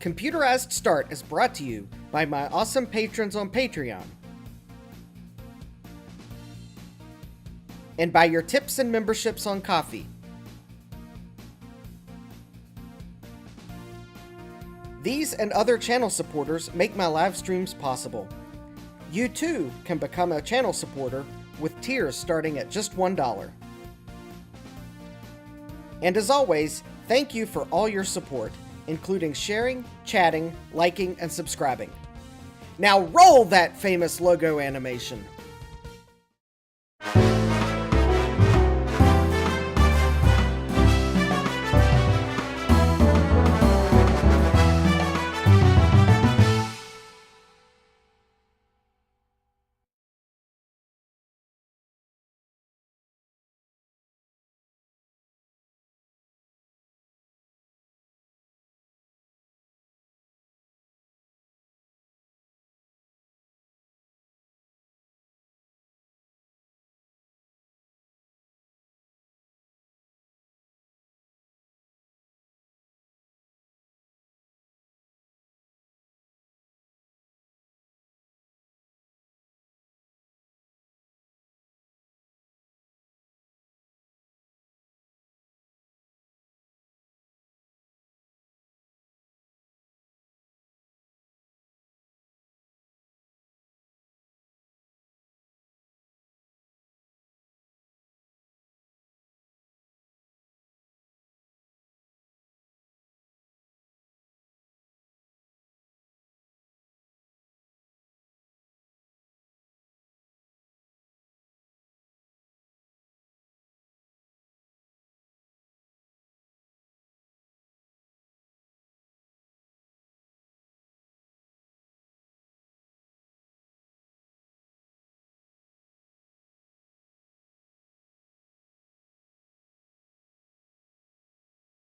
Computerized Start is brought to you by my awesome patrons on Patreon, and by your tips and memberships on Ko-fi. These and other channel supporters make my live streams possible. You too can become a channel supporter with tiers starting at just $1. And as always, thank you for all your support, including sharing, chatting, liking, and subscribing. Now roll that famous logo animation!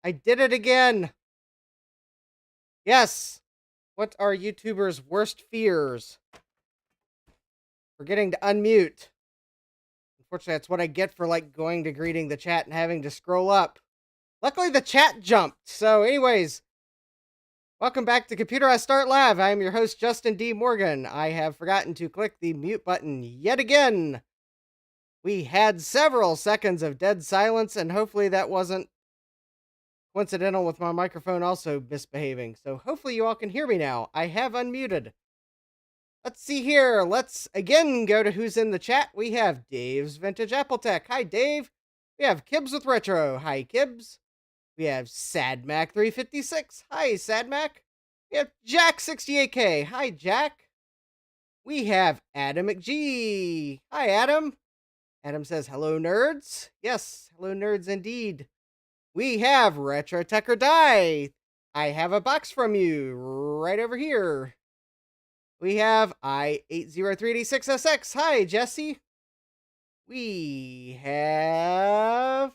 I did it again! Yes! What are YouTubers' worst fears? Forgetting to unmute. Unfortunately, that's what I get for going to greeting the chat and having to scroll up. Luckily, the chat jumped. So anyways, welcome back to Computerized Start Live. I am your host, Justin D. Morgan. I have forgotten to click the mute button yet again. We had several seconds of dead silence, and hopefully that wasn't coincidental with my microphone also misbehaving. So hopefully you all can hear me now. I have unmuted. Let's see here. Let's again go to who's in the chat. We have Dave's Vintage Apple Tech. Hi, Dave. We have Kibbs with Retro. Hi, Kibbs. We have SadMac356. Hi, SadMac. We have Jack68K. Hi, Jack. We have Adam McGee. Hi, Adam. Adam says, hello, nerds. Yes, hello, nerds indeed. We have Retro Tech or Die. I have a box from you right over here. We have I80386SX. Hi, Jesse. We have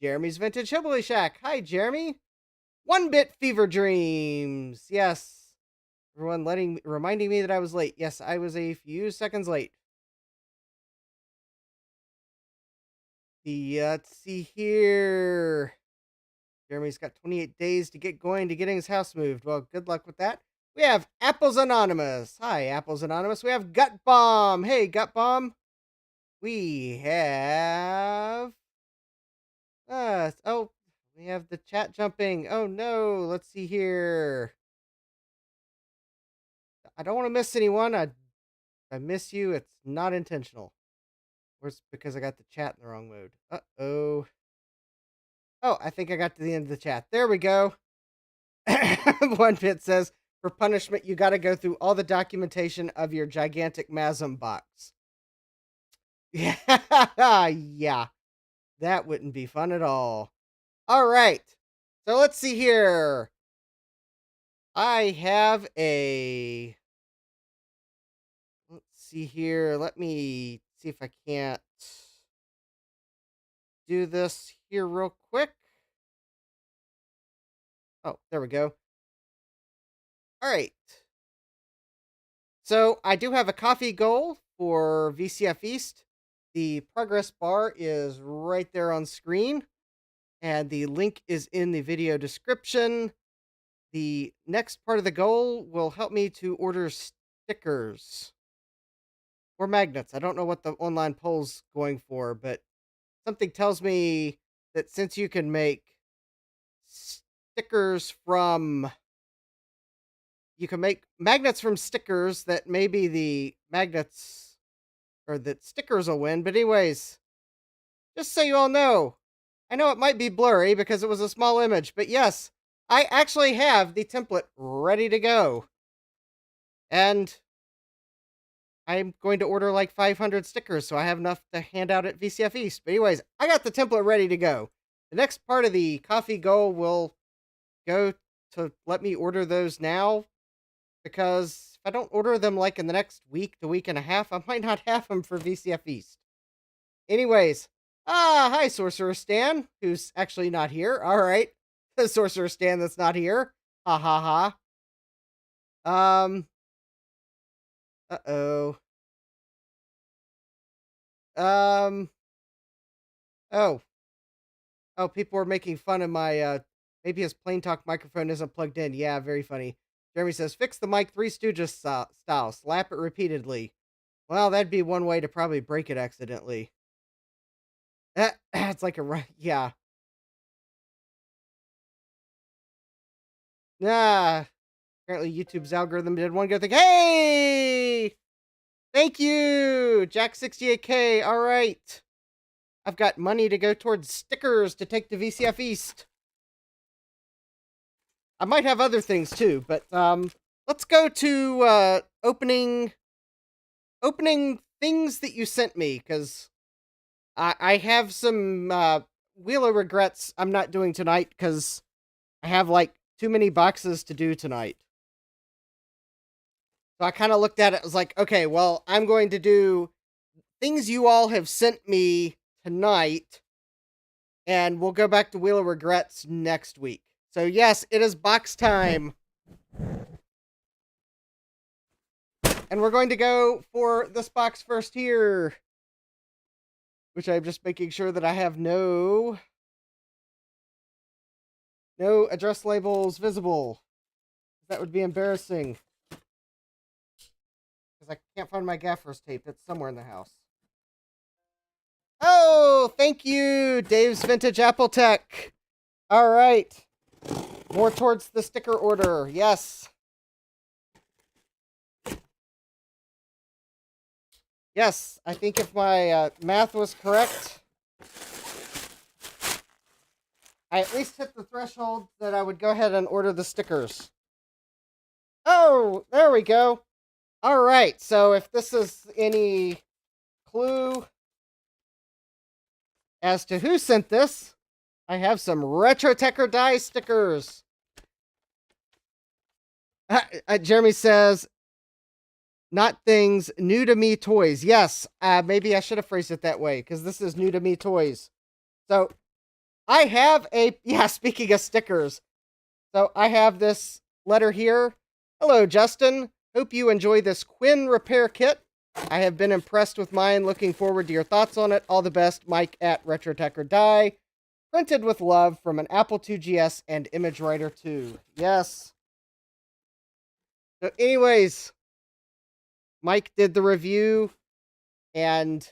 Jeremy's Vintage Hillbilly Shack. Hi, Jeremy. 1-Bit Fever Dreams. Yes. Everyone reminding me that I was late. Yes, I was a few seconds late. Let's see here. Jeremy's got 28 days to get going to getting his house moved. Well, good luck with that. We have Apples Anonymous. Hi, Apples Anonymous. We have Gut Bomb. Hey, Gut Bomb. We have... we have the chat jumping. Oh, no. Let's see here. I don't want to miss anyone. I miss you. It's not intentional. Or it's because I got the chat in the wrong mode. Uh-oh. Oh, I think I got to the end of the chat. There we go. 1-Bit says, for punishment, you got to go through all the documentation of your gigantic Masm box. Yeah, yeah. That wouldn't be fun at all. All right. So let's see here. I have a... Let's see here. Let me see if I can't do this here real quick. Oh, there we go. All right. So I do have a coffee goal for VCF East. The progress bar is right there on screen, and the link is in the video description. the next part of the goal will help me to order stickers or magnets. I don't know what the online poll's going for, but something tells me that since you can make stickers from you can make magnets from stickers, that maybe the magnets or that stickers will win. But anyways, just so you all know, I know it might be blurry because it was a small image, but yes, I actually have the template ready to go. And I'm going to order like 500 stickers, so I have enough to hand out at VCF East. But anyways, I got the template ready to go. The next part of the coffee goal will go to let me order those now, because if I don't order them like in the next week to week and a half, I might not have them for VCF East. Anyways, hi Sorcerer Stan, who's actually not here. All right, the Sorcerer Stan that's not here. Ha ha ha. Uh-oh. Um. Oh. Oh, people were making fun of my, maybe his plain talk microphone isn't plugged in. Yeah, very funny. Jeremy says, fix the mic Three Stooges style. Slap it repeatedly. Well, that'd be one way to probably break it accidentally. It's like a, yeah. Nah. Apparently YouTube's algorithm did one good thing. Hey! Thank you! Jack68K. All right. I've got money to go towards stickers to take to VCF East. I might have other things too, but let's go to opening things that you sent me, because I have some Wheel of Regrets I'm not doing tonight because I have like too many boxes to do tonight. So I kind of looked at it, I was like, okay, well, I'm going to do things you all have sent me tonight, and we'll go back to Wheel of Regrets next week. So yes, it is box time. And we're going to go for this box first here, which I'm just making sure that I have no address labels visible. That would be embarrassing, because I can't find my gaffer's tape. It's somewhere in the house. Oh, thank you, Dave's Vintage Apple Tech. All right. More towards the sticker order. Yes. Yes, I think if my math was correct, I at least hit the threshold that I would go ahead and order the stickers. Oh, there we go. All right, so if this is any clue as to who sent this, I have some Retro Techer Die stickers. Jeremy says, not things, new to me toys. Yes, maybe I should have phrased it that way, because this is new to me toys. So, I have speaking of stickers, so I have this letter here. Hello, Justin. Hope you enjoy this Quinn repair kit. I have been impressed with mine. Looking forward to your thoughts on it. All the best, Mike at Retro Techer Die. Printed with love from an Apple IIgs and Image Writer 2. Yes. So anyways, Mike did the review, and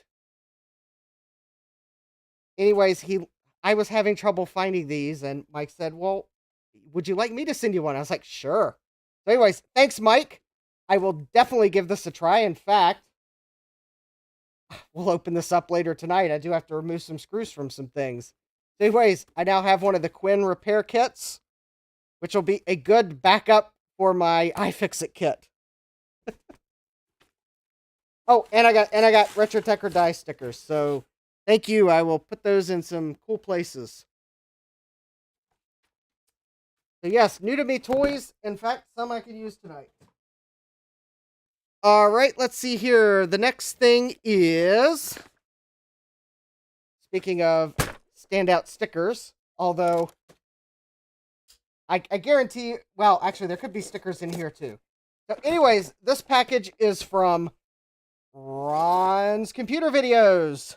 anyways, I was having trouble finding these, and Mike said, well, would you like me to send you one? I was like, sure. So anyways, thanks, Mike. I will definitely give this a try. In fact, we'll open this up later tonight. I do have to remove some screws from some things. So anyways, I now have one of the Quinn repair kits, which will be a good backup for my iFixit kit. Oh, and I got Retro Techer Die stickers. So thank you. I will put those in some cool places. So yes, new to me toys. In fact, some I could use tonight. All right, let's see here. The next thing is, speaking of standout stickers, although I guarantee, well, actually, there could be stickers in here too. So anyways, this package is from Ron's Computer Videos.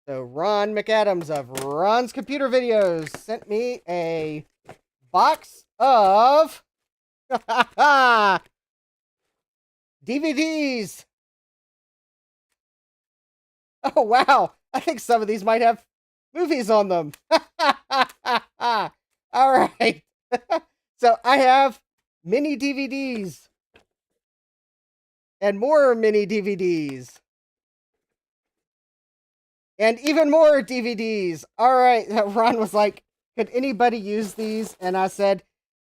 So Ron McAdams of Ron's Computer Videos sent me a box of DVDs. Oh, wow. I think some of these might have movies on them. All right. So I have mini DVDs and more mini DVDs and even more DVDs. All right. Ron was like, could anybody use these? And I said,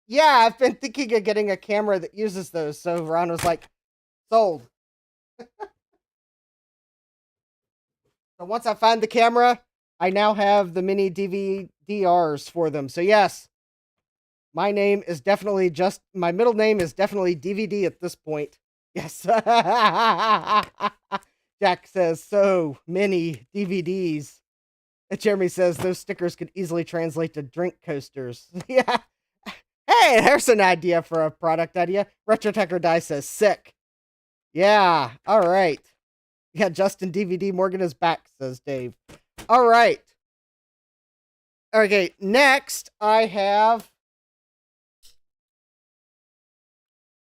yeah, I've been thinking of getting a camera that uses those. So Ron was like, sold. So once I find the camera, I now have the mini DVDRs for them. So yes, my name is definitely my middle name is definitely DVD at this point. Yes. Jack says, so many DVDs. And Jeremy says, those stickers could easily translate to drink coasters. Yeah. Hey, there's an idea for a product idea. RetroTech or Die says, sick. Yeah. All right. Yeah, Justin DVD Morgan is back, says Dave. All right. Okay, next I have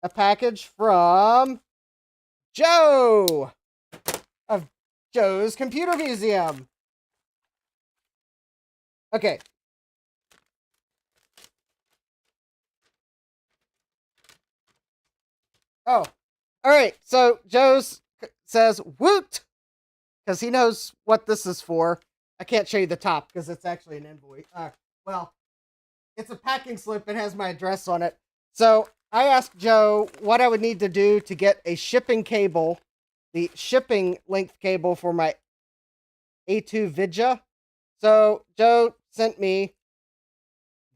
a package from Joe of Joe's Computer Museum. Okay. Oh, all right. So Joe's says woot because he knows what this is for. I can't show you the top because it's actually an invoice. Well, it's a packing slip that has my address on it. So I asked Joe what I would need to do to get a shipping cable, the shipping length cable for my IIvx. So Joe sent me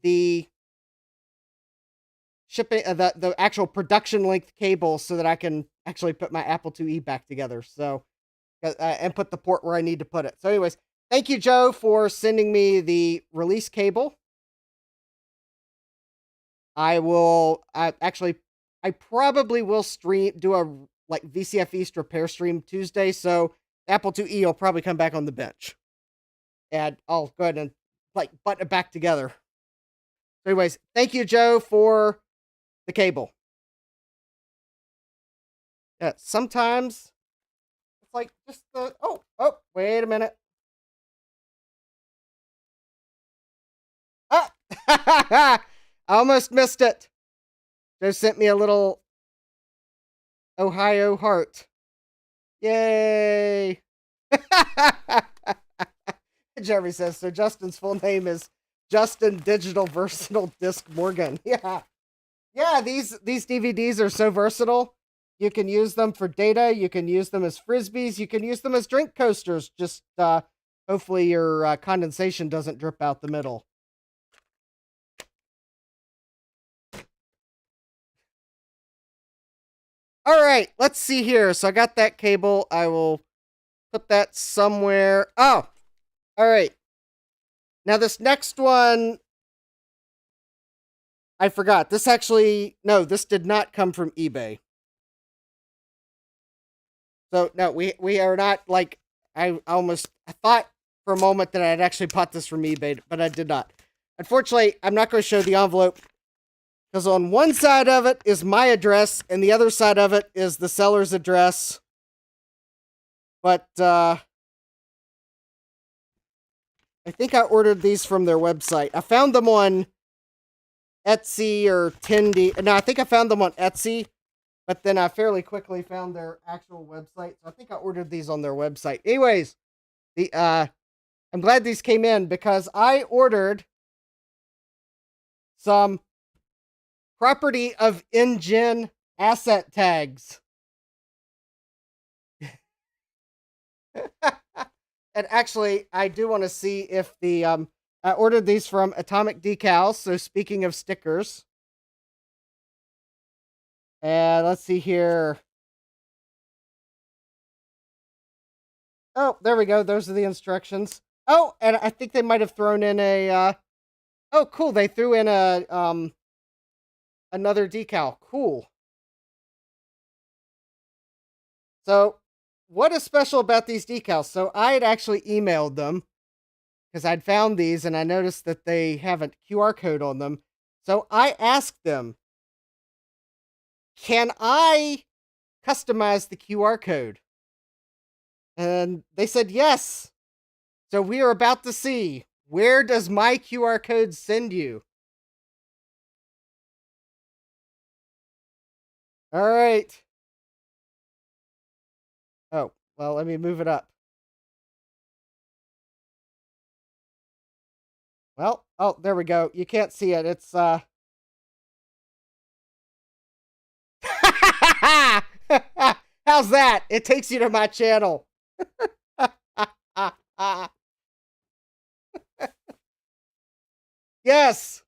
the shipping, the actual production length cable so that I can actually put my Apple IIe back together. So, and put the port where I need to put it. So anyways, thank you, Joe, for sending me the release cable. I probably will do a like VCF East repair stream Tuesday. So Apple IIe will probably come back on the bench. And I'll go ahead and like button it back together. So anyways, thank you, Joe, for the cable. Yeah, sometimes it's like just the oh, wait a minute. Ah, I almost missed it. Joe sent me a little Ohio heart. Yay! Jeremy says, so Justin's full name is Justin Digital Versatile Disc Morgan. Yeah. Yeah, these DVDs are so versatile. You can use them for data. You can use them as Frisbees. You can use them as drink coasters. Just hopefully your condensation doesn't drip out the middle. All right, let's see here. So I got that cable. I will put that somewhere. Oh, all right. Now this next one, I forgot. This did not come from eBay. So no, we are not like, I thought for a moment that I had actually bought this from eBay, but I did not. Unfortunately, I'm not going to show the envelope because on one side of it is my address and the other side of it is the seller's address. But I think I ordered these from their website. I found them on Etsy or Tindy. No, I think I found them on Etsy, but then I fairly quickly found their actual website. So I think I ordered these on their website. Anyways, I'm glad these came in because I ordered some property of InGen asset tags. And actually, I do want to see if I ordered these from Atomic Decals. So speaking of stickers, and let's see here. Oh, there we go. Those are the instructions. Oh, and I think they might have thrown in a, oh, cool. They threw in another decal. Cool. So what is special about these decals? So I had actually emailed them because I'd found these and I noticed that they have a QR code on them. So I asked them, can I customize the QR code? And they said yes. So we are about to see, where does my QR code send you? All right. Oh, well, let me move it up. Well, oh, there we go. You can't see it. It's how's that? It takes you to my channel. Yes.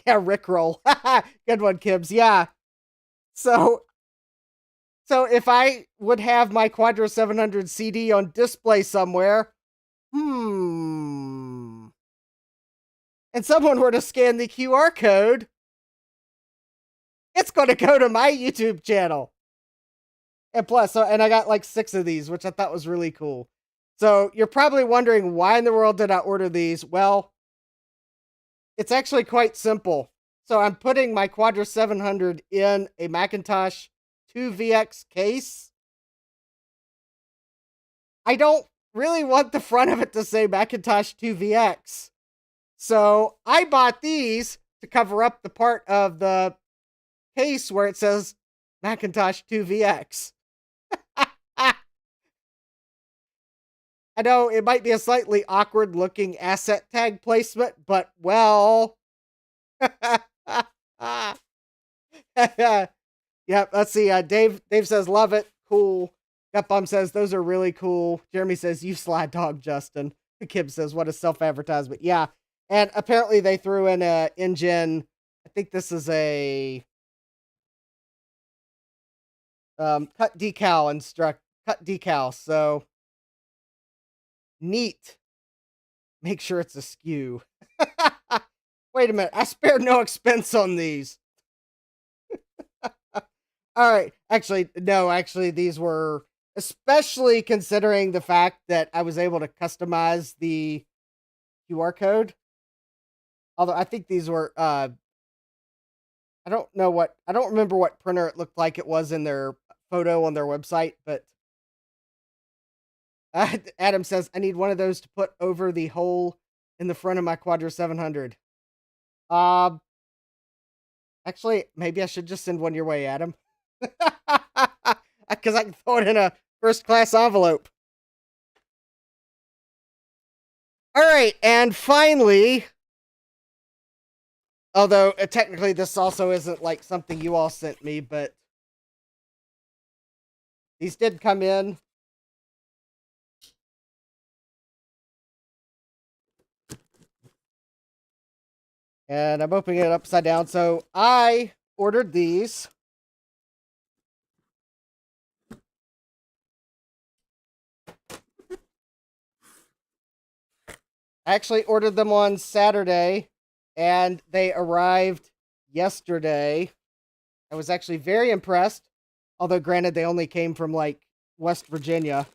Yeah, Rickroll. Good one, Kibbs. Yeah. So if I would have my Quadra 700 CD on display somewhere, and someone were to scan the QR code, it's going to go to my YouTube channel. And plus, and I got like 6 of these, which I thought was really cool. So you're probably wondering, why in the world did I order these? Well, it's actually quite simple. So I'm putting my Quadra 700 in a Macintosh 2VX case. I don't really want the front of it to say Macintosh 2VX. So I bought these to cover up the part of the case where it says Macintosh 2VX. I know it might be a slightly awkward looking asset tag placement, but well. Yep, let's see. Dave says, love it. Cool. Gutbum says, those are really cool. Jeremy says, you sly dog, Justin. Kib says, what a self-advertisement. Yeah. And apparently they threw in a InGen. I think this is a cut decal. So neat. Make sure it's a skew. Wait a minute. I spared no expense on these. All right. Actually, no, these were, especially considering the fact that I was able to customize the QR code. Although I think these were, I don't remember what printer it looked like it was in their photo on their website, but Adam says, I need one of those to put over the hole in the front of my Quadra 700. Actually, maybe I should just send one your way, Adam. Because I can throw it in a first class envelope. All right, and finally, although technically this also isn't like something you all sent me, but these did come in. And I'm opening it upside down. So I ordered these. I actually ordered them on Saturday, and they arrived yesterday. I was actually very impressed. Although, granted, they only came from, like, West Virginia.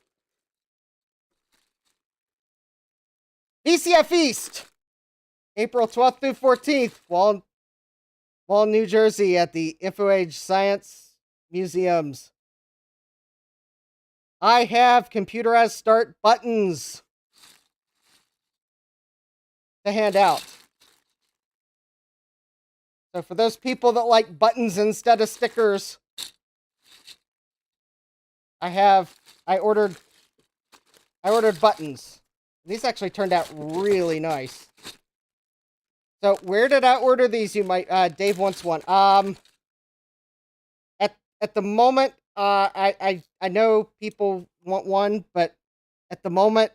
VCF East! April 12th through 14th, Wall, New Jersey, at the InfoAge Science Museums. I have computerized start buttons to hand out. So for those people that like buttons instead of stickers, I ordered buttons. These actually turned out really nice. So where did I order these? You might Dave wants one. At the moment, I know people want one, but at the moment,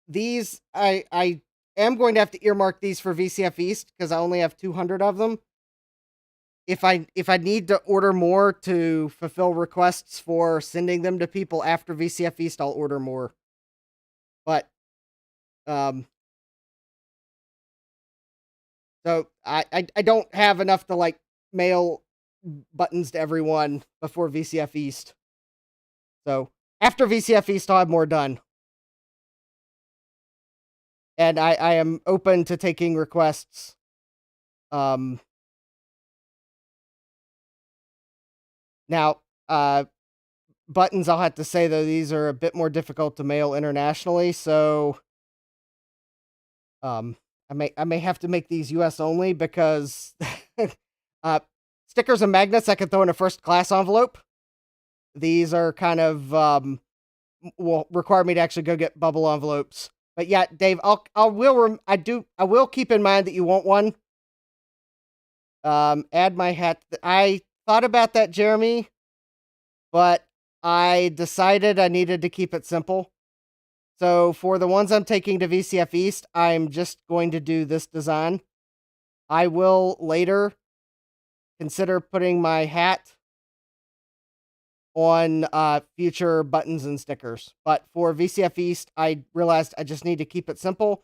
these I am going to have to earmark these for VCF East because I only have 200 of them. If I need to order more to fulfill requests for sending them to people after VCF East, I'll order more. But so I don't have enough to like mail buttons to everyone before VCF East. So after VCF East, I'll have more done. And I am open to taking requests. Now, buttons, I'll have to say, though, these are a bit more difficult to mail internationally, so I may have to make these US only because stickers and magnets I can throw in a first class envelope. These are kind of will require me to actually go get bubble envelopes. But yeah, Dave, I will keep in mind that you want one. Add my hat. I thought about that, Jeremy, but I decided I needed to keep it simple. So for the ones I'm taking to VCF East, I'm just going to do this design. I will later consider putting my hat on future buttons and stickers. But for VCF East, I realized I just need to keep it simple.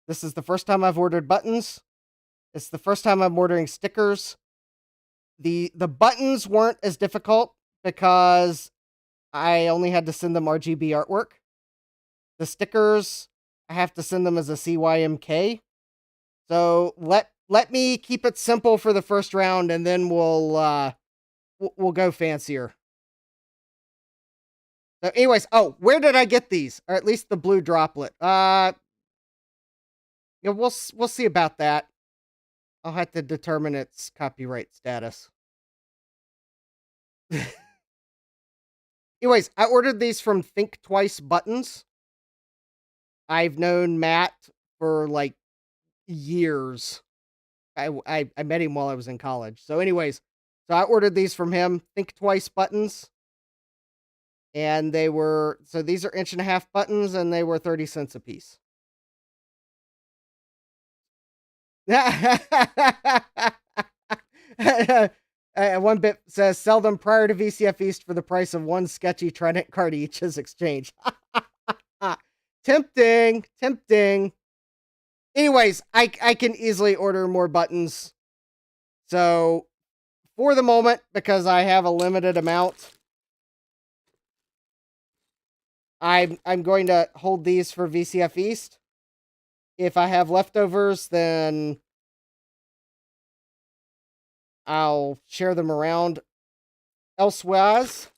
This is the first time I've ordered buttons. It's the first time I'm ordering stickers. The buttons weren't as difficult because I only had to send them RGB artwork. The stickers, I have to send them as a CYMK. So let me keep it simple for the first round, and then we'll go fancier. So anyways, where did I get these? Or at least the blue droplet. Yeah, we'll see about that. I'll have to determine its copyright status. Anyways, I ordered these from Think Twice Buttons. I've known Matt for like years. I met him while I was in college. So anyways, so I ordered these from him, Think Twice Buttons. And these are 1.5-inch buttons, and they were 30 cents a piece. One bit says, sell them prior to VCF East for the price of one sketchy Trident card each as exchange. Tempting. Anyways, I can easily order more buttons. So, for the moment, because I have a limited amount, I'm going to hold these for VCF East. If I have leftovers, then I'll share them around elsewise.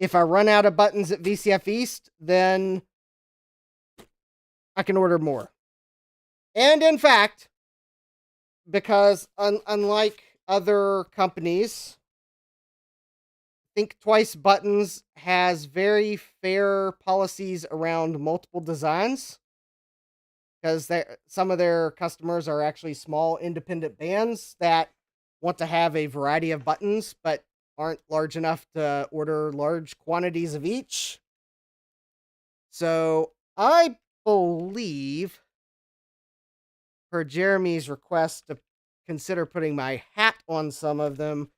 If I run out of buttons at VCF East, then I can order more. And in fact, because unlike other companies, Think Twice Buttons has very fair policies around multiple designs, because some of their customers are actually small independent bands that want to have a variety of buttons but aren't large enough to order large quantities of each. So I believe, per Jeremy's request to consider putting my hat on some of them,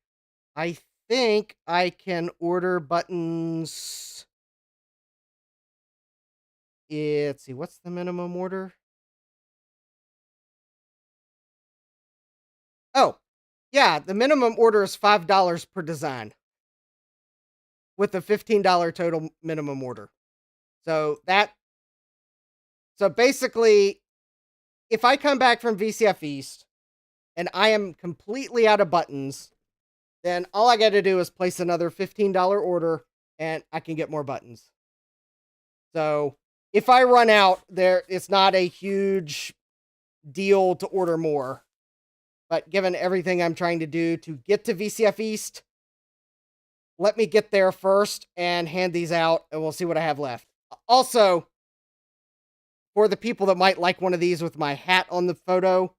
I think I can order buttons. Let's see, what's the minimum order? Oh, yeah, the minimum order is $5 per design, with a $15 total minimum order. So basically, if I come back from VCF East and I am completely out of buttons, then all I got to do is place another $15 order and I can get more buttons. So if I run out, it's not a huge deal to order more. But given everything I'm trying to do to get to VCF East, let me get there first and hand these out, and we'll see what I have left. Also, for the people that might like one of these with my hat on the photo,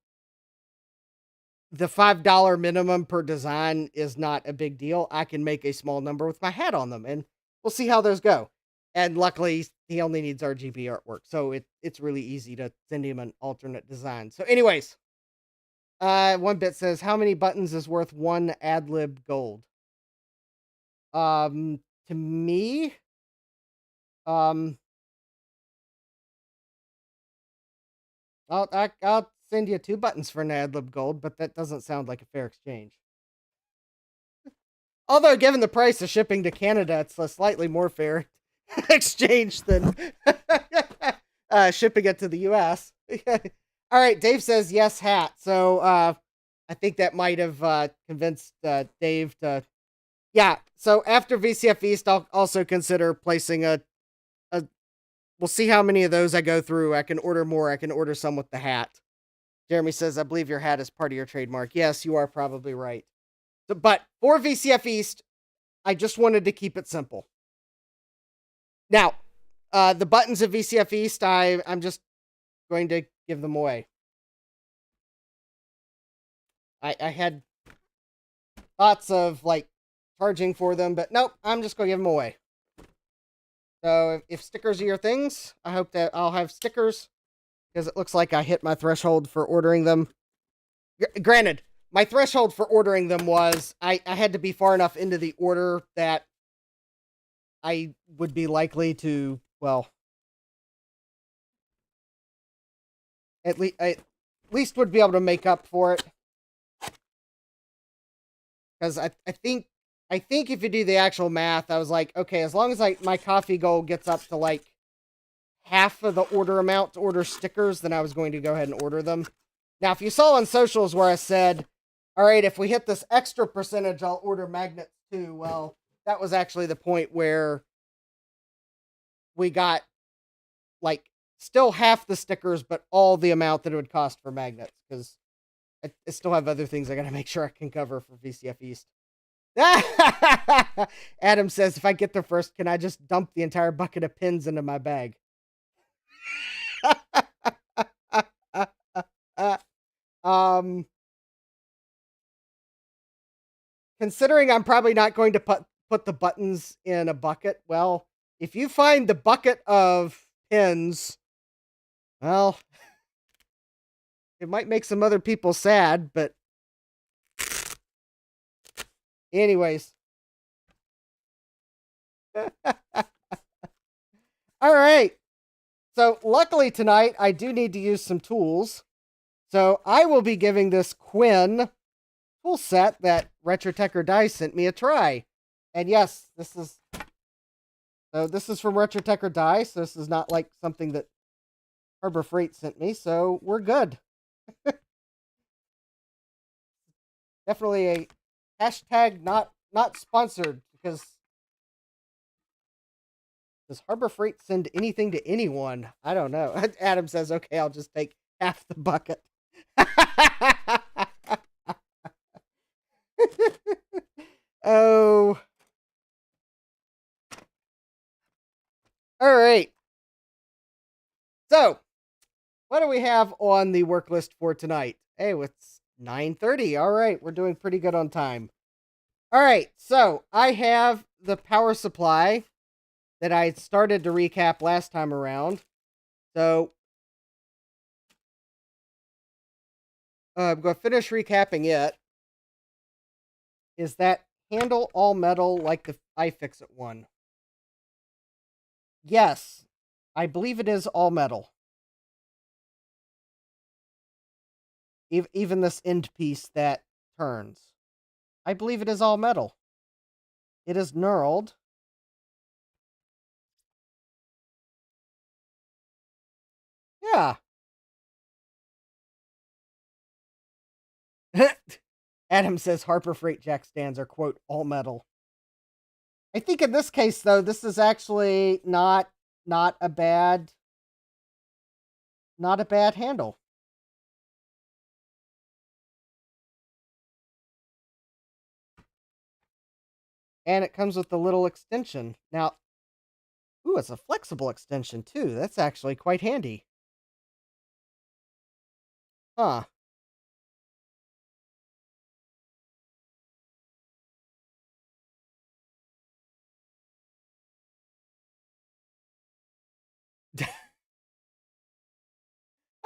the $5 minimum per design is not a big deal. I can make a small number with my hat on them, and we'll see how those go. And luckily, he only needs RGB artwork, so it's really easy to send him an alternate design. So anyways, one bit says, how many buttons is worth one ad-lib gold? To me, I'll send you 2 buttons for an ad-lib gold, but that doesn't sound like a fair exchange. Although, given the price of shipping to Canada, it's a slightly more fair exchange than shipping it to the US. All right, Dave says yes, hat. So I think that might have convinced Dave to. Yeah, so after VCF East, I'll also consider placing a. We'll see how many of those I go through. I can order more. I can order some with the hat. Jeremy says, I believe your hat is part of your trademark. Yes, you are probably right. So, but for VCF East, I just wanted to keep it simple. Now, the buttons of VCF East, I'm just going to give them away. I had thoughts of like charging for them, but nope, I'm just going to give them away. So if stickers are your things, I hope that I'll have stickers because it looks like I hit my threshold for ordering them. Granted, my threshold for ordering them was I had to be far enough into the order that I would be likely to, well, at least would be able to make up for it. Because I think if you do the actual math, I was like, okay, as long as my coffee goal gets up to like half of the order amount to order stickers, then I was going to go ahead and order them. Now, if you saw on socials where I said, all right, if we hit this extra percentage, I'll order magnets too. Well, that was actually the point where we got like still half the stickers, but all the amount that it would cost for magnets, because I still have other things I got to make sure I can cover for VCF East. Adam says, if I get there first, can I just dump the entire bucket of pins into my bag? Considering I'm probably not going to put the buttons in a bucket, well, if you find the bucket of pins, well, it might make some other people sad, but anyways. All right. So luckily tonight, I do need to use some tools. So I will be giving this Quinn tool set that RetroTecher Dice sent me a try. And yes, this is from RetroTecher Dice. This is not like something that Harbor Freight sent me, so we're good. Definitely a hashtag not sponsored, because does Harbor Freight send anything to anyone? I don't know. Adam says, okay, I'll just take half the bucket. Oh. All right. So, what do we have on the work list for tonight? Hey, it's 9:30. All right, we're doing pretty good on time. All right, so I have the power supply that I started to recap last time around. So, I'm going to finish recapping it. Is that handle all metal like the iFixit one? Yes, I believe it is all metal. Even this end piece that turns. I believe it is all metal. It is knurled. Yeah. Adam says Harper Freight jack stands are, quote, all metal. I think in this case, though, this is actually not a bad handle. And it comes with a little extension. Now, ooh, it's a flexible extension, too. That's actually quite handy. Huh.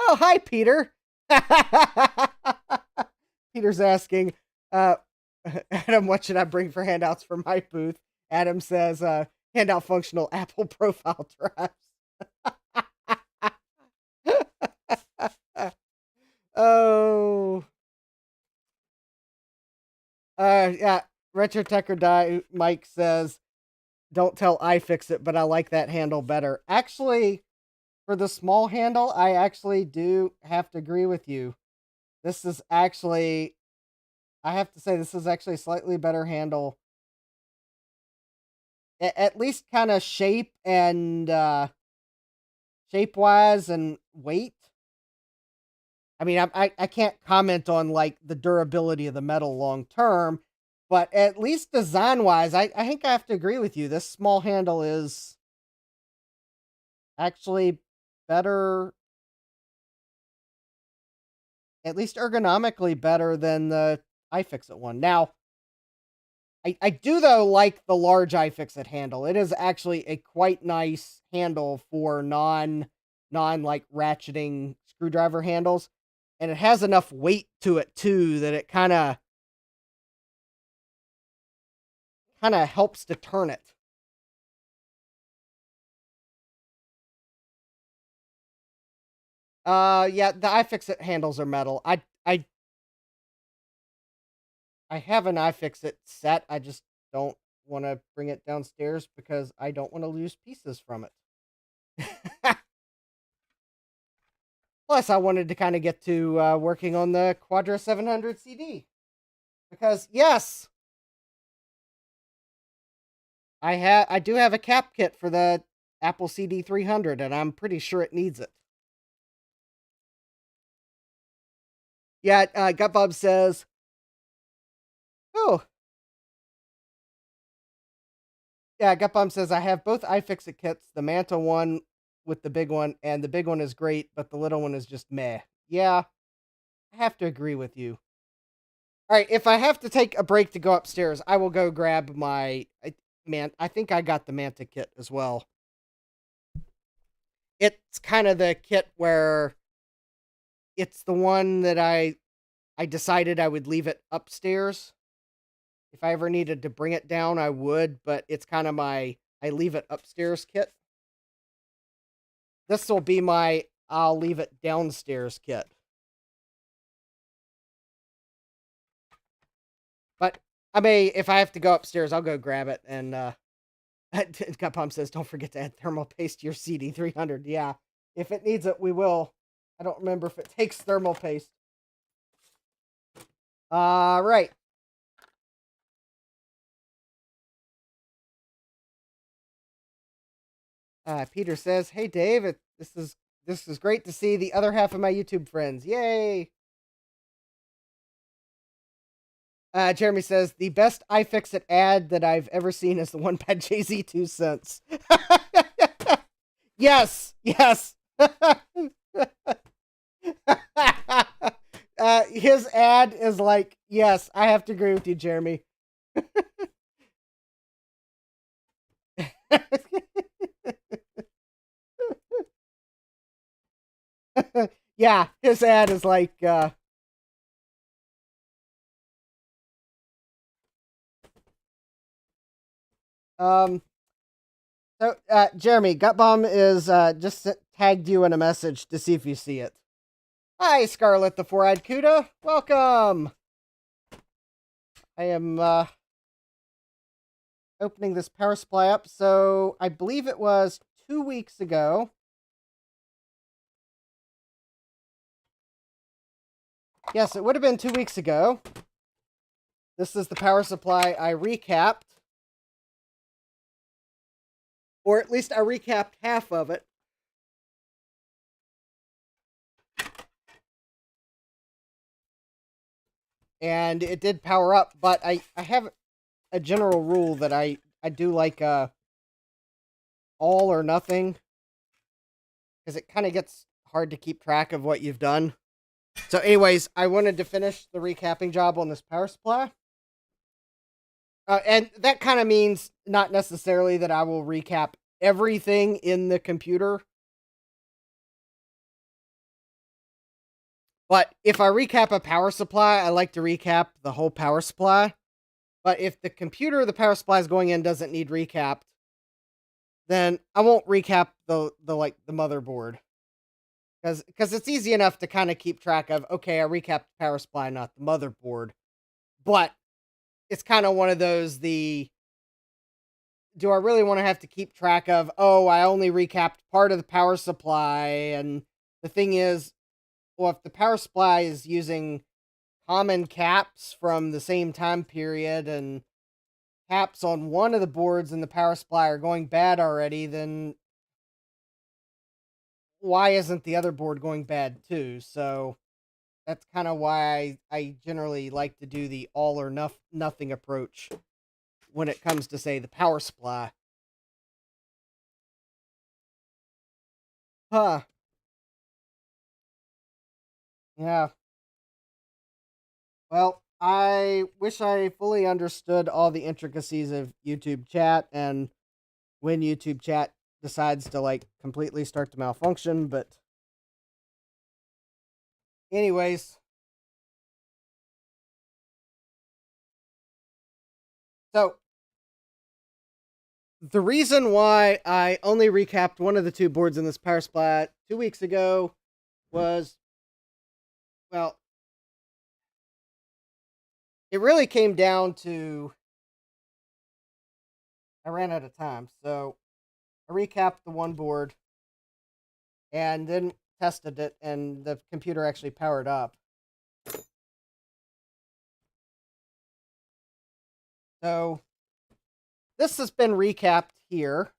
Oh, hi, Peter. Peter's asking, Adam, what should I bring for handouts for my booth? Adam says, handout functional Apple profile drives. Oh. Yeah. Retro Tech or Die Mike says, don't tell IIvx, but I like that handle better. Actually, for the small handle, I actually do have to agree with you. This is actually, I have to say, this is actually a slightly better handle. At least kind of shape and shape-wise and weight. I mean, I can't comment on, like, the durability of the metal long term, but at least design-wise, I think I have to agree with you. This small handle is actually better, at least ergonomically better than the iFixit one. Now, I do, though, like the large iFixit handle. It is actually a quite nice handle for like, ratcheting screwdriver handles, and it has enough weight to it, too, that it kinda helps to turn it. Yeah, the iFixit handles are metal. I have an iFixit set. I just don't want to bring it downstairs because I don't want to lose pieces from it. Plus, I wanted to kind of get to working on the Quadra 700 CD because yes, I do have a cap kit for the Apple CD 300, and I'm pretty sure it needs it. Yeah, Gutbob says, "Oh, yeah." Gutbob says, "I have both iFixit kits, the Manta one with the big one, and the big one is great, but the little one is just meh." Yeah, I have to agree with you. All right, if I have to take a break to go upstairs, I will go grab my I think I got the Manta kit as well. It's kind of the kit where it's the one that I decided I would leave it upstairs. If I ever needed to bring it down, I would, but it's kind of my I leave it upstairs kit. This will be my I'll leave it downstairs kit. But I may, if I have to go upstairs, I'll go grab it. And Gut Pump says, don't forget to add thermal paste to your CD 300. Yeah, if it needs it, we will. I don't remember if it takes thermal paste. Right. Peter says, "Hey Dave, this is great to see the other half of my YouTube friends. Yay!" Jeremy says, "The best iFixit ad that I've ever seen is the one by Jay-Z 2 cents." Yes, yes. His ad is like, yes, I have to agree with you, Jeremy. Yeah, his ad is like, so, Jeremy, Gutbomb is, just tagged you in a message to see if you see it. Hi, Scarlet the Four-Eyed Cuda. Welcome. I am, opening this power supply up. So, I believe it was 2 weeks ago. Yes, it would have been 2 weeks ago. This is the power supply I recapped. Or at least I recapped half of it. And it did power up, but I have a general rule that I do like all or nothing. Because it kind of gets hard to keep track of what you've done. So anyways, I wanted to finish the recapping job on this power supply. And that kind of means not necessarily that I will recap everything in the computer. But if I recap a power supply, I like to recap the whole power supply. But if the computer the power supply is going in doesn't need recapped, then I won't recap the motherboard. Because it's easy enough to kind of keep track of, okay, I recapped the power supply, not the motherboard. But it's kind of one of those, do I really want to have to keep track of, oh, I only recapped part of the power supply? And the thing is, well, if the power supply is using common caps from the same time period and caps on one of the boards in the power supply are going bad already, then why isn't the other board going bad too? So that's kind of why I generally like to do the all or nothing approach when it comes to, say, the power supply. Huh. Yeah. Well, I wish I fully understood all the intricacies of YouTube chat and when YouTube chat decides to like completely start to malfunction, but anyways, so the reason why I only recapped one of the two boards in this power splat 2 weeks ago was, well, it really came down to I ran out of time. So I recapped the one board and then tested it, and the computer actually powered up. So this has been recapped here.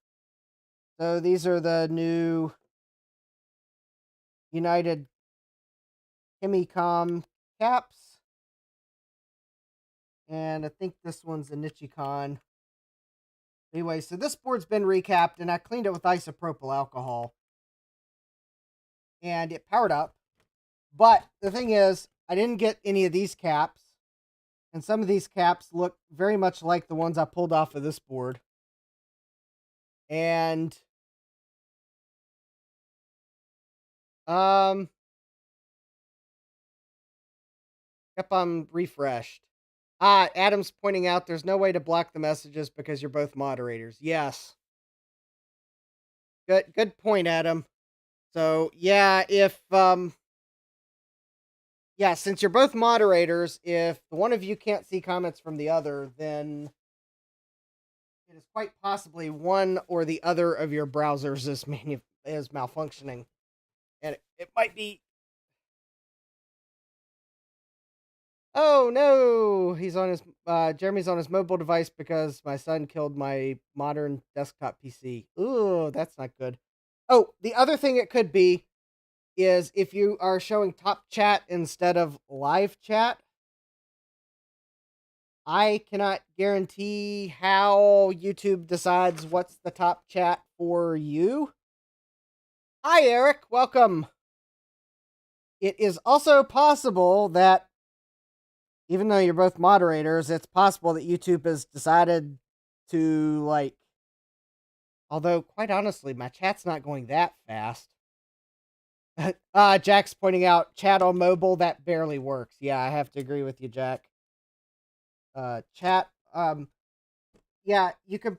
So these are the new United Chemicom caps. And I think this one's a Nichicon. Anyway, so this board's been recapped, and I cleaned it with isopropyl alcohol. And it powered up. But the thing is, I didn't get any of these caps. And some of these caps look very much like the ones I pulled off of this board. And yep, I'm refreshed. Adam's pointing out there's no way to block the messages because you're both moderators. Yes. Good point, Adam. So yeah, since you're both moderators, if the one of you can't see comments from the other, then it is quite possibly one or the other of your browsers is malfunctioning. And it might be, oh no, he's on his Jeremy's on his mobile device because my son killed my modern desktop PC. Ooh, that's not good. Oh, the other thing it could be is if you are showing top chat instead of live chat. I cannot guarantee how YouTube decides what's the top chat for you. Hi, Eric. Welcome. It is also possible that, even though you're both moderators, it's possible that YouTube has decided to, like, although, quite honestly, my chat's not going that fast. Jack's pointing out chat on mobile, that barely works. Yeah, I have to agree with you, Jack. Chat, yeah, you could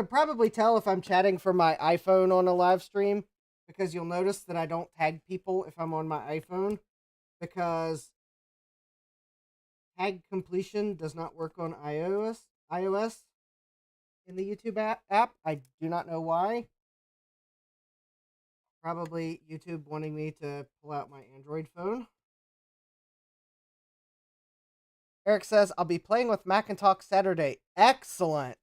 probably tell if I'm chatting from my iPhone on a live stream, because you'll notice that I don't tag people if I'm on my iPhone, because tag completion does not work on iOS in the YouTube app. I do not know why. Probably YouTube wanting me to pull out my Android phone. Eric says, I'll be playing with Macintalk Saturday. Excellent.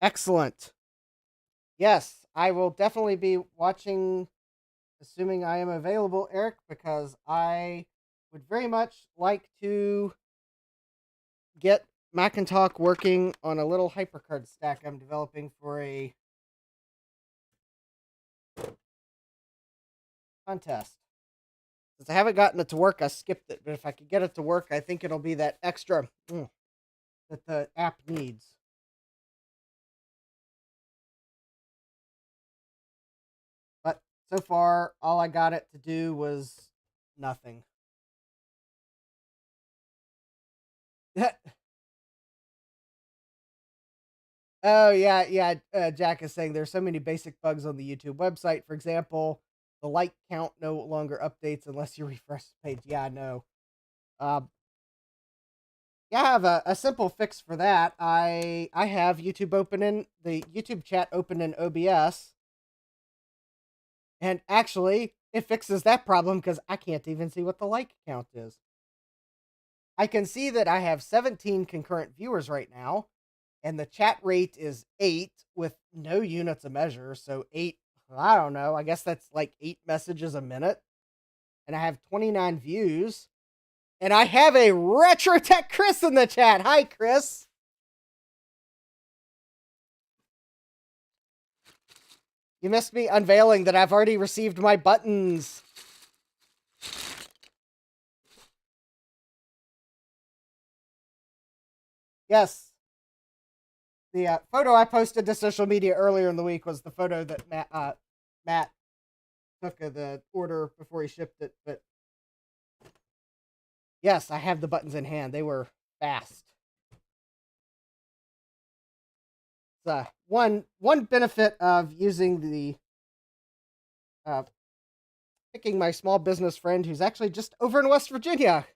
Excellent. Yes, I will definitely be watching, assuming I am available, Eric, because I would very much like to get Macintalk working on a little hypercard stack I'm developing for a contest. Since I haven't gotten it to work, I skipped it. But if I could get it to work, I think it'll be that extra that the app needs. But so far, all I got it to do was nothing. Oh, yeah. Jack is saying there's so many basic bugs on the YouTube website. For example, the like count no longer updates unless you refresh the page. Yeah, I know. Yeah, I have a simple fix for that. I have YouTube open in the YouTube chat open in OBS, and actually it fixes that problem because I can't even see what the like count is. I can see that I have 17 concurrent viewers right now, and the chat rate is 8 with no units of measure. So 8, I don't know, I guess that's like 8 messages a minute. And I have 29 views. And I have a Retrotech Chris in the chat. Hi, Chris. You missed me unveiling that I've already received my buttons. Yes. The photo I posted to social media earlier in the week was the photo that Matt took of the order before he shipped it. But yes, I have the buttons in hand. They were fast. One benefit of using the picking my small business friend who's actually just over in West Virginia.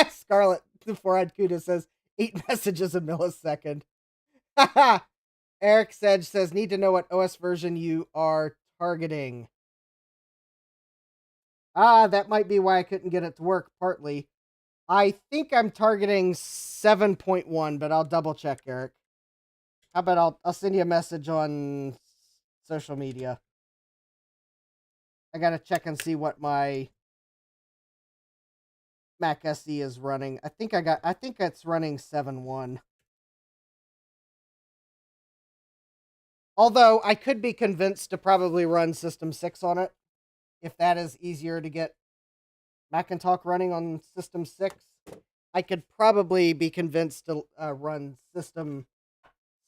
Scarlet, the four-eyed Cuda, says 8 messages a millisecond. Eric Sedge says, need to know what OS version you are targeting. That might be why I couldn't get it to work, partly. I think I'm targeting 7.1, but I'll double check, Eric. How about I'll send you a message on social media. I gotta check and see what my Mac SE is running. I think it's running 7.1. Although I could be convinced to probably run System 6 on it, if that is easier to get Macintalk running on System 6. I could probably be convinced to run System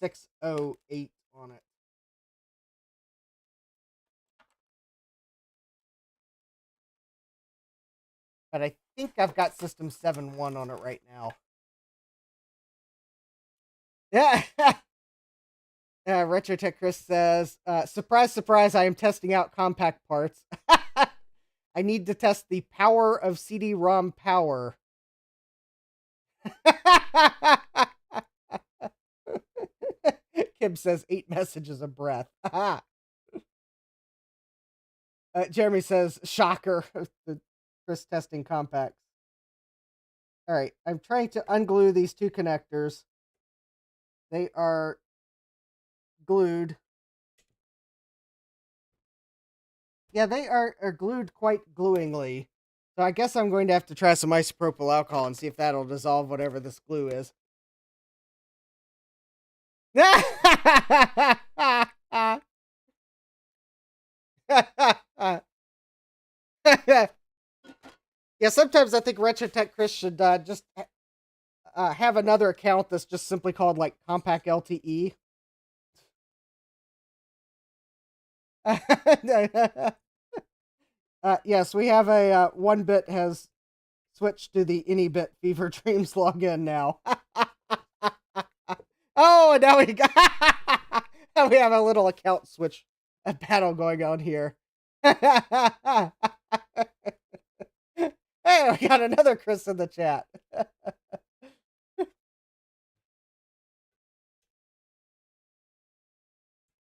608 on it. But I think I've got System 7.1 on it right now. Yeah. Retrotech Chris says, surprise, surprise, I am testing out compact parts. I need to test the power of CD-ROM power. Kim says 8 messages of breath. Jeremy says, shocker. Chris testing compacts. All right, I'm trying to unglue these 2 connectors. They are glued. Yeah, they are glued quite gluingly. So I guess I'm going to have to try some isopropyl alcohol and see if that'll dissolve whatever this glue is. Yeah, sometimes I think Retrotech Chris should just have another account that's just simply called like Compact LTE. Yes, we have a 1-bit has switched to the AnyBit Fever Dreams login now. Oh, and now we got we have a little account switch battle going on here. Hey, we got another Chris in the chat.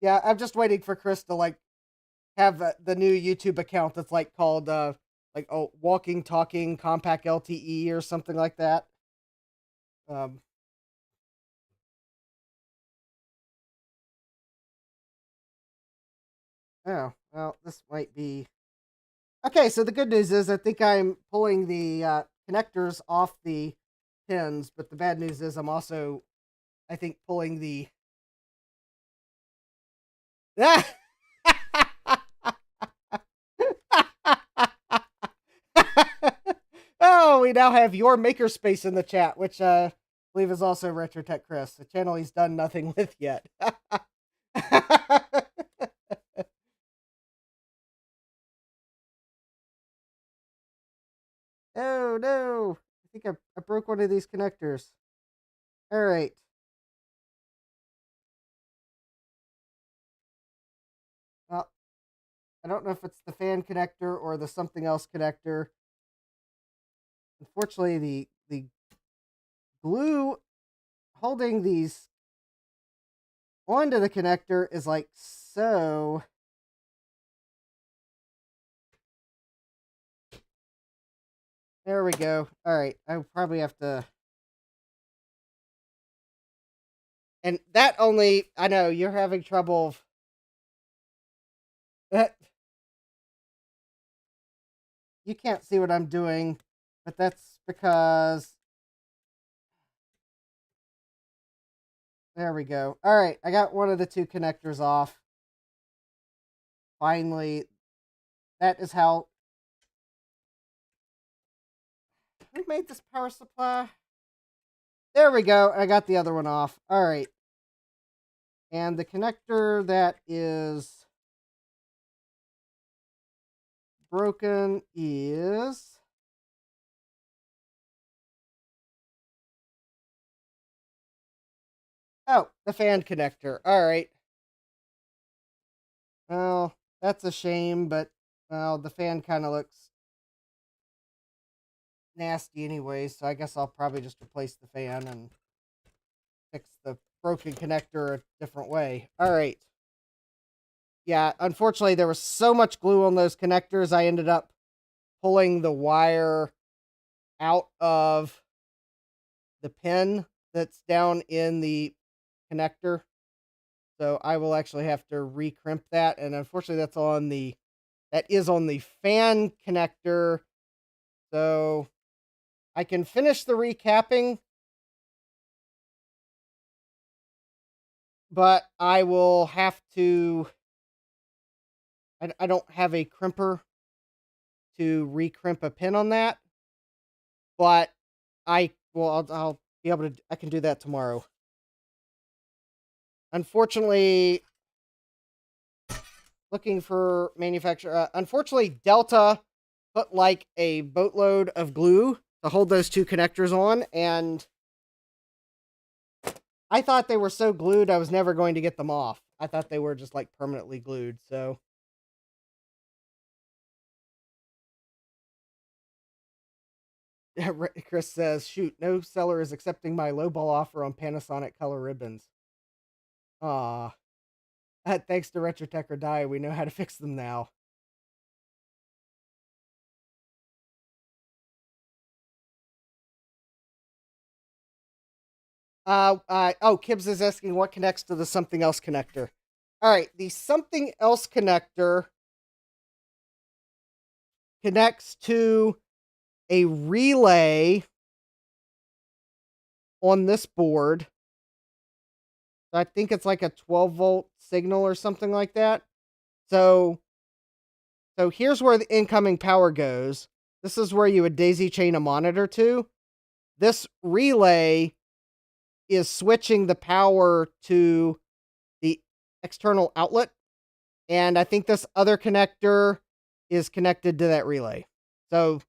Yeah, I'm just waiting for Chris to like have the new YouTube account that's like called Walking Talking Compact LTE or something like that. Oh, well, this might be okay. So the good news is I think I'm pulling the connectors off the pins, but the bad news is I'm also, I think, pulling the Oh, we now have your makerspace in the chat, which I believe is also Retrotech Chris, a channel he's done nothing with yet. Oh no! I think I broke one of these connectors. All right. I don't know if it's the fan connector or the something else connector. Unfortunately, the glue holding these onto the connector is like so. There we go. All right, I probably have to. And that only, I know you're having trouble. That you can't see what I'm doing, but that's because. There we go. All right, I got one of the two connectors off. Finally, that is how. Who made this power supply? There we go. I got the other one off. All right. And the connector that is broken is. Oh, the fan connector. All right. Well, that's a shame, but well, the fan kind of looks nasty anyway, so I guess I'll probably just replace the fan and fix the broken connector a different way. All right. Yeah, unfortunately, there was so much glue on those connectors, I ended up pulling the wire out of the pin that's down in the connector. So I will actually have to recrimp that. And unfortunately, that is on the fan connector. So I can finish the recapping, but I will have to. I don't have a crimper to recrimp a pin on that, but I'll be able to. I can do that tomorrow. Unfortunately, looking for manufacturer. Unfortunately, Delta put like a boatload of glue to hold those two connectors on, and I thought they were so glued I was never going to get them off. I thought they were just like permanently glued, so. Chris says, shoot, no seller is accepting my lowball offer on Panasonic color ribbons. Aw. Thanks to Retrotech or Die, we know how to fix them now. Kibbs is asking what connects to the something else connector. All right, the something else connector connects to a relay on this board. I think it's like a 12-volt signal or something like that. So here's where the incoming power goes. This is where you would daisy chain a monitor to. This relay is switching the power to the external outlet. And I think this other connector is connected to that relay. So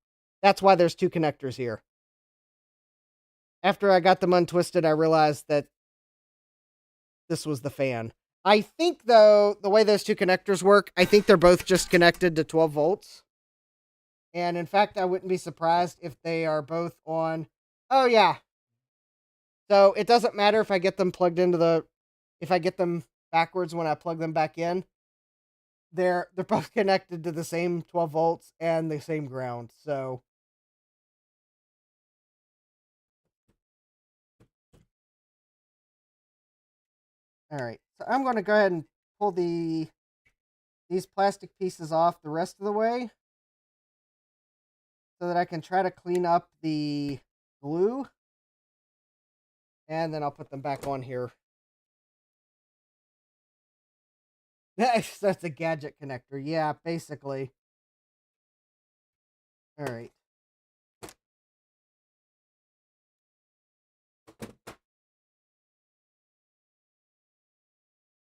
that's why there's two connectors here. After I got them untwisted, I realized that this was the fan. I think, though, the way those two connectors work, I think they're both just connected to 12 volts. And in fact, I wouldn't be surprised if they are both on. Oh, yeah. So it doesn't matter if I get them plugged into if I get them backwards when I plug them back in. They're both connected to the same 12 volts and the same ground. So all right. So I'm going to go ahead and pull these plastic pieces off the rest of the way so that I can try to clean up the glue. And then I'll put them back on here. That's a gadget connector. Yeah, basically. All right.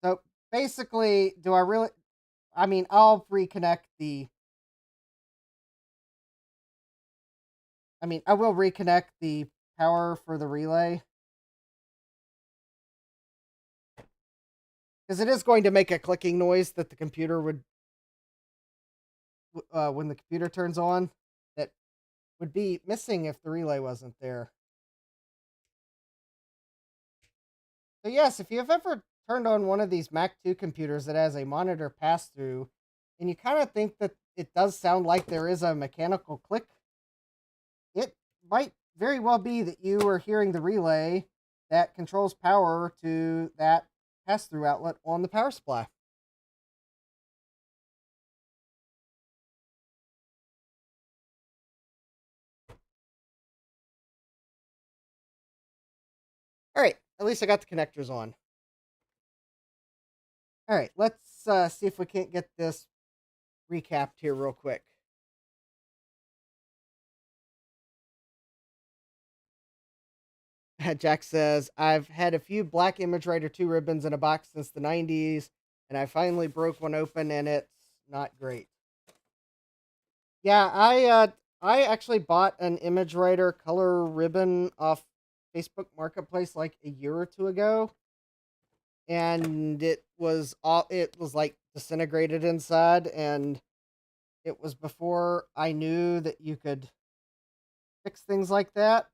So basically, do I really? I mean, I'll reconnect the. I mean, I will reconnect the power for the relay. Because it is going to make a clicking noise that the computer would when the computer turns on that would be missing if the relay wasn't there. So yes, if you've ever turned on one of these Mac 2 computers that has a monitor pass-through, and you kind of think that it does sound like there is a mechanical click, it might very well be that you are hearing the relay that controls power to that pass-through outlet on the power supply. All right, at least I got the connectors on. All right, let's see if we can't get this recapped here real quick. Jack says, I've had a few black ImageWriter 2 ribbons in a box since the 90s, and I finally broke one open, and it's not great. Yeah, I actually bought an ImageWriter color ribbon off Facebook Marketplace like a year or two ago, and it was like disintegrated inside, and it was before I knew that you could fix things like that,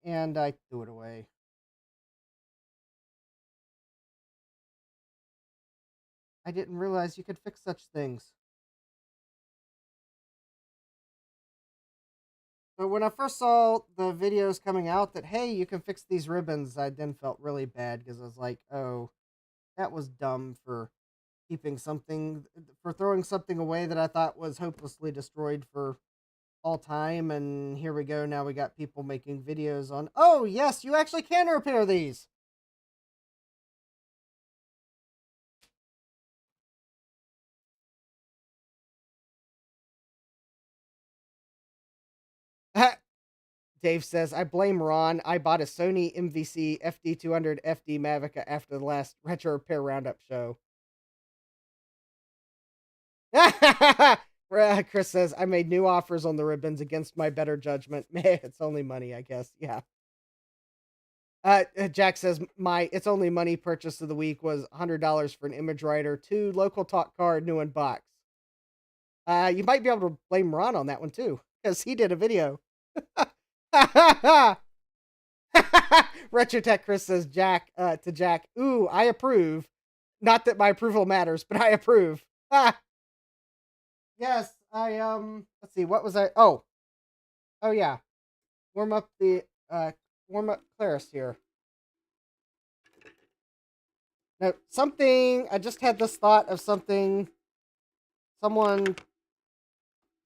and I threw it away. I didn't realize you could fix such things. But when I first saw the videos coming out that, hey, you can fix these ribbons, I then felt really bad because I was like, oh, that was dumb for throwing something away that I thought was hopelessly destroyed for all time. And here we go. Now we got people making videos on, oh, yes, you actually can repair these. Dave says, I blame Ron. I bought a Sony MVC FD200 FD Mavic after the last Retro Repair Roundup show. Chris says, I made new offers on the ribbons against my better judgment. It's only money, I guess. Yeah. Jack says, my It's Only Money purchase of the week was $100 for an ImageWriter 2 local talk card, new in box. You might be able to blame Ron on that one too, because he did a video. Retrotech Chris says, Jack to Jack, ooh, I approve. Not that my approval matters, but I approve. Yes, let's see, what was I? Oh yeah, warm up Claris here. Now, I just had this thought of something. Someone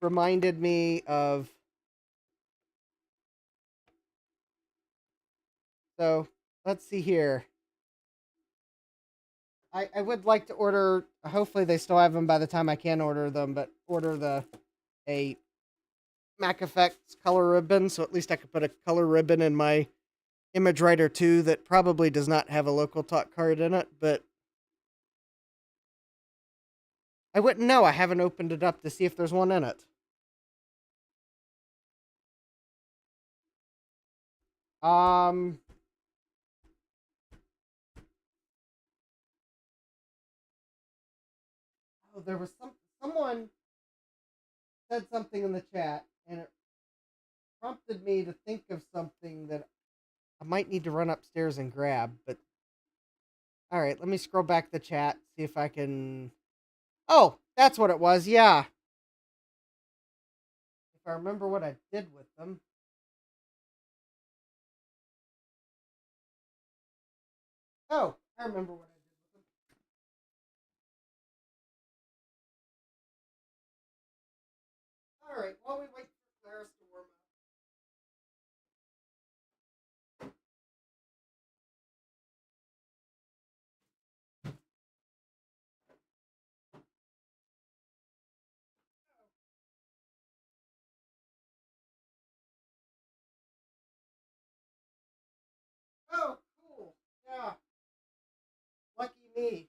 reminded me of. So let's see here. I would like to order. Hopefully, they still have them by the time I can order them. But order a Mac Effects color ribbon, so at least I could put a color ribbon in my ImageWriter 2 that probably does not have a local talk card in it, but I wouldn't know. I haven't opened it up to see if there's one in it. Oh, there was someone said something in the chat, and it prompted me to think of something that I might need to run upstairs and grab. But all right, let me scroll back the chat, see if I can. Oh, that's what it was. Yeah, if I remember what I did with them. Oh, I remember what I did with them. All right, while we wait for Claris to warm up. Oh, cool. Yeah, lucky me.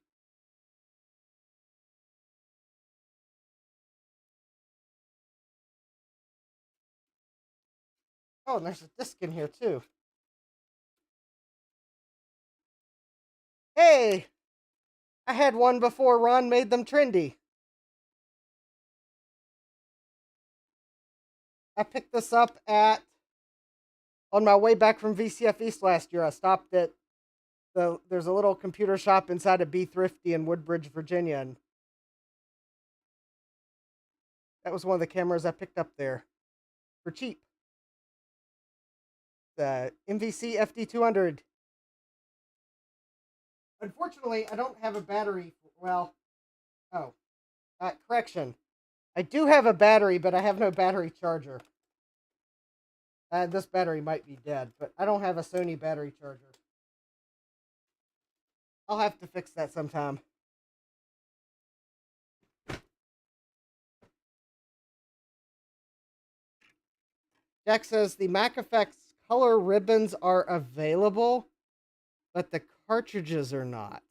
Oh, and there's a disc in here too. Hey, I had one before Ron made them trendy. I picked this up on my way back from VCF East last year. I stopped at there's a little computer shop inside of Be Thrifty in Woodbridge, Virginia, and that was one of the cameras I picked up there for cheap. The MVC FD200. Unfortunately, I don't have a battery. Correction. I do have a battery, but I have no battery charger. This battery might be dead, but I don't have a Sony battery charger. I'll have to fix that sometime. Jack says the Mac Effects color ribbons are available, but the cartridges are not.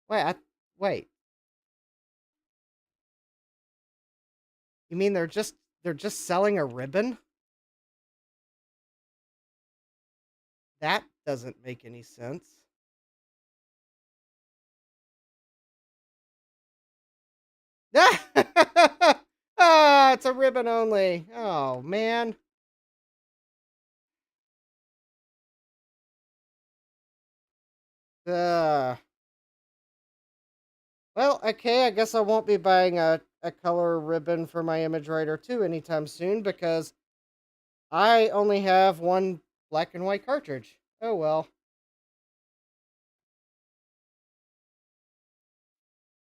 Wait. You mean they're just selling a ribbon? That doesn't make any sense. It's a ribbon only. Oh, man. Well, okay, I guess I won't be buying a color ribbon for my Image Writer 2 anytime soon because I only have one black and white cartridge. Oh, well.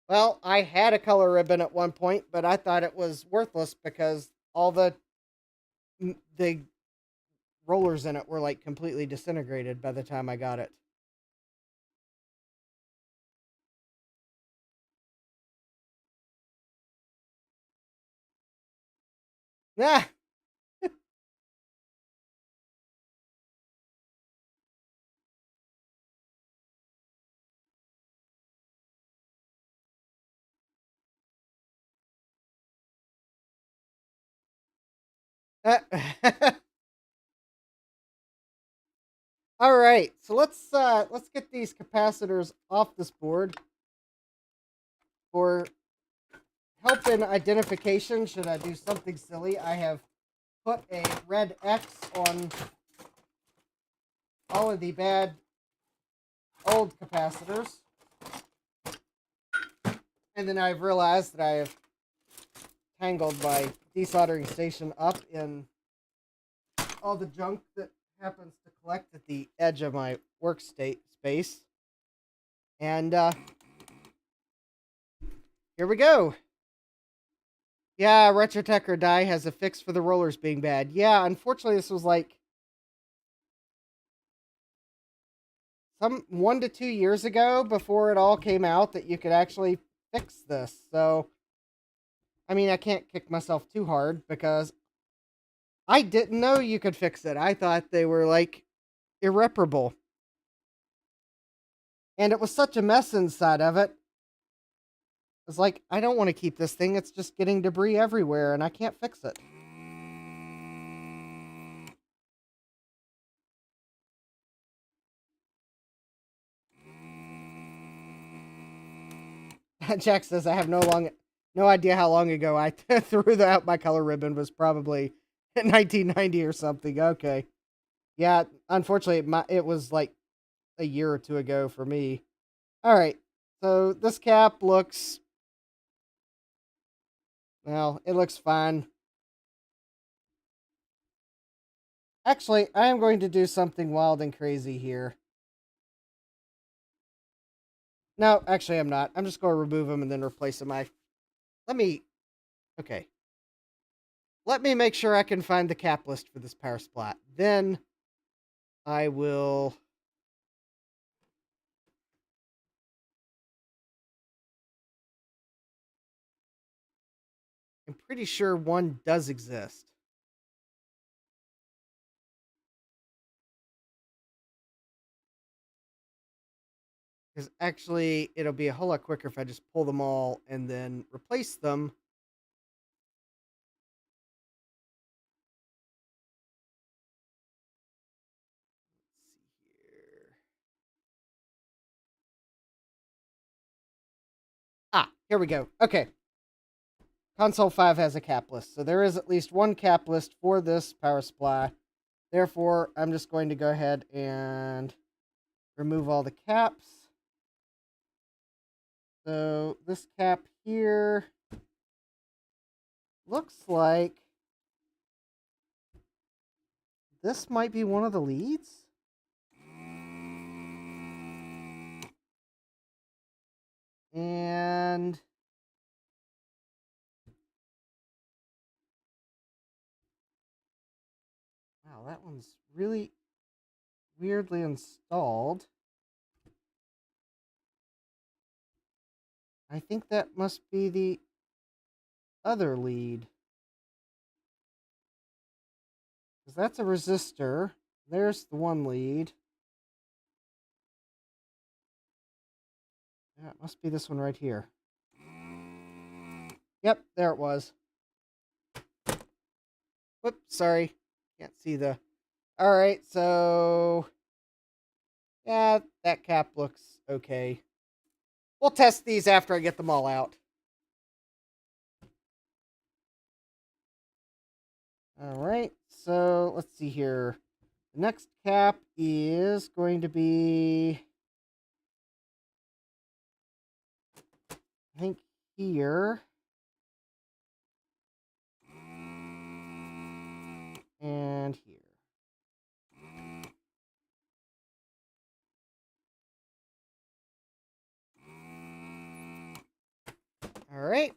Well, I had a color ribbon at one point, but I thought it was worthless because all the rollers in it were like completely disintegrated by the time I got it. Ah! All right, so let's get these capacitors off this board for help in identification. Should I do something silly? I have put a red X on all of the bad old capacitors, and then I've realized that I have tangled my desoldering station up in all the junk that happens to collect at the edge of my space. And here we go. Yeah, Retrotech or Die has a fix for the rollers being bad. Yeah, unfortunately, this was like some 1 to 2 years ago before it all came out that you could actually fix this. So, I mean, I can't kick myself too hard because I didn't know you could fix it. I thought they were like irreparable. And it was such a mess inside of it. It's like, I don't want to keep this thing. It's just getting debris everywhere and I can't fix it. Jack says, I have no idea how long ago I threw out my color ribbon. Was probably in 1990 or something. Okay. Yeah, unfortunately, it was like a year or two ago for me. All right. So this cap looks, well, it looks fine. Actually, I am going to do something wild and crazy here. No, actually, I'm not. I'm just going to remove them and then replace them. Okay. Let me make sure I can find the cap list for this power splat. Then I will. I'm pretty sure one does exist. Because actually, it'll be a whole lot quicker if I just pull them all and then replace them. Let's see here. Here we go. Okay. Console 5 has a cap list, so there is at least one cap list for this power supply. Therefore, I'm just going to go ahead and remove all the caps. So this cap here looks like this might be one of the leads. And wow, that one's really weirdly installed. I think that must be the other lead. Because that's a resistor. There's the one lead. Yeah, it must be this one right here. Yep, there it was. Whoops, sorry. Can't see the... Alright, so... yeah, that cap looks okay. We'll test these after I get them all out. Alright, so let's see here. The next cap is going to be... I think here. And here. Alright.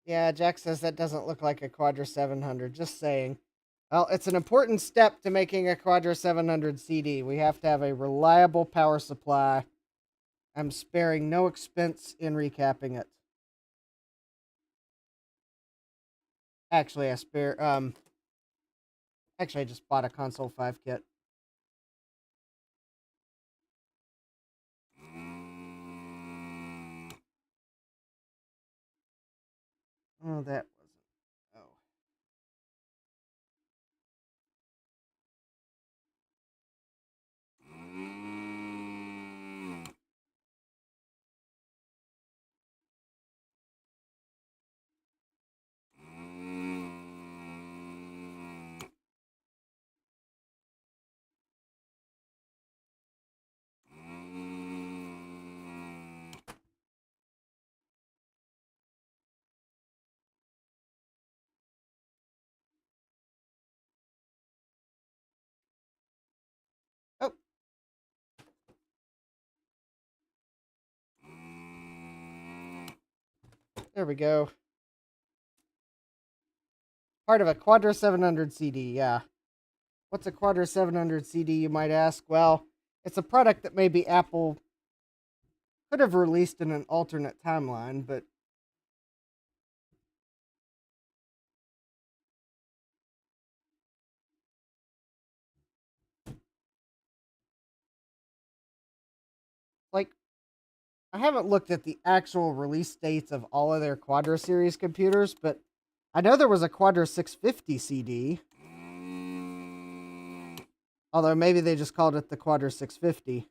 Yeah, Jack says that doesn't look like a Quadra 700. Just saying. Well, it's an important step to making a Quadra 700 CD. We have to have a reliable power supply. I'm sparing no expense in recapping it. Actually, I just bought a Console 5 kit. Oh, that wasn't... oh. Oh. There we go. Part of a Quadra 700 CD, yeah. What's a Quadra 700 CD, you might ask? Well, it's a product that maybe Apple could have released in an alternate timeline, but like, I haven't looked at the actual release dates of all of their Quadra series computers, but I know there was a Quadra 650 CD. Although maybe they just called it the Quadra 650.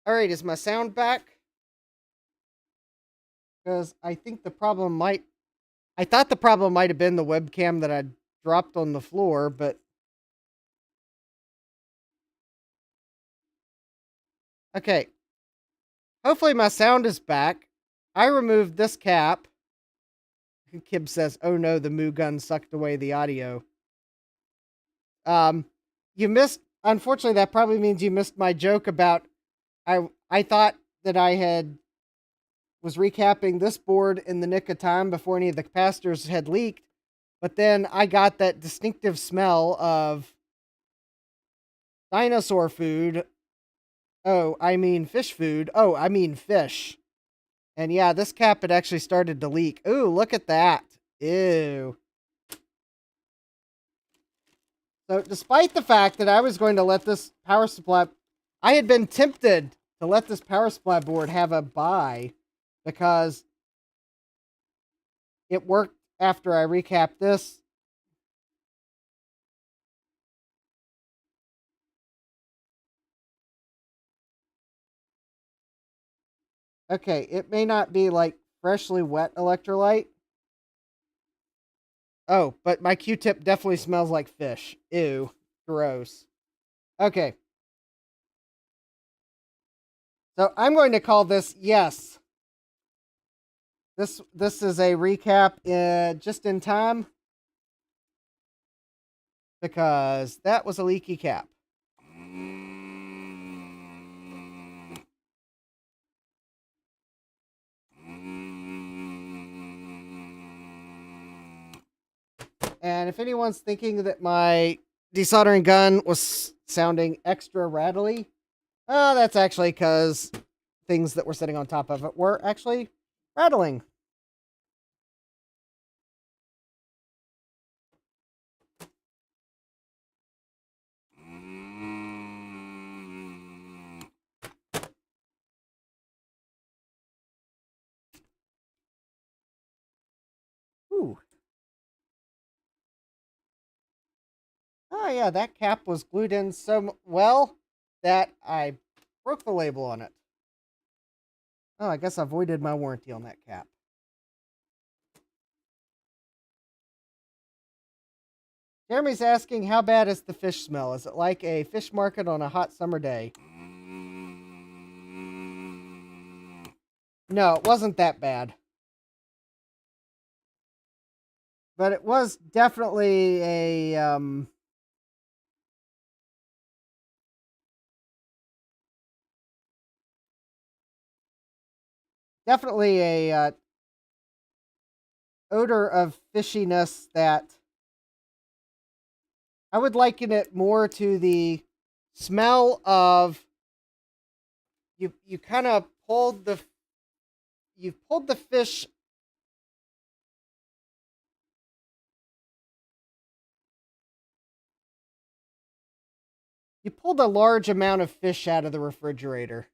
Alright, is my sound back? Because I think the problem might... I thought the problem might have been the webcam that I dropped on the floor, but... Okay. Hopefully my sound is back. I removed this cap. Kib says, oh no, the Moo gun sucked away the audio. You missed... Unfortunately, that probably means you missed my joke about... I thought that I was recapping this board in the nick of time before any of the capacitors had leaked, but then I got that distinctive smell of dinosaur food. Oh, I mean fish food. Oh, I mean fish. And yeah, this cap had actually started to leak. Ooh, look at that. Ew. So despite the fact that I was going to let this power supply... I had been tempted to let this power supply board have a buy because it worked after I recapped this. Okay, it may not be like freshly wet electrolyte. Oh, but my Q-tip definitely smells like fish. Ew. Gross. Okay. So I'm going to call this yes. This is a recap just in time. Because that was a leaky cap. And if anyone's thinking that my desoldering gun was sounding extra rattly, that's actually because things that were sitting on top of it were actually rattling. Ooh. Oh yeah, that cap was glued in so well that I broke the label on it. Oh, I guess I voided my warranty on that cap. Jeremy's asking, how bad is the fish smell? Is it like a fish market on a hot summer day? No, it wasn't that bad. But it was definitely a, definitely a odor of fishiness that I would liken it more to the smell of you kind of pulled the fish. You pulled a large amount of fish out of the refrigerator.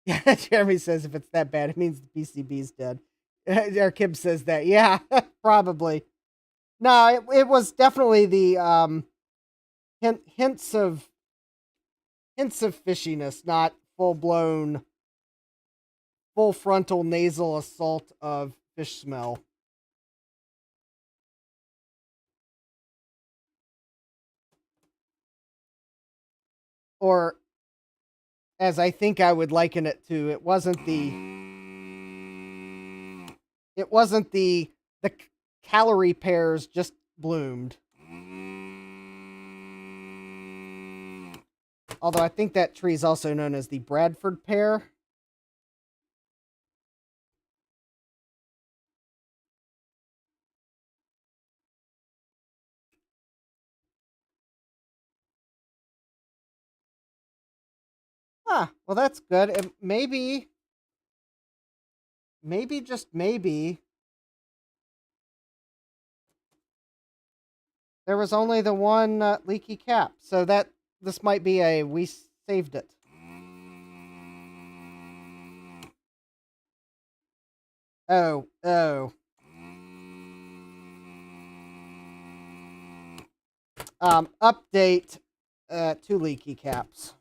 Yeah, Jeremy says if it's that bad, it means the PCB's dead. Our Kib says that. Yeah, probably. No, it was definitely the hints of fishiness, not full frontal nasal assault of fish smell. Or, as I think I would liken it to, it wasn't the calorie pears just bloomed. Although I think that tree is also known as the Bradford pear. Ah, well that's good. It maybe, just maybe, there was only the one leaky cap. So this might be we saved it. Oh. Update. 2 leaky caps.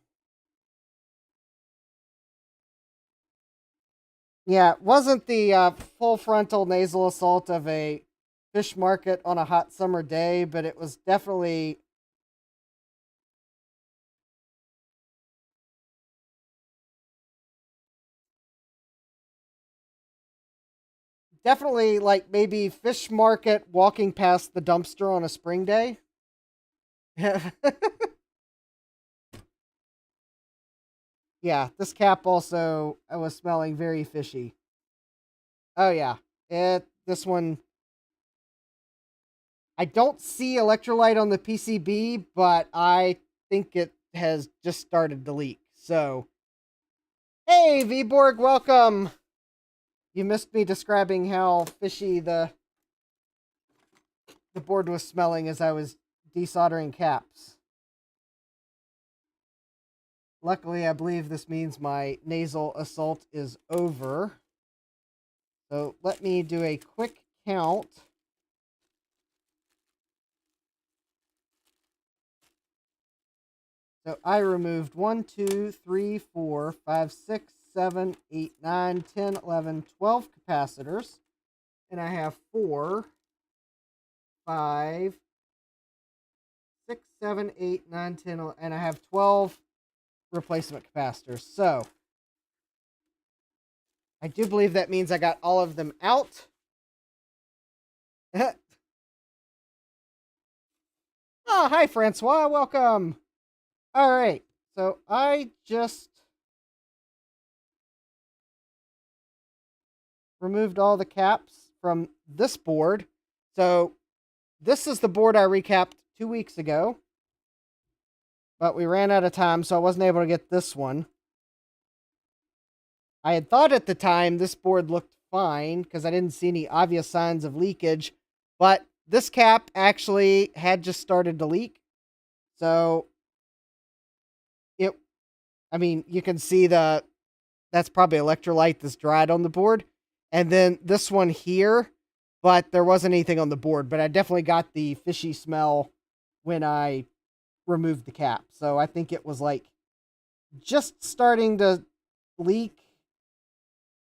Yeah, it wasn't the full frontal nasal assault of a fish market on a hot summer day, but it was definitely like maybe fish market walking past the dumpster on a spring day. Yeah, this cap also I was smelling very fishy. Oh yeah. This one I don't see electrolyte on the PCB, but I think it has just started to leak. So, hey Vborg, welcome. You missed me describing how fishy the board was smelling as I was desoldering caps. Luckily, I believe this means my nasal assault is over. So let me do a quick count. So I removed 1, 2, 3, 4, 5, 6, 7, 8, 9, 10, 11, 12 capacitors. And I have 4, 5, 6, 7, 8, 9, 10, and I have 12 replacement capacitors. So I do believe that means I got all of them out. Oh, hi, Francois. Welcome. All right. So I just removed all the caps from this board. So this is the board I recapped 2 weeks ago. But we ran out of time, so I wasn't able to get this one. I had thought at the time this board looked fine because I didn't see any obvious signs of leakage. But this cap actually had just started to leak. So you can see that's probably electrolyte that's dried on the board. And then this one here, but there wasn't anything on the board. But I definitely got the fishy smell when I removed the cap. So I think it was like just starting to leak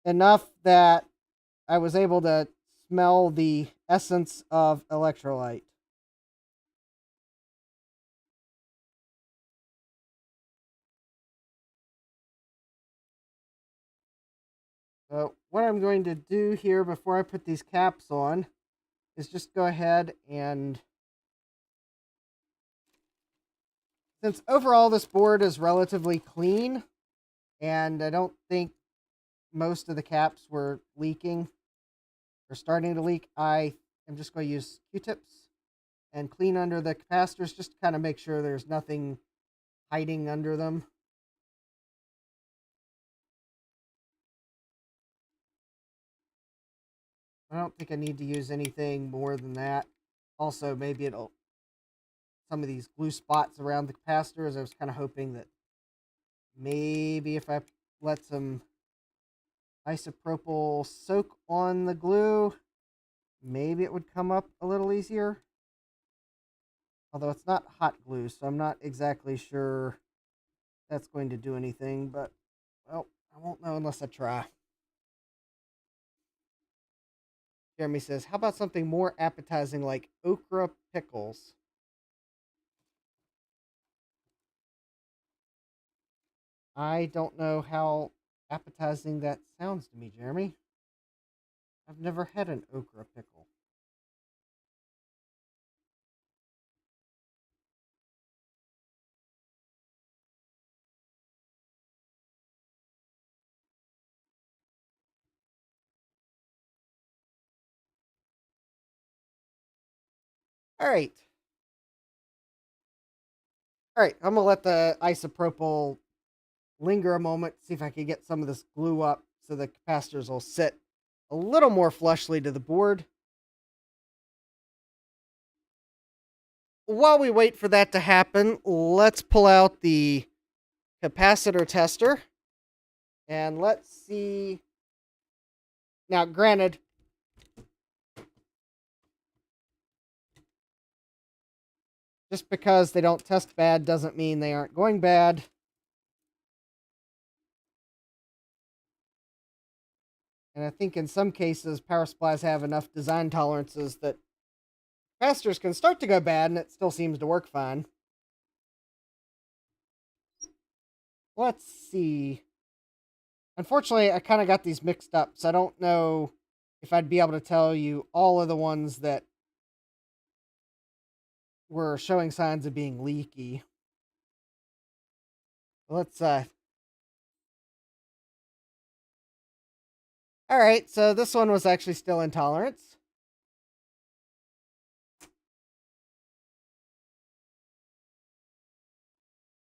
enough that I was able to smell the essence of electrolyte. So what I'm going to do here before I put these caps on is just go ahead and, since overall this board is relatively clean and I don't think most of the caps were leaking or starting to leak, I am just going to use Q-tips and clean under the capacitors just to kind of make sure there's nothing hiding under them. I don't think I need to use anything more than that. Also, maybe some of these glue spots around the capacitors, I was kind of hoping that maybe if I let some isopropyl soak on the glue, maybe it would come up a little easier. Although it's not hot glue, so I'm not exactly sure that's going to do anything, but, well, I won't know unless I try. Jeremy says, how about something more appetizing like okra pickles? I don't know how appetizing that sounds to me, Jeremy. I've never had an okra pickle. All right. All right, I'm going to let the isopropyl linger a moment, see if I can get some of this glue up so the capacitors will sit a little more flushly to the board. While we wait for that to happen, let's pull out the capacitor tester and let's see. Now, granted, Just because they don't test bad doesn't mean they aren't going bad. And I think in some cases, power supplies have enough design tolerances that capacitors can start to go bad and it still seems to work fine. Let's see. Unfortunately, I kind of got these mixed up, so I don't know if I'd be able to tell you all of the ones that were showing signs of being leaky. Let's Alright, so this one was actually still intolerance.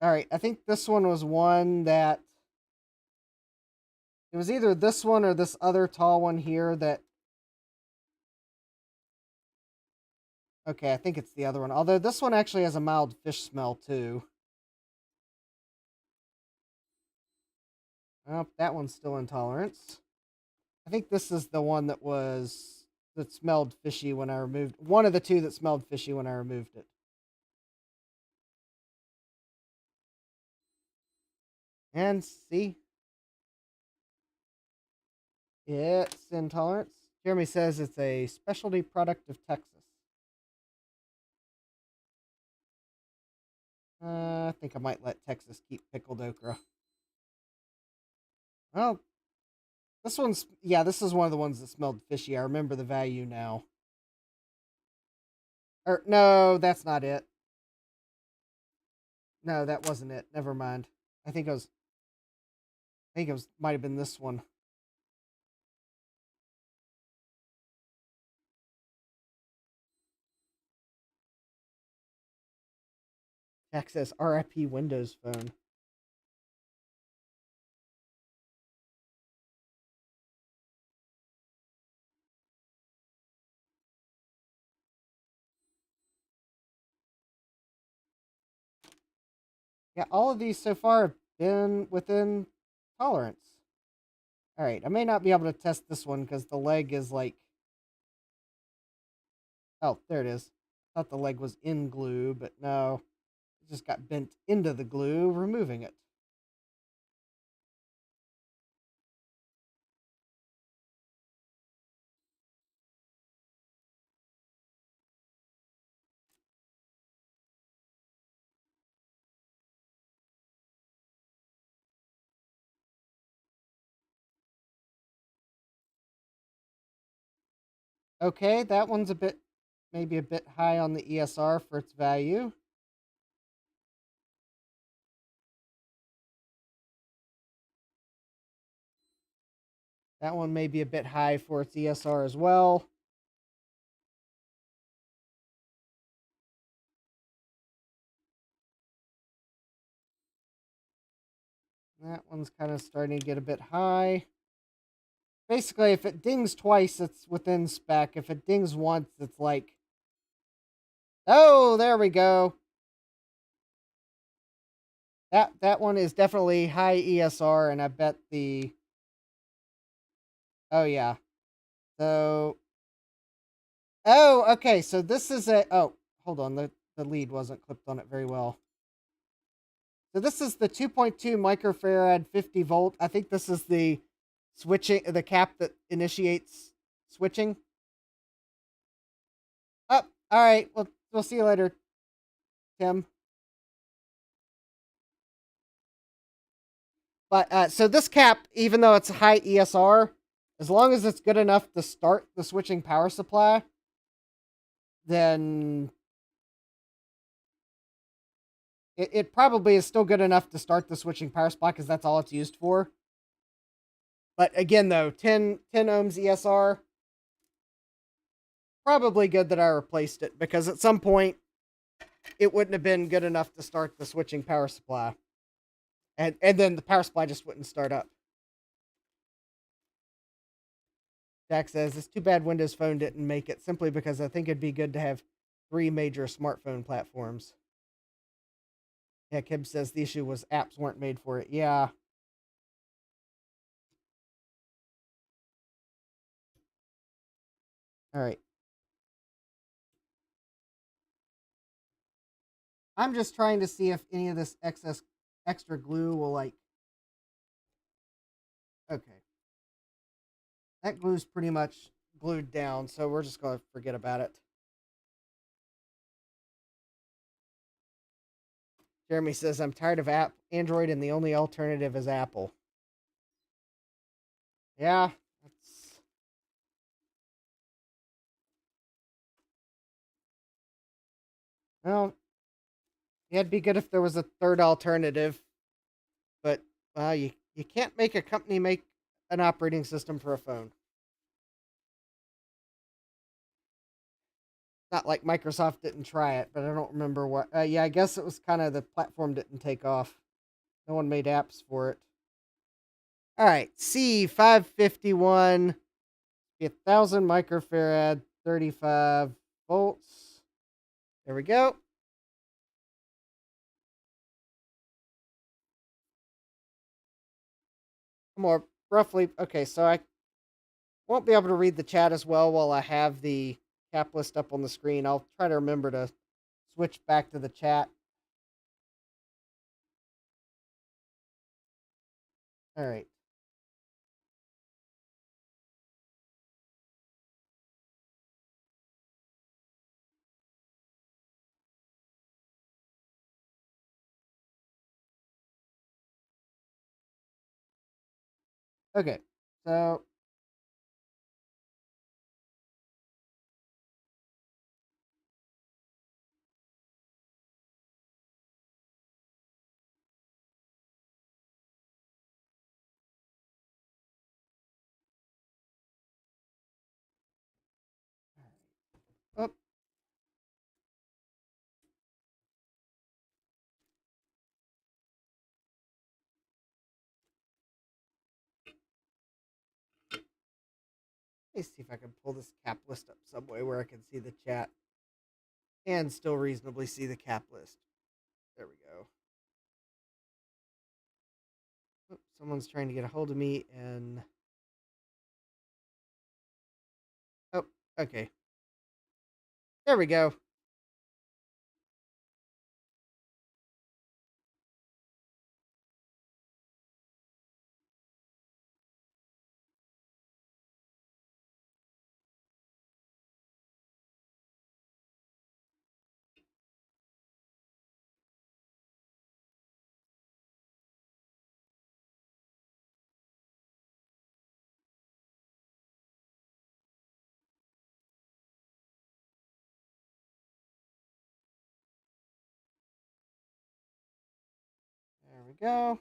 Alright, I think this one was one that... It was either this one or this other tall one here that... Okay, I think it's the other one. Although this one actually has a mild fish smell, too. Oh, that one's still intolerance. I think this is the one that was... that smelled fishy when I removed... One of the two that smelled fishy when I removed it. And see? It's intolerance. Jeremy says it's a specialty product of Texas. I think I might let Texas keep pickled okra. Well, this one's... Yeah, this is one of the ones that smelled fishy. I remember the value now. Or, no, that's not it. No, that wasn't it. Never mind. I think it was... might have been this one. Texas RIP Windows Phone. Yeah, all of these so far have been within tolerance. Alright, I may not be able to test this one because the leg is like... Oh, there it is. I thought the leg was in glue, but no. It just got bent into the glue, removing it. Okay, that one's a bit... maybe a bit high on the ESR for its value. That one may be a bit high for its ESR as well. That one's kind of starting to get a bit high. Basically, if it dings twice, it's within spec. If it dings once, it's like... Oh, there we go. That one is definitely high ESR, and I bet the... Oh, yeah. So... Oh, okay, so this is a... Oh, hold on, the lead wasn't clipped on it very well. So this is the 2.2 microfarad 50 volt. I think this is the switching, the cap that initiates switching. Oh, all right. Well, we'll see you later, Tim. But so this cap, even though it's high ESR, as long as it's good enough to start the switching power supply, then it probably is still good enough to start the switching power supply because that's all it's used for. But again, though, 10 ohms ESR, probably good that I replaced it because at some point it wouldn't have been good enough to start the switching power supply. And then the power supply just wouldn't start up. Jack says, it's too bad Windows Phone didn't make it, simply because I think it'd be good to have 3 major smartphone platforms. Yeah, Kib says the issue was apps weren't made for it. Yeah. All right. I'm just trying to see if any of this extra glue will like. Okay, that glue's pretty much glued down, so we're just gonna forget about it. Jeremy says, I'm tired of Android and the only alternative is Apple. Yeah, that's... Well, yeah, it'd be good if there was a third alternative, but you can't make a company make an operating system for a phone. Not like Microsoft didn't try it, but I don't remember what. Yeah, I guess it was kind of the platform didn't take off. No one made apps for it. All right, C551, 1,000 microfarad, 35 volts. There we go. More roughly, okay, so I won't be able to read the chat as well while I have the cap list up on the screen. I'll try to remember to switch back to the chat. All right. Okay, so oh, let me see if I can pull this cap list up some way where I can see the chat and still reasonably see the cap list. There we go. Oh, someone's trying to get a hold of me and... Oh, okay. There we go. There we go.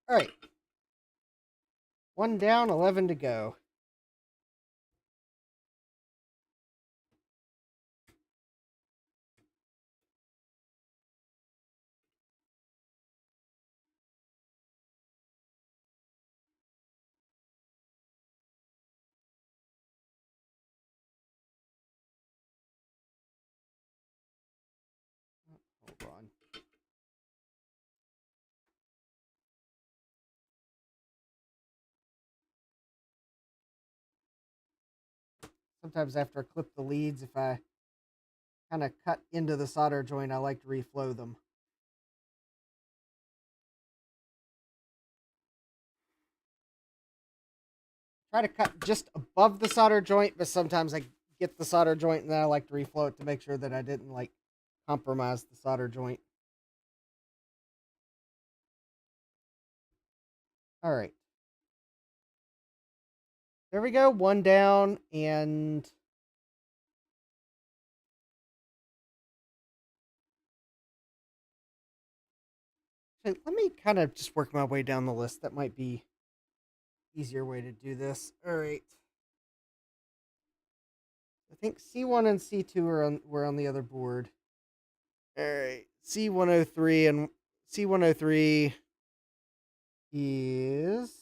All right. 1 down, 11 to go. Hold on. Sometimes after I clip the leads, if I kind of cut into the solder joint, I like to reflow them. Try to cut just above the solder joint, but sometimes I get the solder joint and then I like to reflow it to make sure that I didn't like compromise the solder joint. All right. There we go. 1 down, and let me kind of just work my way down the list. That might be easier way to do this. All right. I think C1 and C2 were on the other board. All right. C103 and C103 is...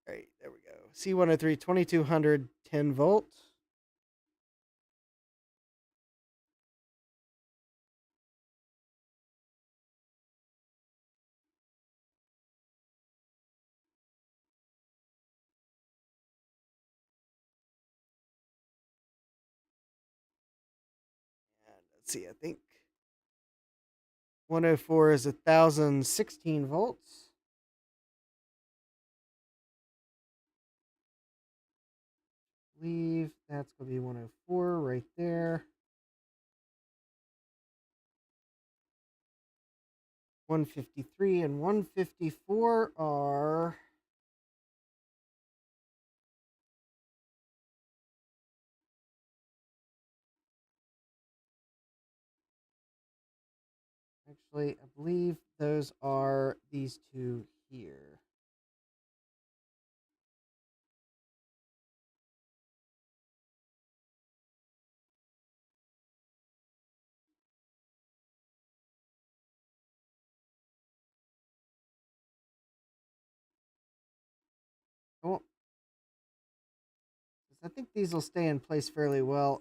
All right, there we go. C103, 2200, 10 volt. let's see, I think 104 is 1,016 volts. I believe that's going to be 104 right there. 153 and 154 are actually, I believe those are these two here. Oh, I think these will stay in place fairly well.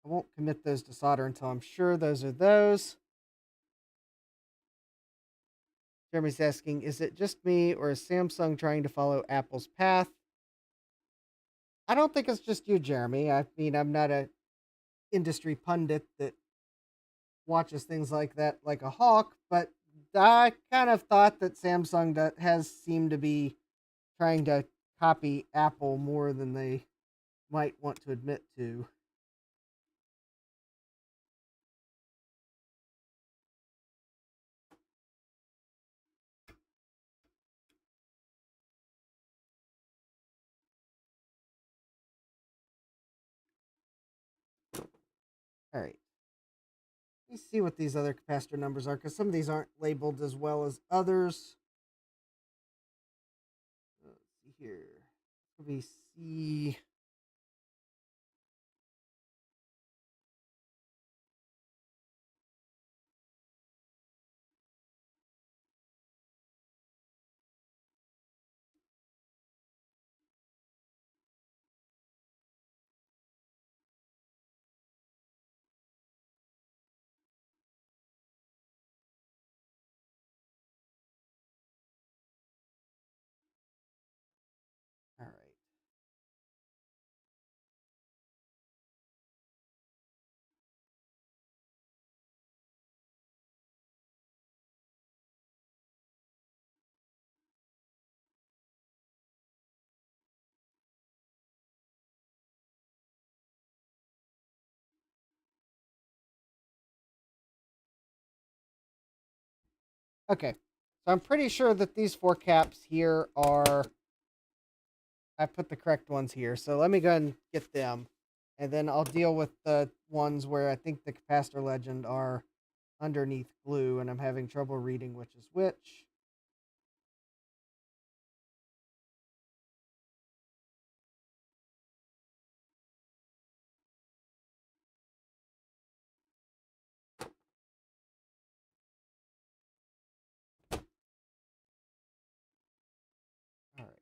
I won't commit those to solder until I'm sure those are those. Jeremy's asking, is it just me or is Samsung trying to follow Apple's path? I don't think it's just you, Jeremy. I mean, I'm not a industry pundit that watches things like that like a hawk, but I kind of thought that Samsung has seemed to be trying to copy Apple more than they might want to admit to. All right. Let me see what these other capacitor numbers are because some of these aren't labeled as well as others. Let's see here. Let me see. All right. Okay. So I'm pretty sure that these four caps here are. I put the correct ones here. So let me go ahead and get them. And then I'll deal with the ones where I think the capacitor legend are underneath blue and I'm having trouble reading which is which. All right.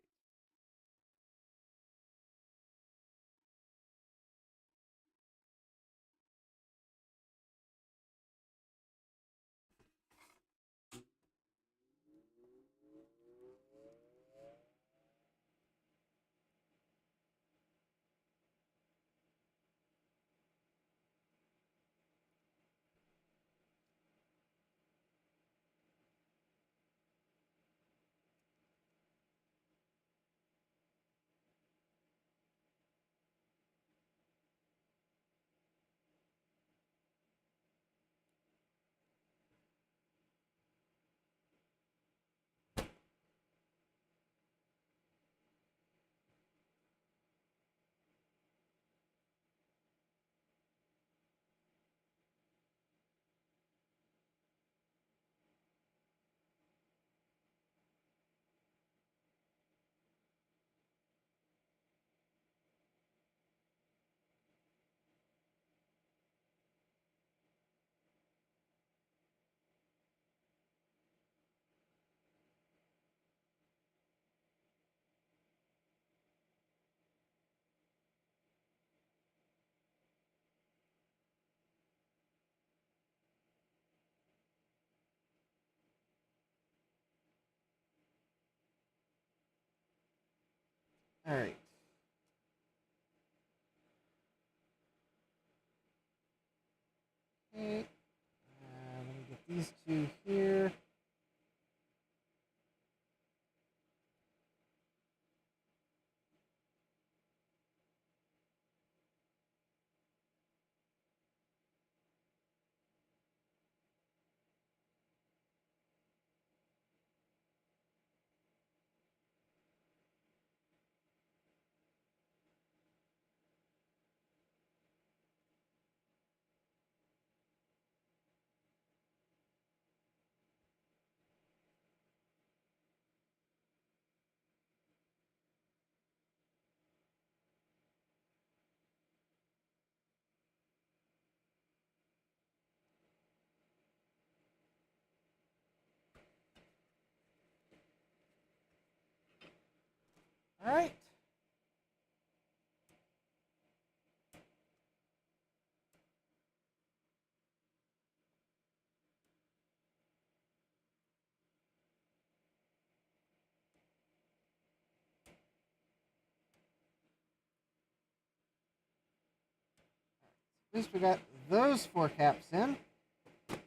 All right. Okay. Let me get these two here. All right. At least we got those 4 caps in. Let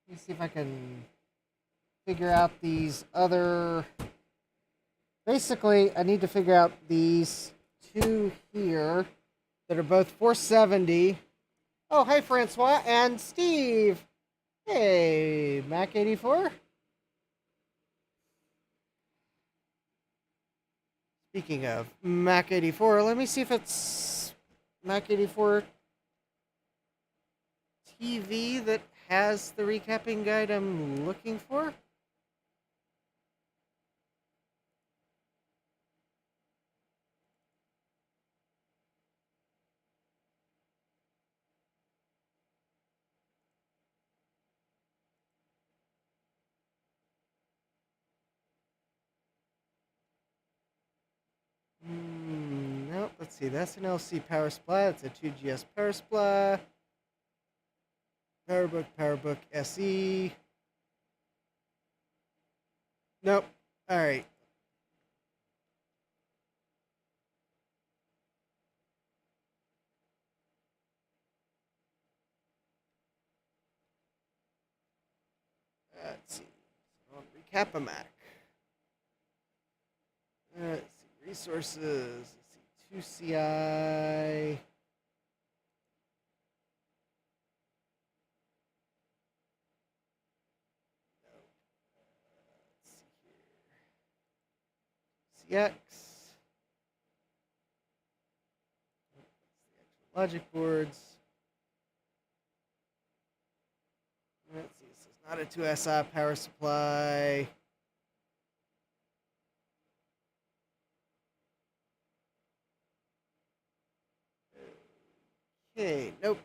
me see if I can figure out these other... Basically, I need to figure out these 2 here that are both 470. Oh, hey, Francois and Steve. Hey, Mac84. Speaking of Mac84, let me see if it's Mac84 TV that has the recapping guide I'm looking for. Nope, let's see. That's an LC power supply. That's a 2GS power supply. PowerBook SE. Nope. Alright. Let's see. So recap a Mac. Let's see. Resources. Let's see. 2CI. CX. Logic boards. Let's see. This is not a 2SI power supply. Okay, nope.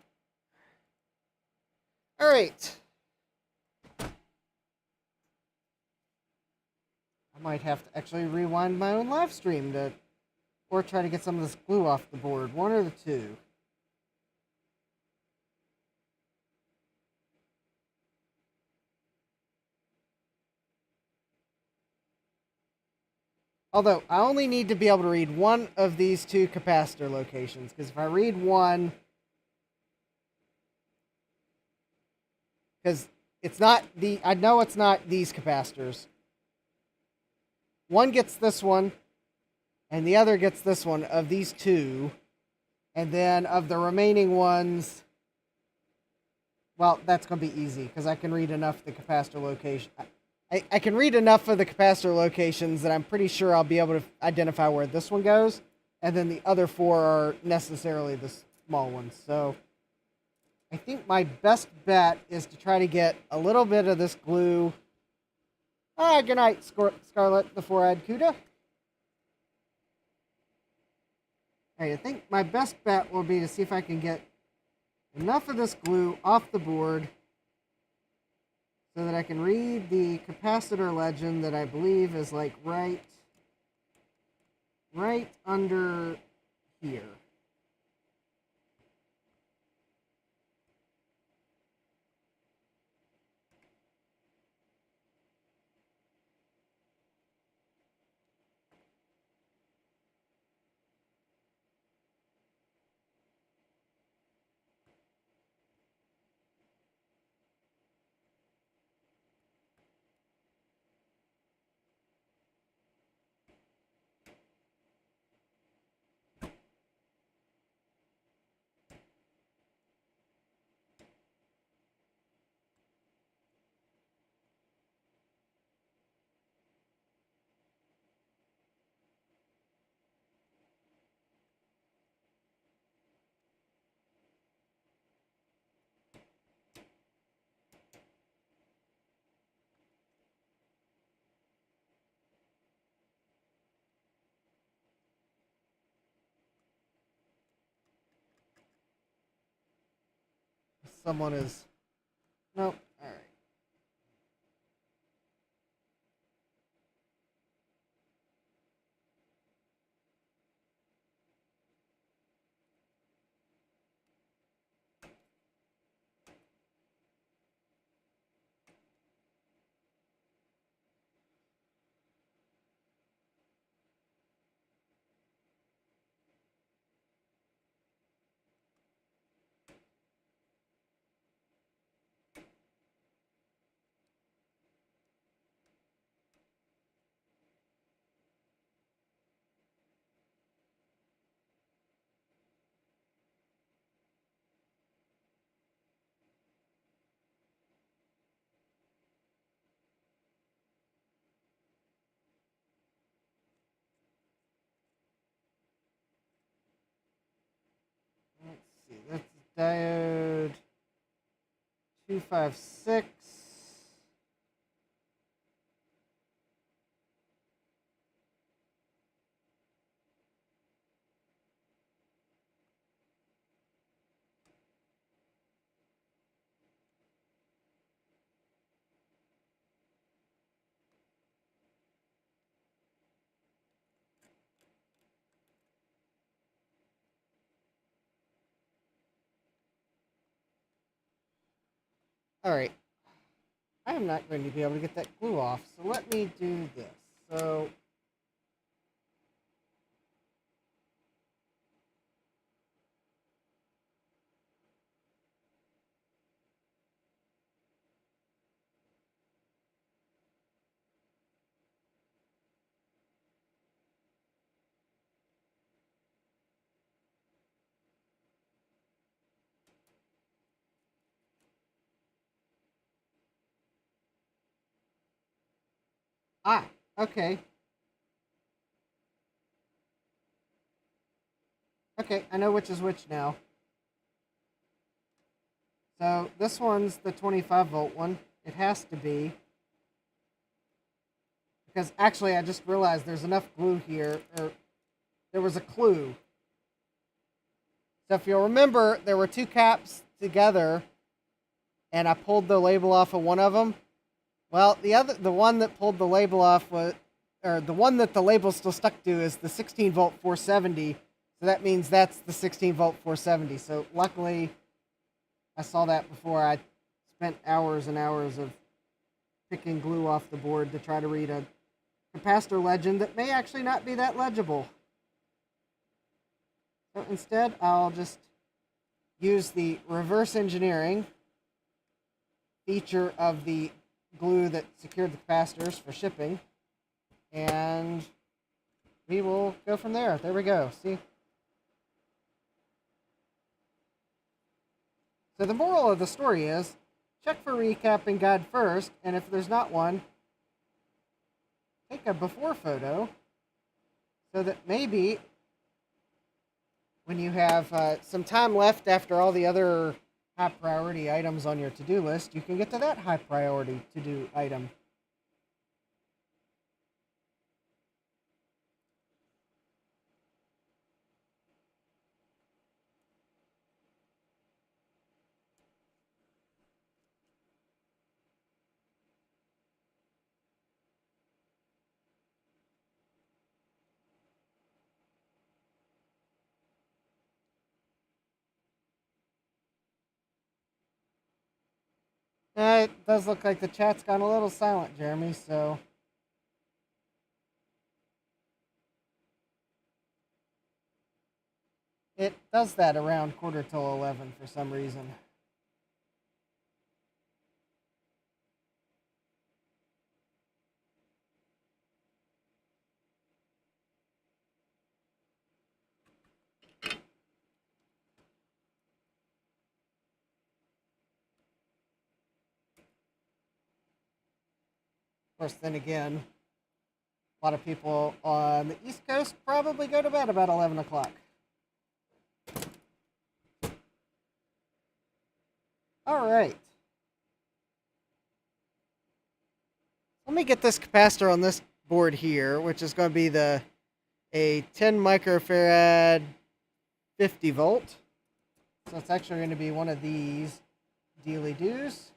All right. I might have to actually rewind my own live stream to, or try to get some of this glue off the board. One or the two. Although, I only need to be able to read one of these 2 capacitor locations, because if I read one, because it's not I know it's not these capacitors. One gets this one, and the other gets this one of these 2, and then of the remaining ones, well, that's going to be easy, because I can read enough of the capacitor location. I can read enough of the capacitor locations that I'm pretty sure I'll be able to identify where this one goes, and then the other 4 are necessarily the small ones. So I think my best bet is to try to get a little bit of this glue. Good night, Scarlet, the 4-eyed Cuda. Alright, I think my best bet will be to see if I can get enough of this glue off the board so that I can read the capacitor legend that I believe is like right under here. someone is... Nope. Alright. Let's see. That's diode 256. Alright. I am not going to be able to get that glue off, so let me do this. So... Ah, okay. Okay, I know which is which now. So this one's the 25 volt one. It has to be. Because actually I just realized there's enough glue here, or there was a clue. So if you'll remember, there were two caps together, and I pulled the label off of one of them. Well, the one that pulled the label off was, or the one that the label's still stuck to is the 16 volt 470. So that means that's the 16 volt 470. So luckily, I saw that before I spent hours and hours of picking glue off the board to try to read a capacitor legend that may actually not be that legible. So instead, I'll just use the reverse engineering feature of the glue that secured the capacitors for shipping, and we will go from there. There we go. See? So the moral of the story is, check for recapping guide first, and if there's not one, take a before photo so that maybe when you have some time left after all the other high priority items on your to-do list, you can get to that high priority to-do item. It does look like the chat's gone a little silent, Jeremy, so... It does that around quarter till 11 for some reason. Of course, then again, a lot of people on the East Coast probably go to bed about 11 o'clock. All right. Let me get this capacitor on this board here, which is going to be a 10 microfarad 50 volt. So it's actually going to be one of these. dealy doos.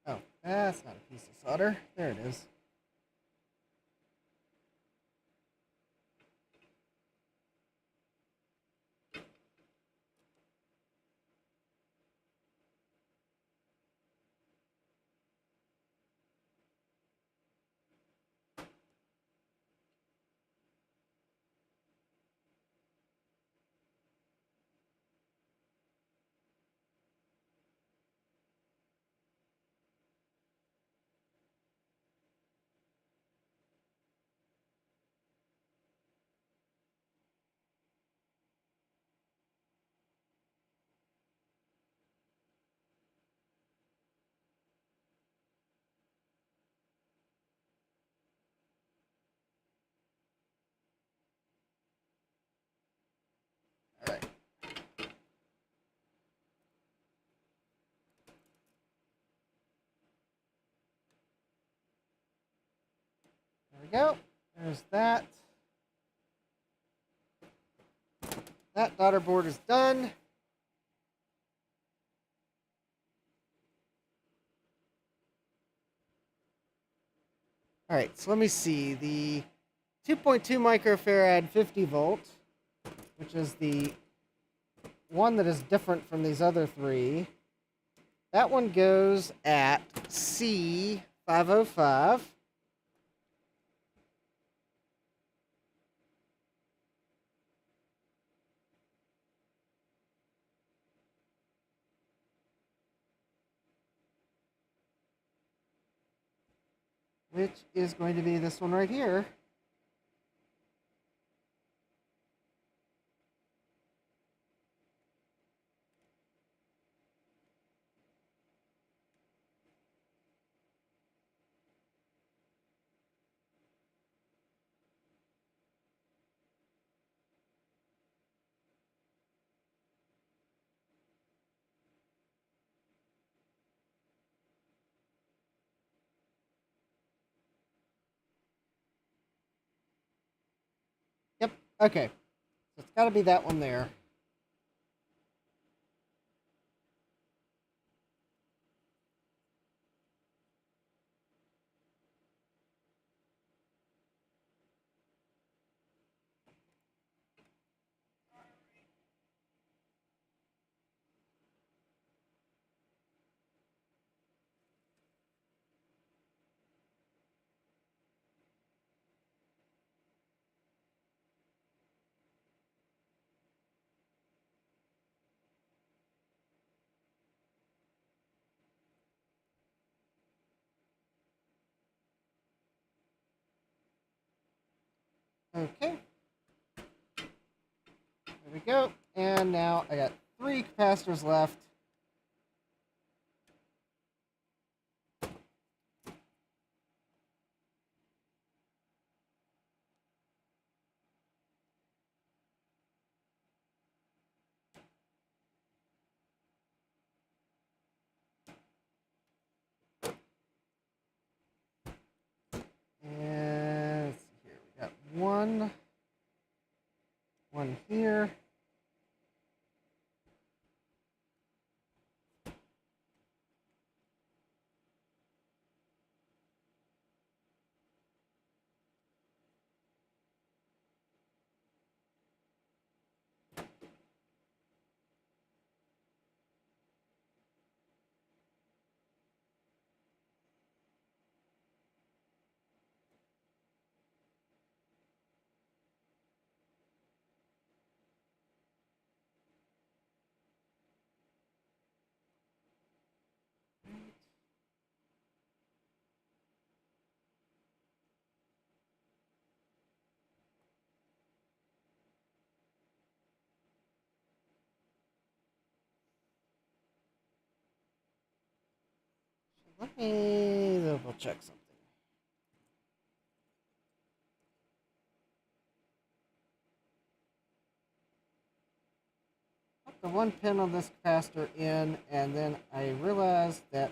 Oh, that's not a piece of solder. There it is. All right. There we go. There's that. That daughter board is done. All right, so let me see. The 2.2 microfarad 50 volt, which is the one that is different from these other three. That one goes at C505. Which is going to be this one right here. Yep, okay. So it's got to be that one there. Okay. There we go. And now I got 3 capacitors left. And let's see here. We got one here. Let me double check something. the one pin on this capacitor in, and then I realized that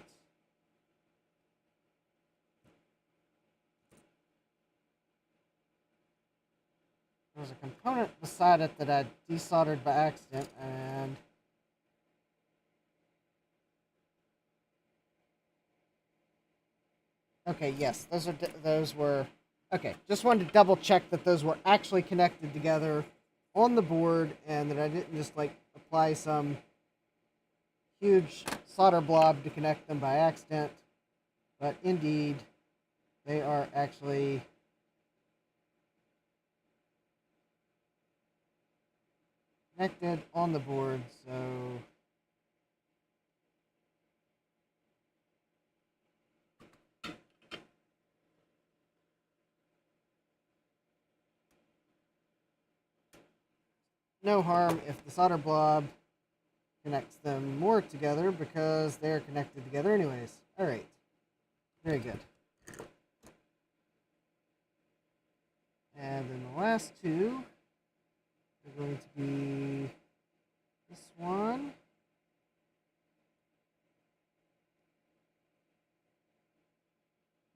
there's a component beside it that I desoldered by accident, and okay, yes, those were okay. Just wanted to double check that those were actually connected together on the board, and that I didn't just like apply some huge solder blob to connect them by accident. But indeed, they are actually connected on the board, so no harm if the solder blob connects them more together because they're connected together anyways. Alright, very good. And then the last two are going to be this one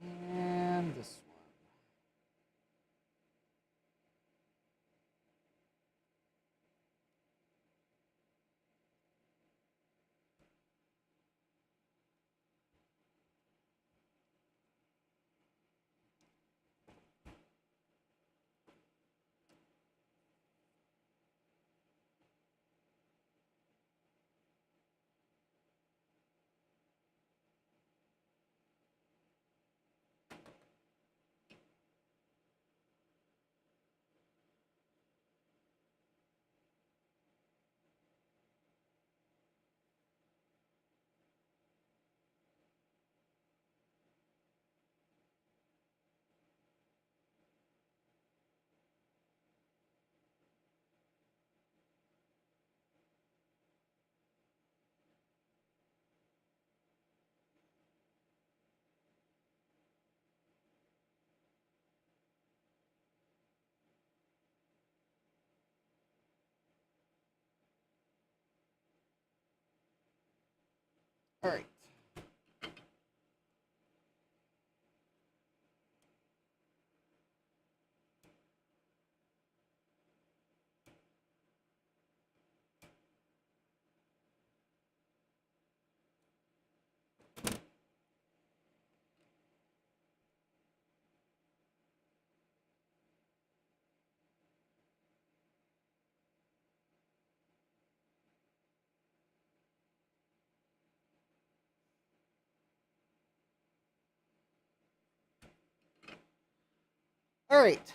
and this one. Alright. Alright.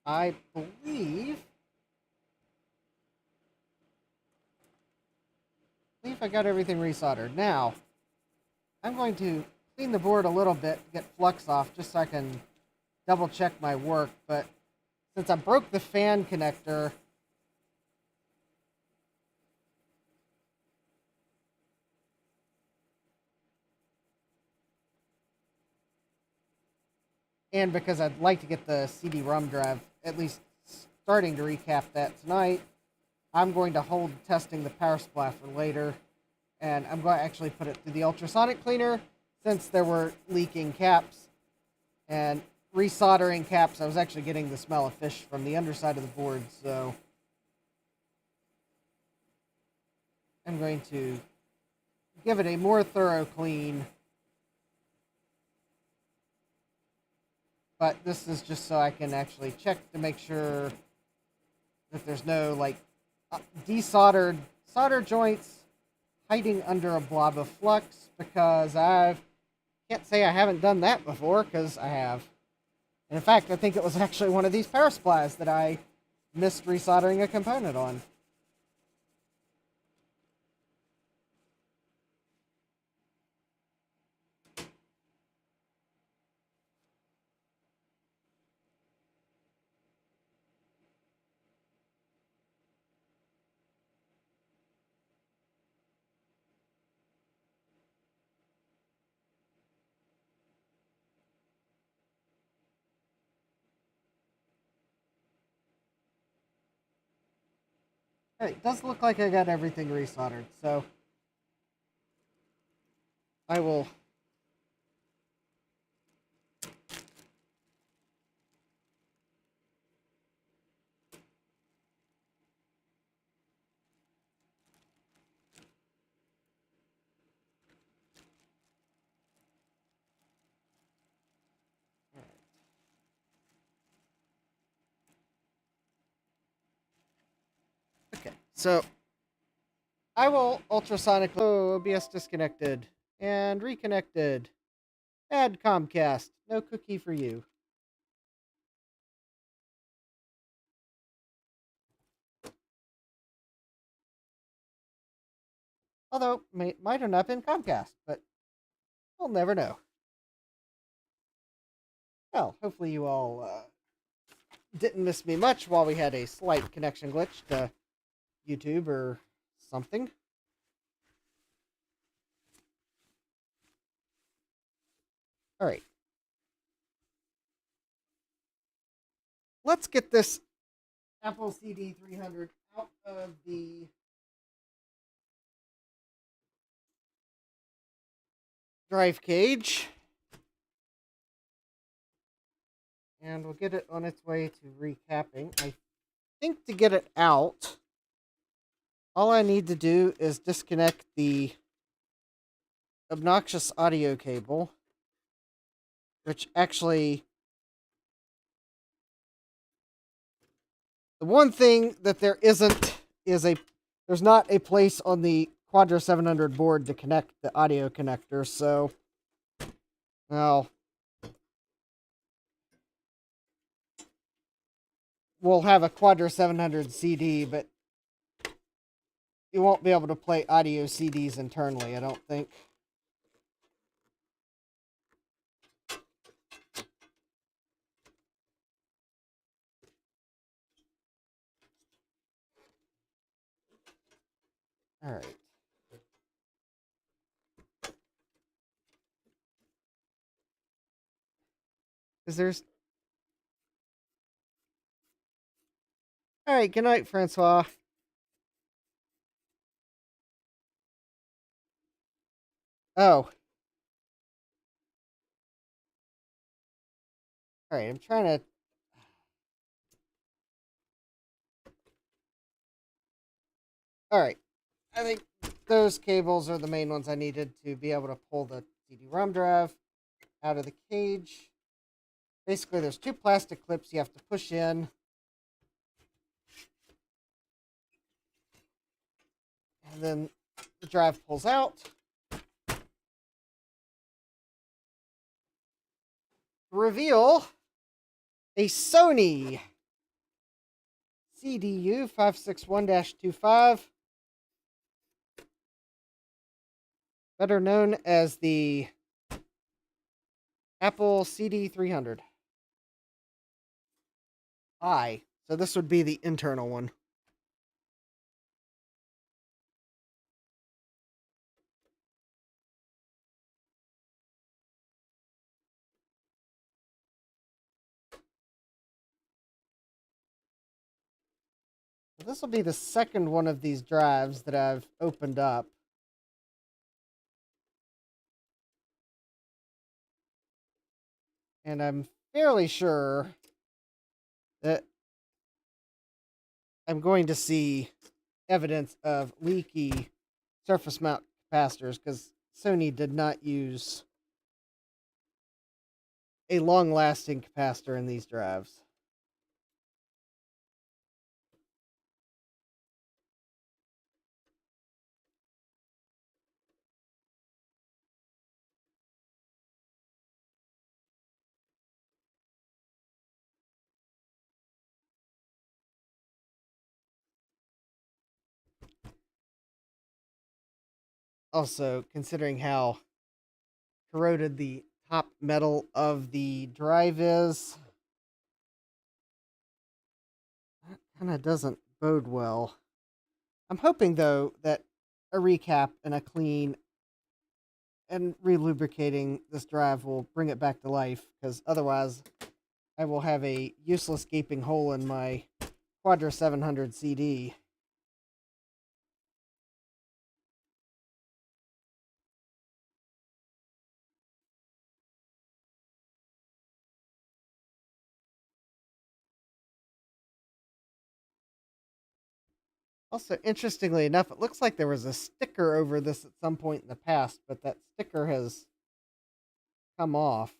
I believe I got everything resoldered. Now, I'm going to clean the board a little bit, get flux off, just so I can double check my work. But since I broke the fan connector, and because I'd like to get the CD-ROM drive at least starting to recap that tonight, I'm going to hold testing the power supply for later. And I'm going to actually put it through the ultrasonic cleaner since there were leaking caps. And resoldering caps, I was actually getting the smell of fish from the underside of the board, so I'm going to give it a more thorough clean. But this is just so I can actually check to make sure that there's no, like, desoldered solder joints hiding under a blob of flux, because can't say I haven't done that before, because I have. And in fact, I think it was actually one of these power supplies that I missed resoldering a component on. Alright, it does look like I got everything resoldered, so I will okay, so I will ultrasonically. Oh, OBS disconnected and reconnected. Add Comcast. No cookie for you. Although, might have not been Comcast, but we'll never know. Well, hopefully you all didn't miss me much while we had a slight connection glitch to YouTube or something. Alright. Let's get this Apple CD300 out of the drive cage. And we'll get it on its way to recapping. I think to get it out, all I need to do is disconnect the obnoxious audio cable, which actually, the one thing that there isn't is there's not a place on the Quadra 700 board to connect the audio connector, so, well, we'll have a Quadra 700 CD, but you won't be able to play audio CDs internally, I don't think. Alright. Because there's... Alright, good night, Francois. Oh. Alright, I'm trying to... Alright. I think those cables are the main ones I needed to be able to pull the CD-ROM drive out of the cage. Basically, there's two plastic clips you have to push in. And then the drive pulls out. Reveal a Sony CDU 561-25, better known as the Apple CD300. So this would be the internal one. So this will be the second one of these drives that I've opened up. And I'm fairly sure that I'm going to see evidence of leaky surface mount capacitors because Sony did not use a long-lasting capacitor in these drives. Also, considering how corroded the top metal of the drive is, that kind of doesn't bode well. I'm hoping, though, that a recap and a clean and relubricating this drive will bring it back to life, because otherwise I will have a useless gaping hole in my Quadra 700 CD. Also, interestingly enough, it looks like there was a sticker over this at some point in the past, but that sticker has come off.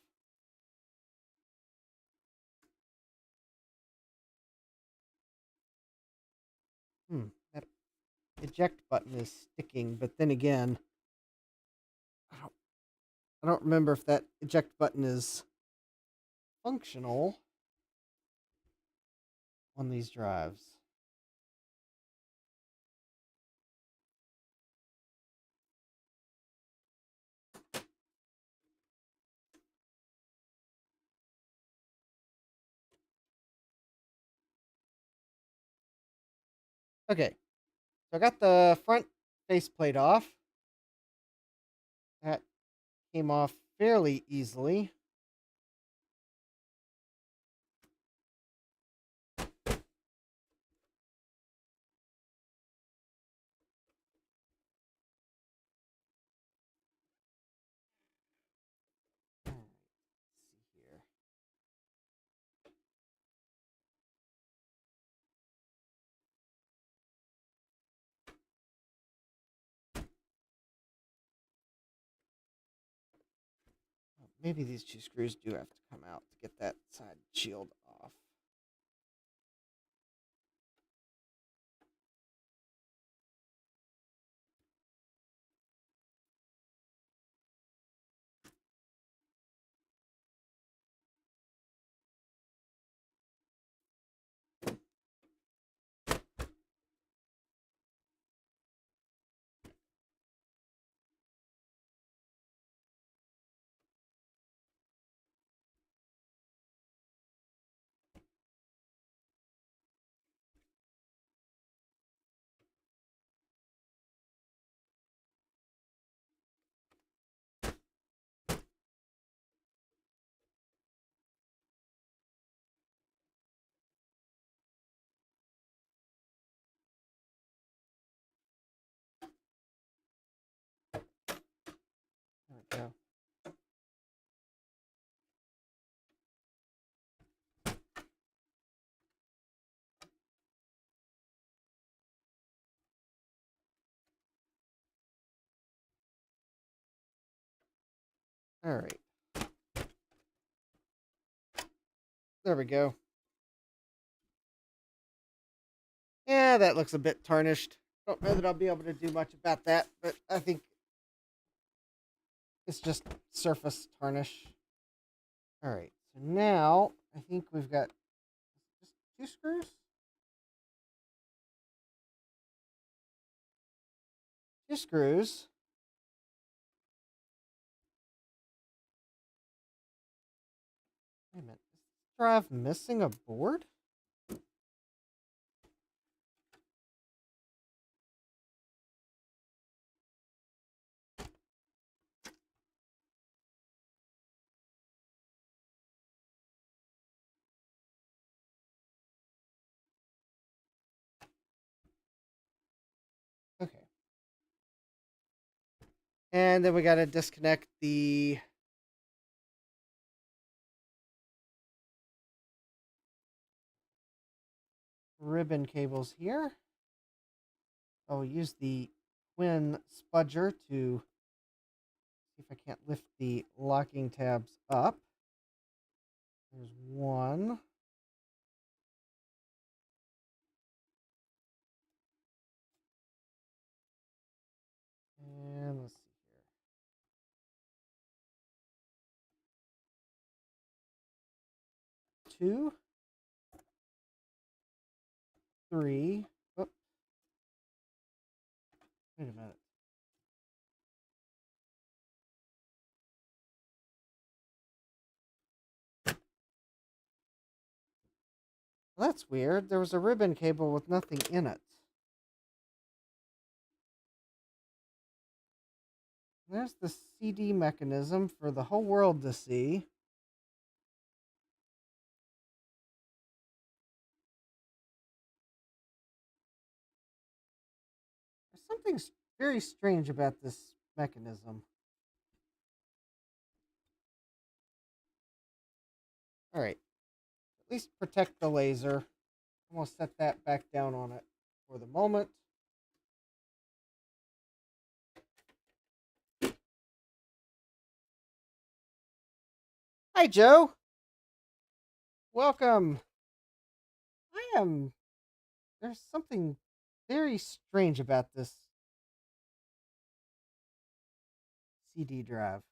That eject button is sticking, but then again, I don't, I don't remember if that eject button is functional on these drives. Okay, so I got the front faceplate off. That came off fairly easily. All right, let's see here. Maybe these two screws do have to come out to get that side shield off. There we go. All right. There we go. Yeah, that looks a bit tarnished. Don't know that I'll be able to do much about that, but I think it's just surface tarnish. All right. So now I think we've got just two screws. Two screws. Wait a minute. Is this drive missing a board? Okay. And then we got to disconnect the ribbon cables here. I'll use the twin spudger to see if I can't lift the locking tabs up. There's one. And let's see here. Two. Three. Oh, wait a minute. Well, that's weird. There was a ribbon cable with nothing in it. There's the CD mechanism for the whole world to see. There's something very strange about this mechanism. All right. At least protect the laser. I'm going to set that back down on it. for the moment. Hi, Joe. Welcome. There's something very strange about this CD drive.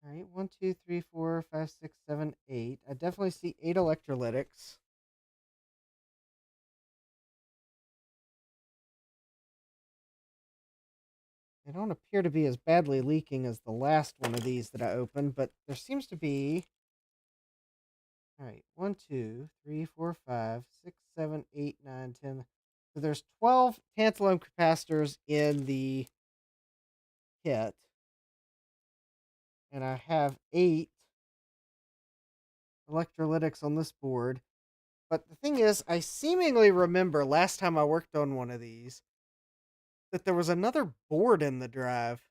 All right, 1, 2, 3, 4, 5, 6, 7, 8. I definitely see 8 electrolytics. They don't appear to be as badly leaking as the last one of these that I opened, but there seems to be. All right, 1, 2, 3, 4, 5, 6, 7, 8, 9, 10. So there's 12 tantalum capacitors in the kit, and I have 8 electrolytics on this board. But the thing is, I seemingly remember last time I worked on one of these that there was another board in the drive.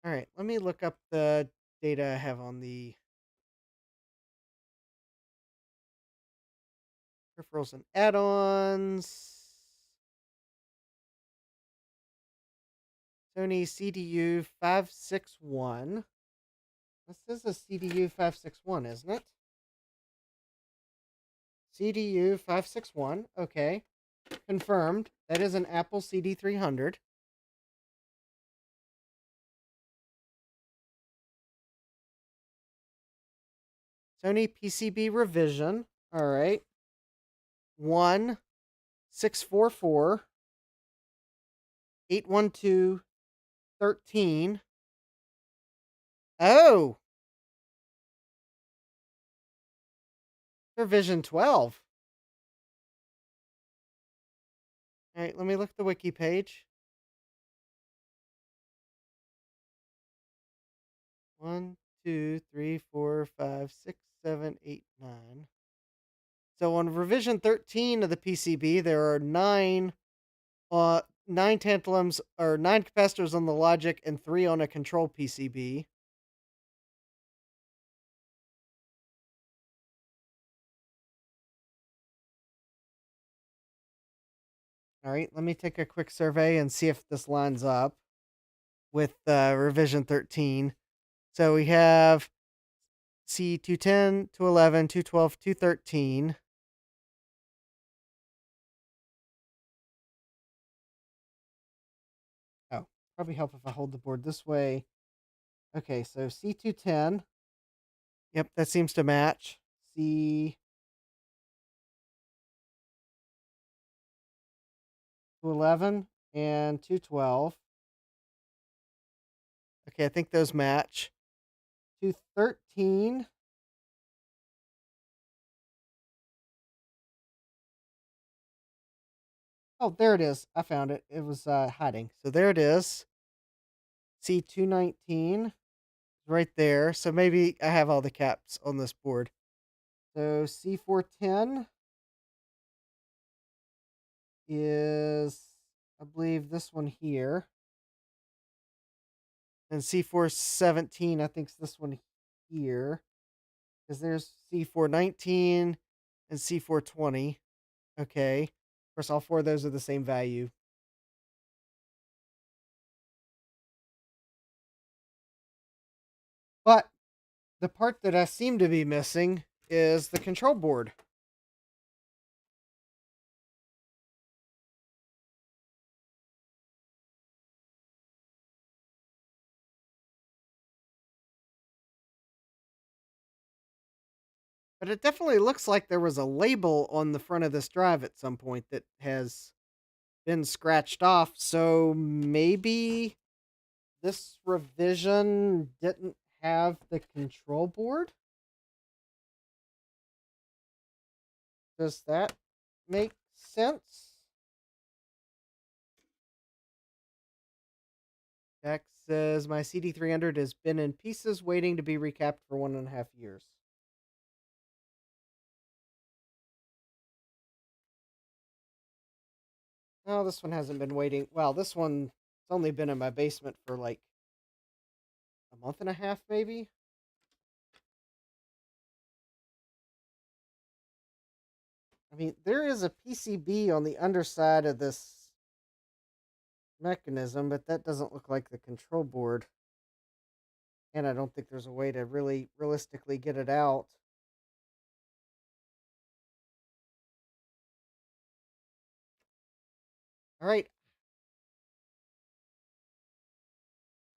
All right, let me look up the data I have on the peripherals and add-ons. Sony CDU 561. This is a CDU 561, isn't it? CDU 561. Okay. Confirmed. That is an Apple CD300. Sony PCB revision. All right. 1644 812 13. Oh, revision 12. All right, let me look at the wiki page. 1, 2, 3, 4, 5, 6, 7, 8, 9. So on revision 13 of the PCB, there are 9 tantalums or 9 capacitors on the logic and 3 on a control PCB. All right, let me take a quick survey and see if this lines up with revision 13. So we have C210, 211, 212, 213. Oh, probably help if I hold the board this way. Okay, so C210. Yep, that seems to match. C211 and 212. Okay, I think those match. 213. Oh, there it is. I found it. It was hiding. So there it is. C219 right there. So maybe I have all the caps on this board. So C410 is, I believe, this one here. And C417, I think, is this one here. Because there's C419 and C420. Okay. Of course, all 4 of those are the same value. But the part that I seem to be missing is the control board. But it definitely looks like there was a label on the front of this drive at some point that has been scratched off. So maybe this revision didn't have the control board? Does that make sense? Jack says, my CD300 has been in pieces waiting to be recapped for 1.5 years. Oh, this one hasn't been waiting. Well, this one's only been in my basement for like a month and a half, maybe. I mean, there is a PCB on the underside of this mechanism, but that doesn't look like the control board. And I don't think there's a way to really realistically get it out. All right.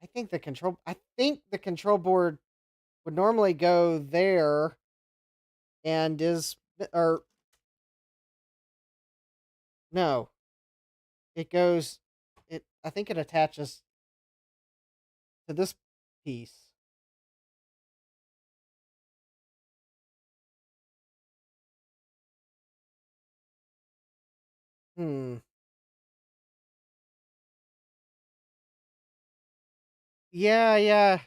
I think the control board would normally go there and is or no. It goes I think it attaches to this piece. Hmm. Yeah.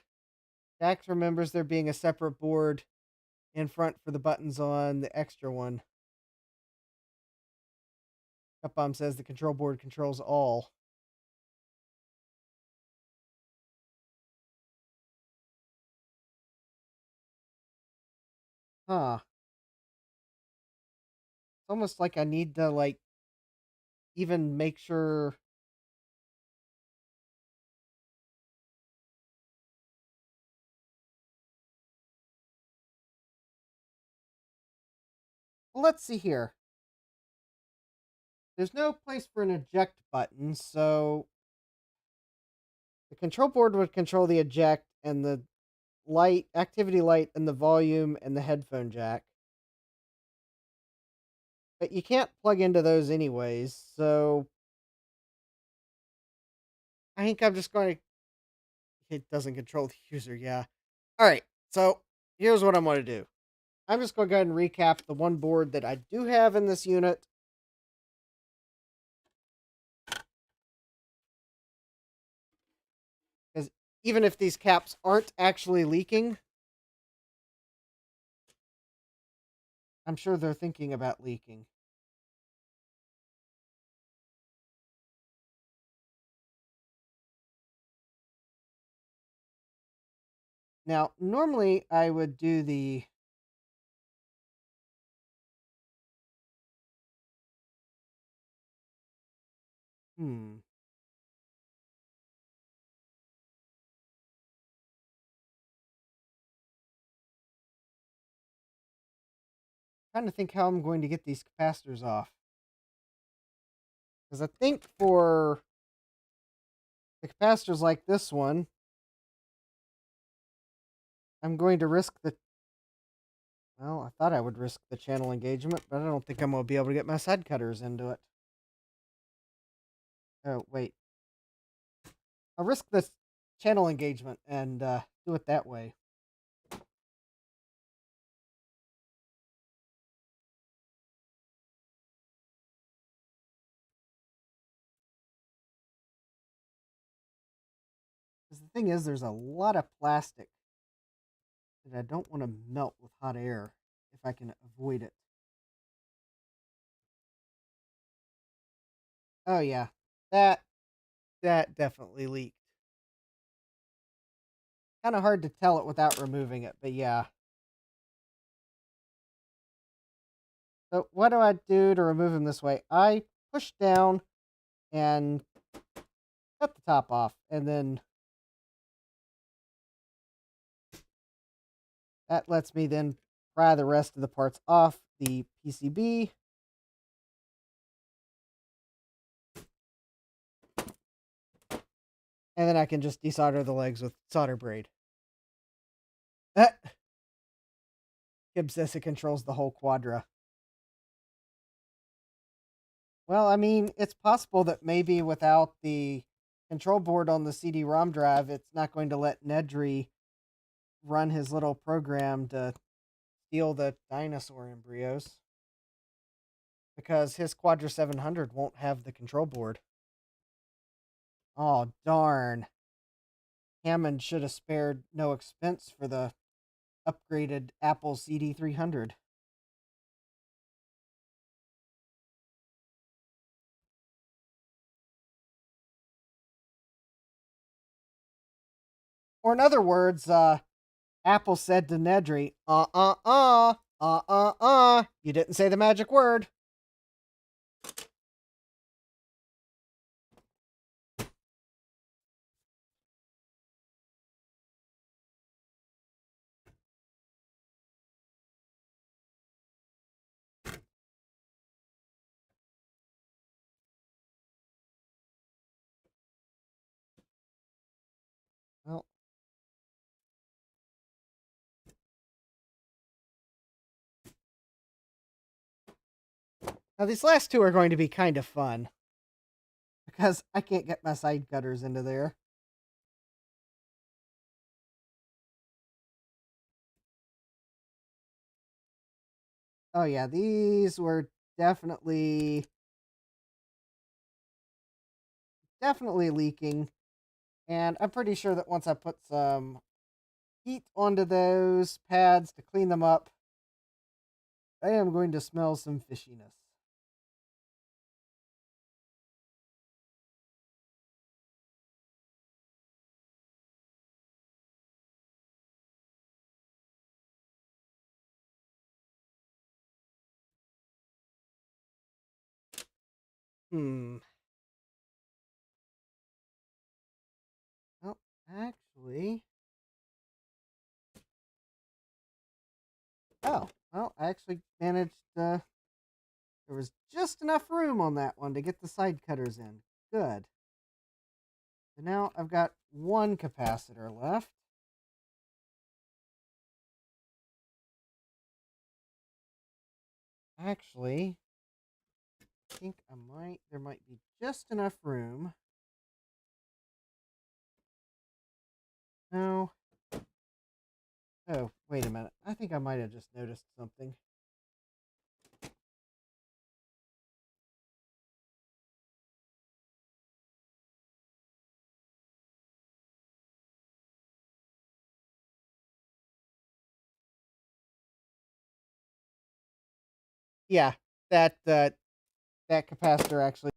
Dax remembers there being a separate board in front for the buttons on the extra one. Cup Bomb says the control board controls all. Huh. It's almost like I need to like even make sure. Well, let's see here. There's no place for an eject button, so the control board would control the eject and the light, activity light, and the volume and the headphone jack. But you can't plug into those anyways, so I think I'm just going to. It doesn't control the user, yeah. Alright, so here's what I'm going to do. I'm just going to go ahead and recap the one board that I do have in this unit. Because even if these caps aren't actually leaking, I'm sure they're thinking about leaking. Now, normally I would do the trying to think how I'm going to get these capacitors off. Because I think for the capacitors like this one, I'm going to risk the. Well, I thought I would risk the channel engagement, but I don't think I'm going to be able to get my side cutters into it. Oh, wait. I'll risk this channel engagement and do it that way. Because the thing is, there's a lot of plastic that I don't want to melt with hot air if I can avoid it. Oh yeah, that definitely leaked. Kind of hard to tell it without removing it, but yeah. So what do I do to remove them this way? I push down and cut the top off, and then that lets me then pry the rest of the parts off the PCB. And then I can just desolder the legs with solder braid. Gibbs says it controls the whole Quadra. Well, I mean, it's possible that maybe without the control board on the CD-ROM drive, it's not going to let Nedry run his little program to steal the dinosaur embryos. because his Quadra 700 won't have the control board. Oh, darn. Hammond should have spared no expense for the upgraded Apple CD300. Or in other words, Apple said to Nedry, you didn't say the magic word. Well, now these last two are going to be kind of fun because I can't get my side cutters into there. Oh yeah, these were definitely leaking, and I'm pretty sure that once I put some heat onto those pads to clean them up, I am going to smell some fishiness. Well, actually, I actually managed. There was just enough room on that one to get the side cutters in. Good. So now I've got one capacitor left. Actually, I think there might be just enough room. No. Oh, wait a minute. I think I might have just noticed something. Yeah, that capacitor actually.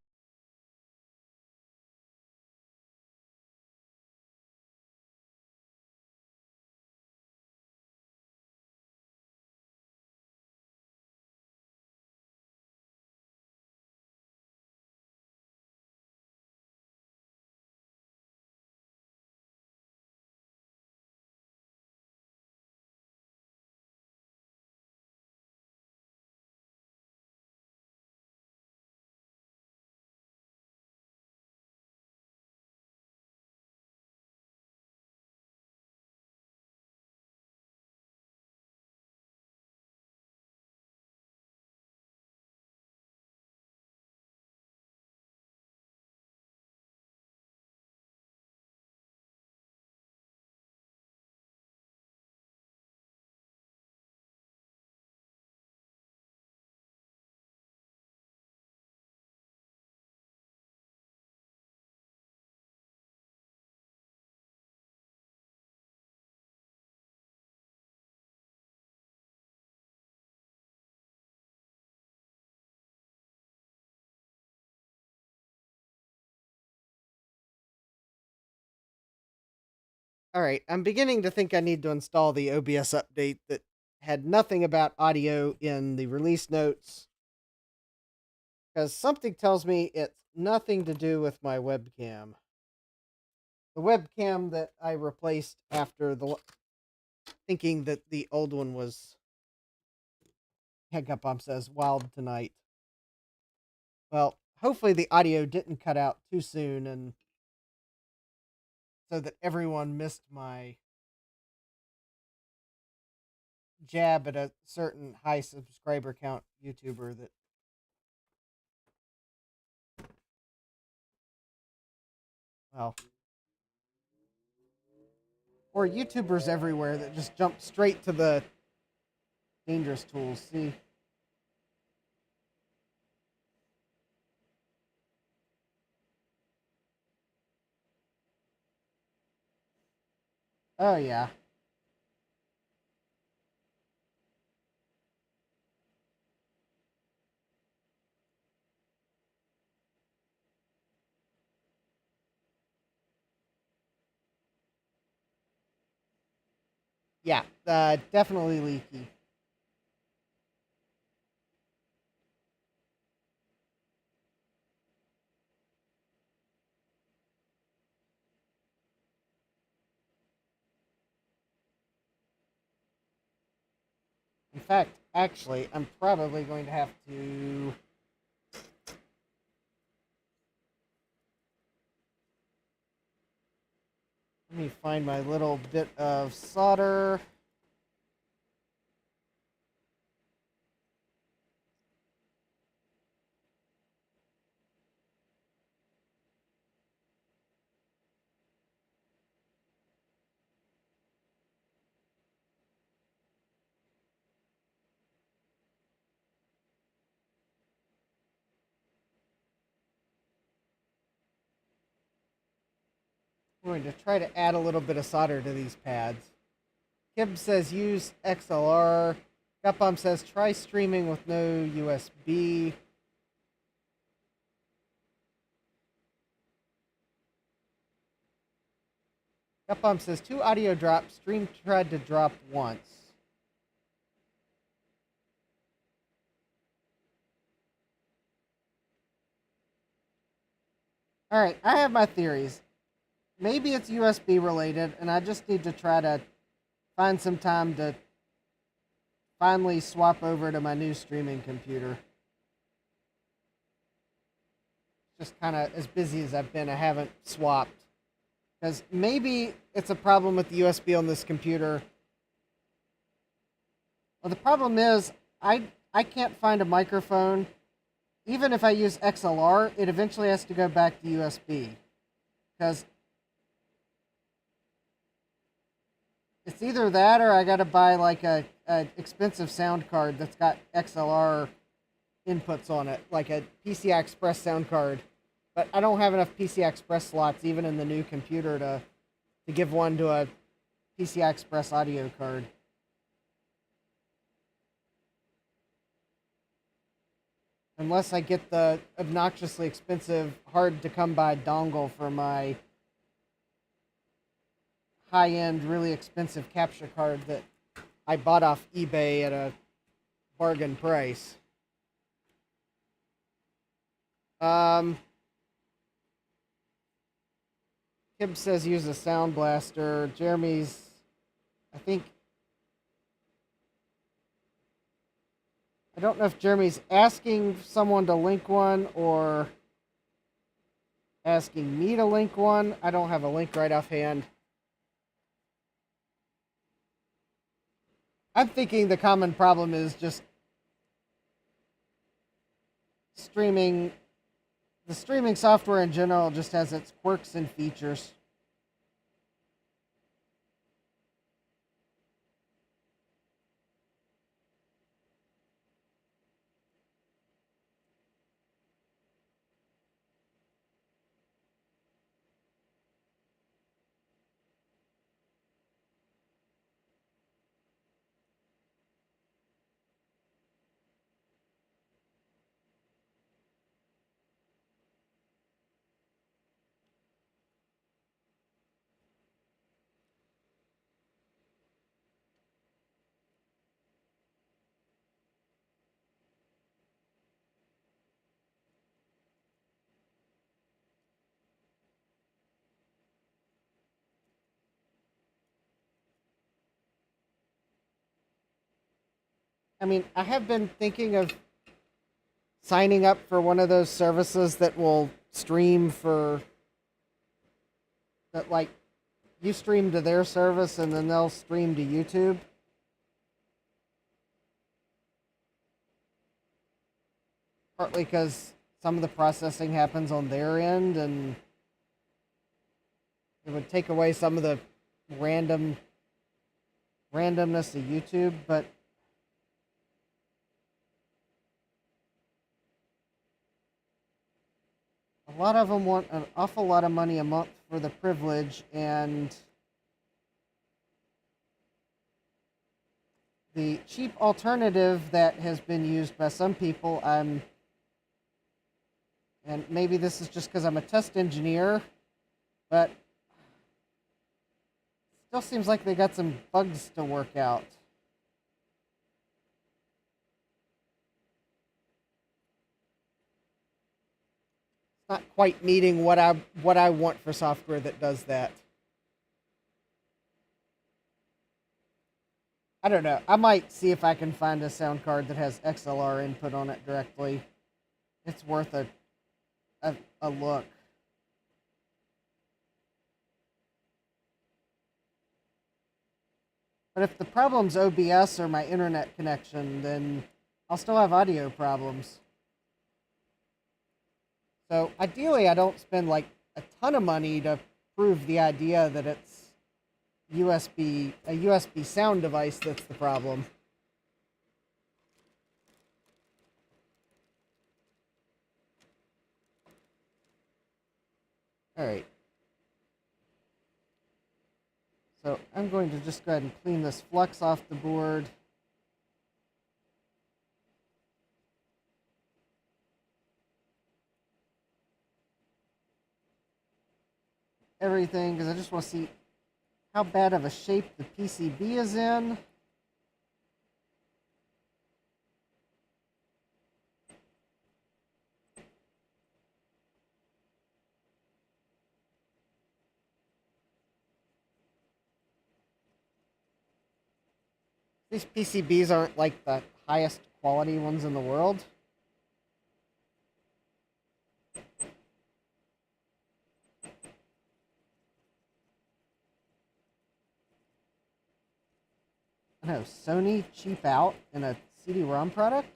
All right, I'm beginning to think I need to install the OBS update that had nothing about audio in the release notes, because something tells me it's nothing to do with my webcam. The webcam that I replaced after thinking that the old one was, Hiccup Bump says, wild tonight. Well, hopefully the audio didn't cut out too soon, and so that everyone missed my jab at a certain high subscriber count YouTuber that, well, or YouTubers everywhere that just jump straight to the dangerous tools. See, Oh, yeah. Yeah, definitely leaky. In fact, actually, I'm probably going to have to... Let me find my little bit of solder. I'm going to try to add a little bit of solder to these pads. Kib says use XLR. Gutbomb says try streaming with no USB. Gutbomb says 2 audio drops. Stream tried to drop once. Alright, I have my theories. Maybe it's USB related, and I just need to try to find some time to finally swap over to my new streaming computer. Just kind of as busy as I've been, I haven't swapped. Because maybe it's a problem with the USB on this computer. Well, the problem is, I can't find a microphone. Even if I use XLR, it eventually has to go back to USB. Because it's either that or I gotta buy like a expensive sound card that's got XLR inputs on it, like a PCI Express sound card. But I don't have enough PCI Express slots even in the new computer to give one to a PCI Express audio card. Unless I get the obnoxiously expensive, hard to come by dongle for my high-end, really expensive capture card that I bought off eBay at a bargain price. Kib says use a sound blaster. Jeremy's, I think, I don't know if Jeremy's asking someone to link one or asking me to link one. I don't have a link right offhand. I'm thinking the common problem is just streaming. The streaming software in general just has its quirks and features. I mean, I have been thinking of signing up for one of those services that will stream for that, like, you stream to their service and then they'll stream to YouTube. Partly because some of the processing happens on their end and it would take away some of the randomness of YouTube, but a lot of them want an awful lot of money a month for the privilege, and the cheap alternative that has been used by some people, and maybe this is just because I'm a test engineer, but still seems like they got some bugs to work out. It's not quite meeting what I want for software that does that. I don't know. I might see if I can find a sound card that has XLR input on it directly. It's worth a look. But if the problem's OBS or my internet connection, then I'll still have audio problems. So ideally, I don't spend like a ton of money to prove the idea that it's a USB sound device that's the problem. All right. So I'm going to just go ahead and clean this flux off the board. Everything, because I just want to see how bad of a shape the PCB is in. These PCBs aren't like the highest quality ones in the world. I know, Sony cheap out in a CD-ROM product?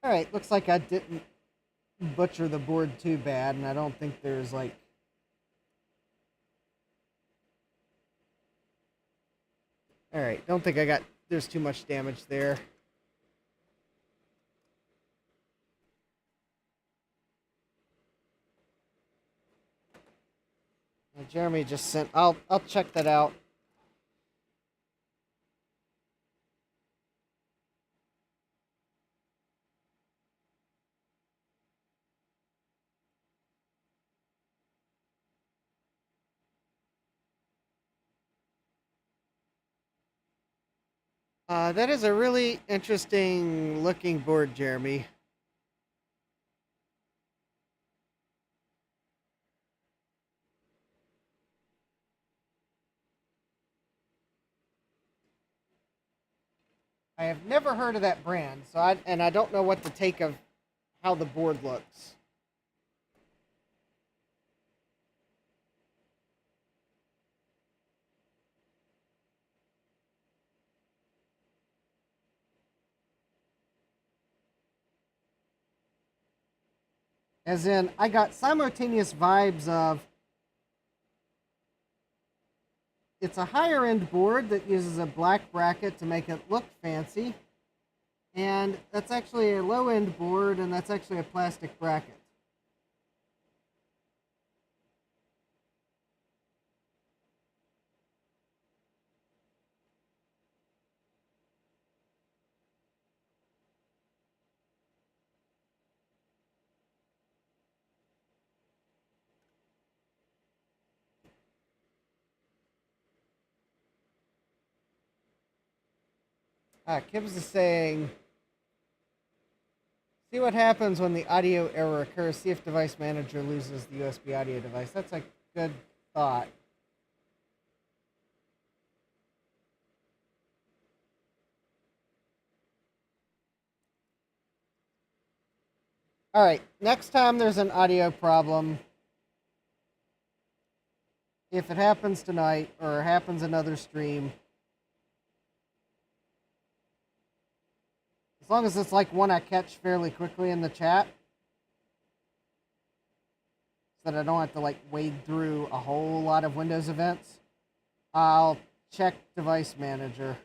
Alright, looks like I didn't butcher the board too bad, and I don't think there's like... Alright, don't think there's too much damage there. Jeremy just sent... I'll check that out. That is a really interesting looking board, Jeremy. I have never heard of that brand, so I don't know what to take of how the board looks. As in, I got simultaneous vibes of it's a higher end board that uses a black bracket to make it look fancy, and that's actually a low end board, and that's actually a plastic bracket. Kibbs is saying, see what happens when the audio error occurs. See if device manager loses the USB audio device. That's a good thought. All right, next time there's an audio problem, if it happens tonight or happens another stream, as long as it's like one I catch fairly quickly in the chat, that I don't have to like wade through a whole lot of Windows events, I'll check device manager.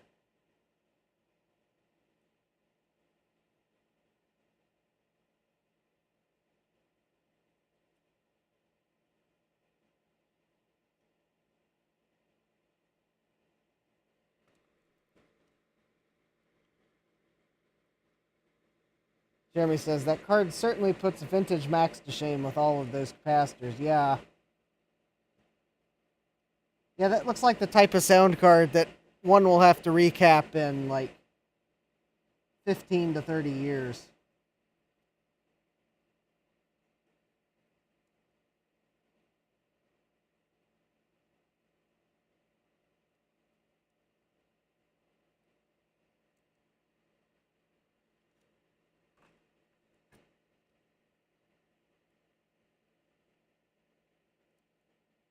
Jeremy says, that card certainly puts Vintage Max to shame with all of those capacitors. Yeah. Yeah, that looks like the type of sound card that one will have to recap in, like, 15 to 30 years.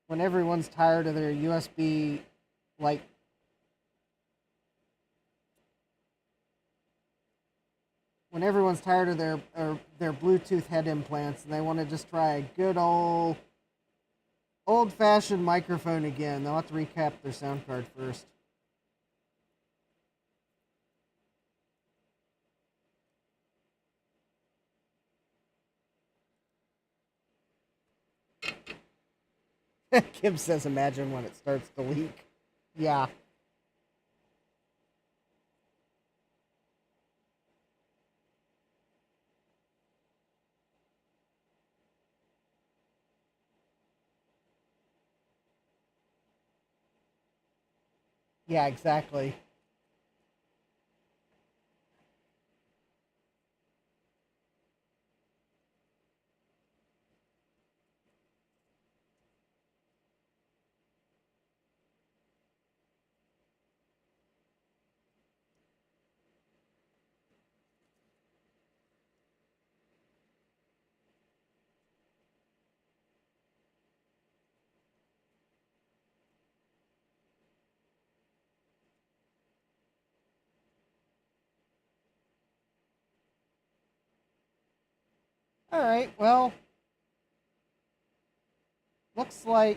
When everyone's tired of their USB, like, when everyone's tired of their Bluetooth head implants and they want to just try a good old-fashioned microphone again, they'll have to recap their sound card first. Kim says, imagine when it starts to leak. Yeah. Yeah, exactly. All right, well, looks like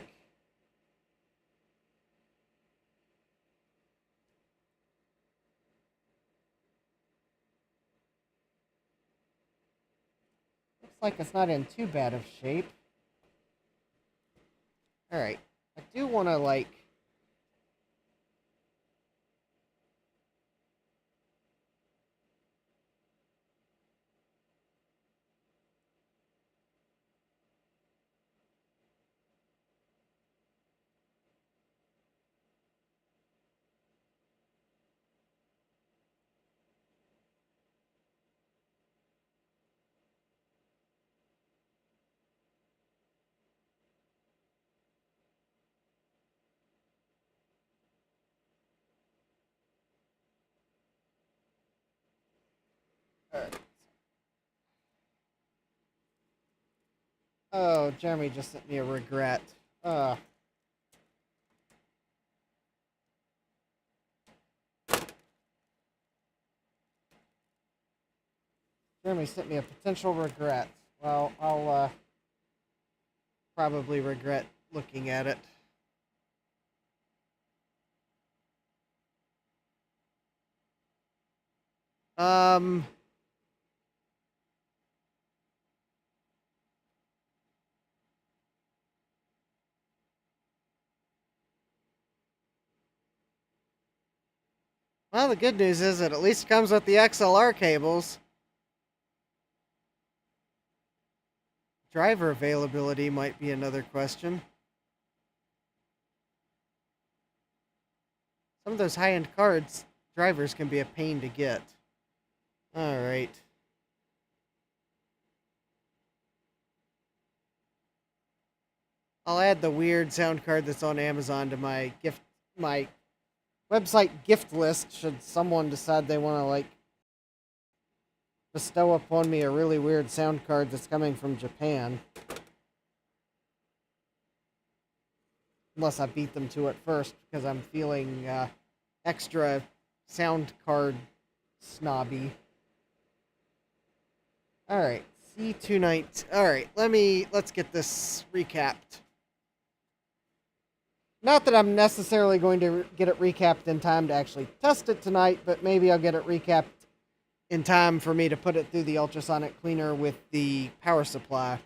it's not in too bad of shape. All right, I do want to like. All right. Oh, Jeremy just sent me a regret. Jeremy sent me a potential regret. Well, I'll probably regret looking at it. Um. Well, the good news is it at least comes with the XLR cables. Driver availability might be another question. Some of those high-end cards, drivers can be a pain to get. All right. I'll add the weird sound card that's on Amazon to my website gift list should someone decide they want to like bestow upon me a really weird sound card that's coming from Japan. Unless I beat them to it first because I'm feeling extra sound card snobby. Alright, C219. Alright, let's get this recapped. Not that I'm necessarily going to get it recapped in time to actually test it tonight, but maybe I'll get it recapped in time for me to put it through the ultrasonic cleaner with the power supply.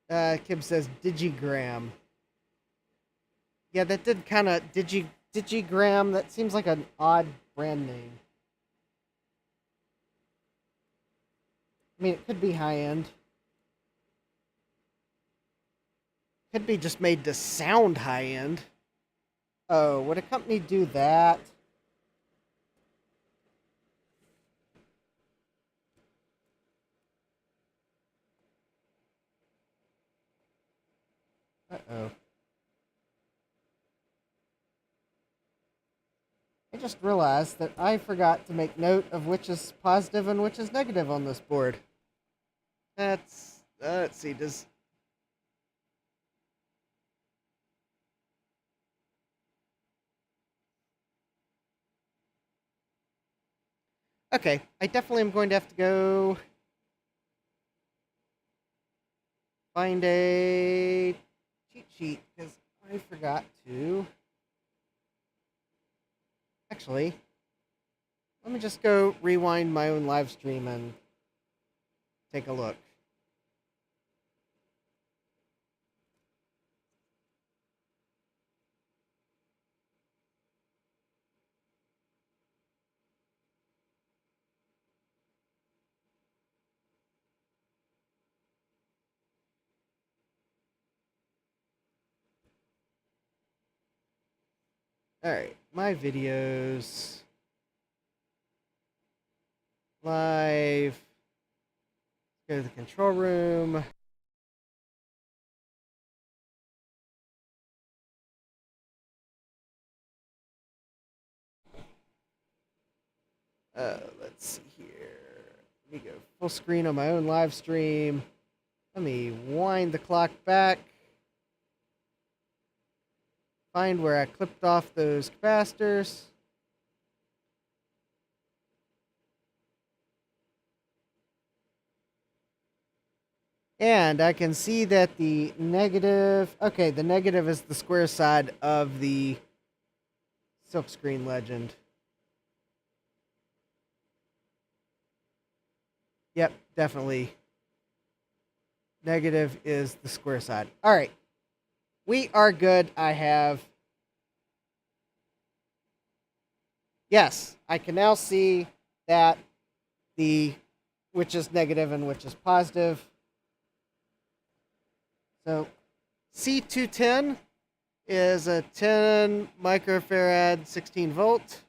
Kib says Digigram. Yeah, that did kind of Digigram. That seems like an odd brand name. I mean, it could be high end. Could be just made to sound high end. Oh, would a company do that? Uh-oh. I just realized that I forgot to make note of which is positive and which is negative on this board. Let's see, Okay, I definitely am going to have to go find a cheat sheet, because I forgot to... Actually, let me just go rewind my own live stream and take a look. Alright, my videos... Live... Go to the control room... Let's see here. Let me go full screen on my own live stream. Let me wind the clock back. Find where I clipped off those capacitors. And I can see that the negative... Okay, the negative is the square side of the silkscreen legend. Yep, definitely. Negative is the square side. All right. We are good. I have... Yes, I can now see that the which is negative and which is positive. So C210 is a 10 microfarad, 16 volt.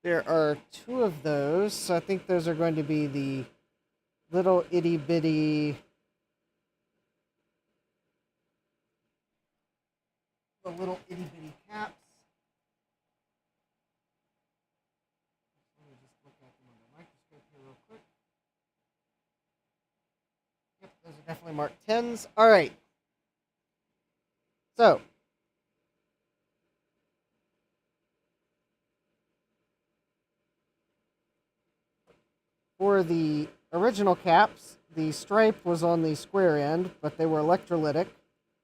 There are two of those, so I think those are going to be the little itty bitty, caps. Let me just look at them under the microscope here real quick. Yep, those are definitely marked 10s. All right. So, for the original caps, the stripe was on the square end, but they were electrolytic,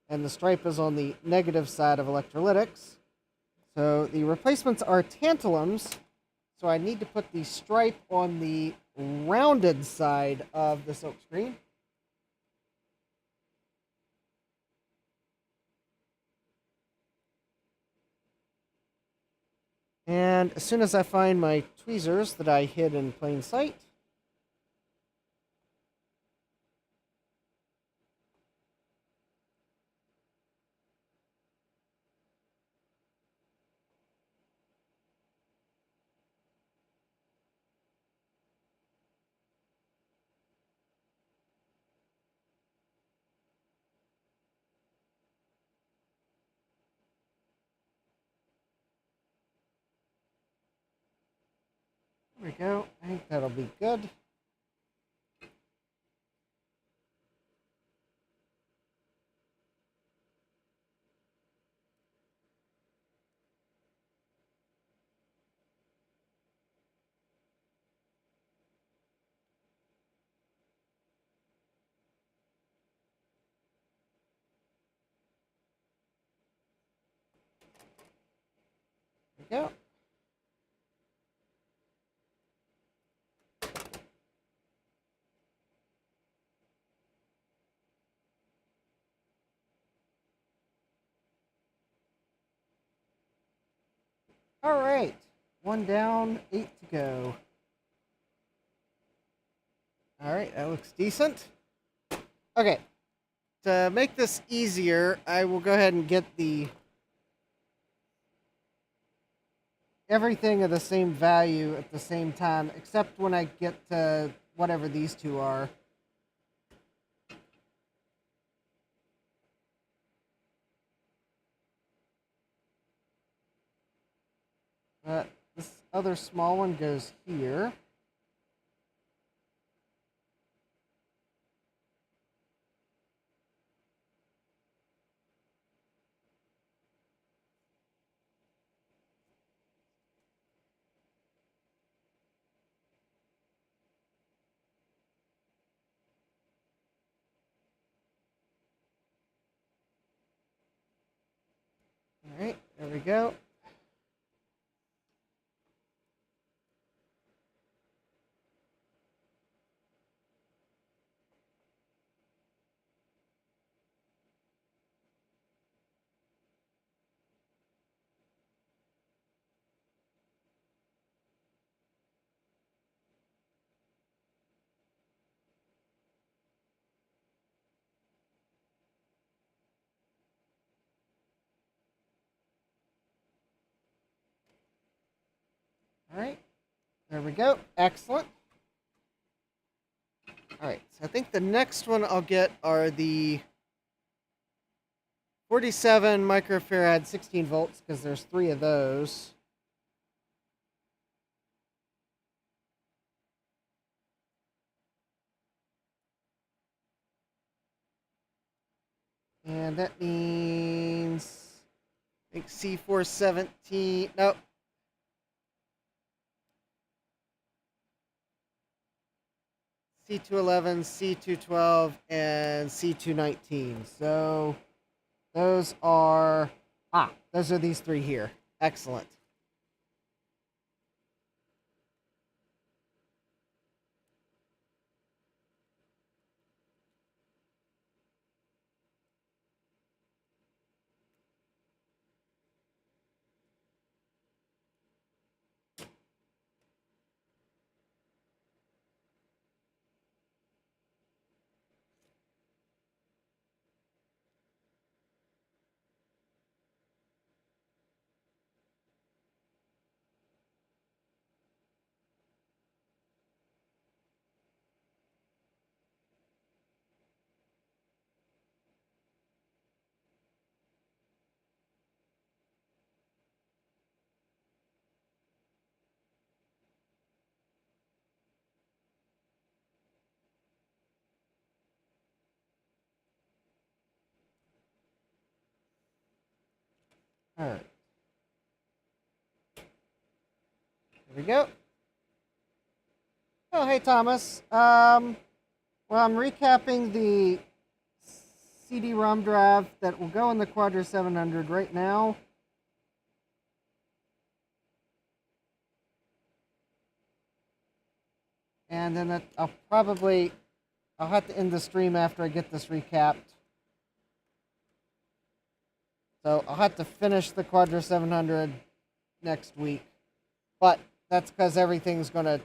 and the stripe is on the negative side of electrolytics. So the replacements are tantalums, so I need to put the stripe on the rounded side of the silkscreen. And as soon as I find my tweezers that I hid in plain sight, there we go. I think that'll be good. go. All right. 1 down, 8 to go. All right, that looks decent. Okay. To make this easier, I will go ahead and get the everything of the same value at the same time, except when I get to whatever these two are. This other small one goes here. All right, there we go. All right, there we go. Excellent. All right, so I think the next one I'll get are the 47 microfarad 16 volts, because there's 3 of those. And that means, I think C417, nope. C211, C212, and C219. So those are, those are these 3 here. Excellent. All right. There we go. Oh, hey, Thomas. Well, I'm recapping the CD-ROM drive that will go in the Quadra 700 right now. And then I'll have to end the stream after I get this recapped. So I'll have to finish the Quadra 700 next week. But that's because everything's going to,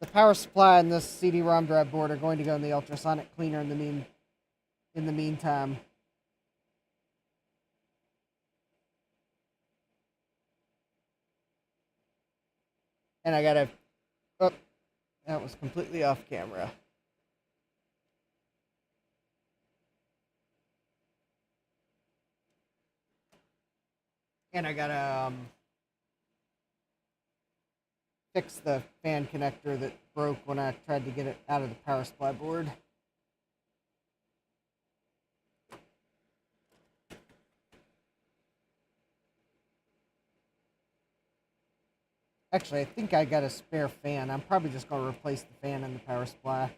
the power supply and this CD-ROM drive board are going to go in the ultrasonic cleaner in the meantime. And I gotta, oh, that was completely off camera. And I gotta fix the fan connector that broke when I tried to get it out of the power supply board. Actually, I think I got a spare fan. I'm probably just going to replace the fan in the power supply.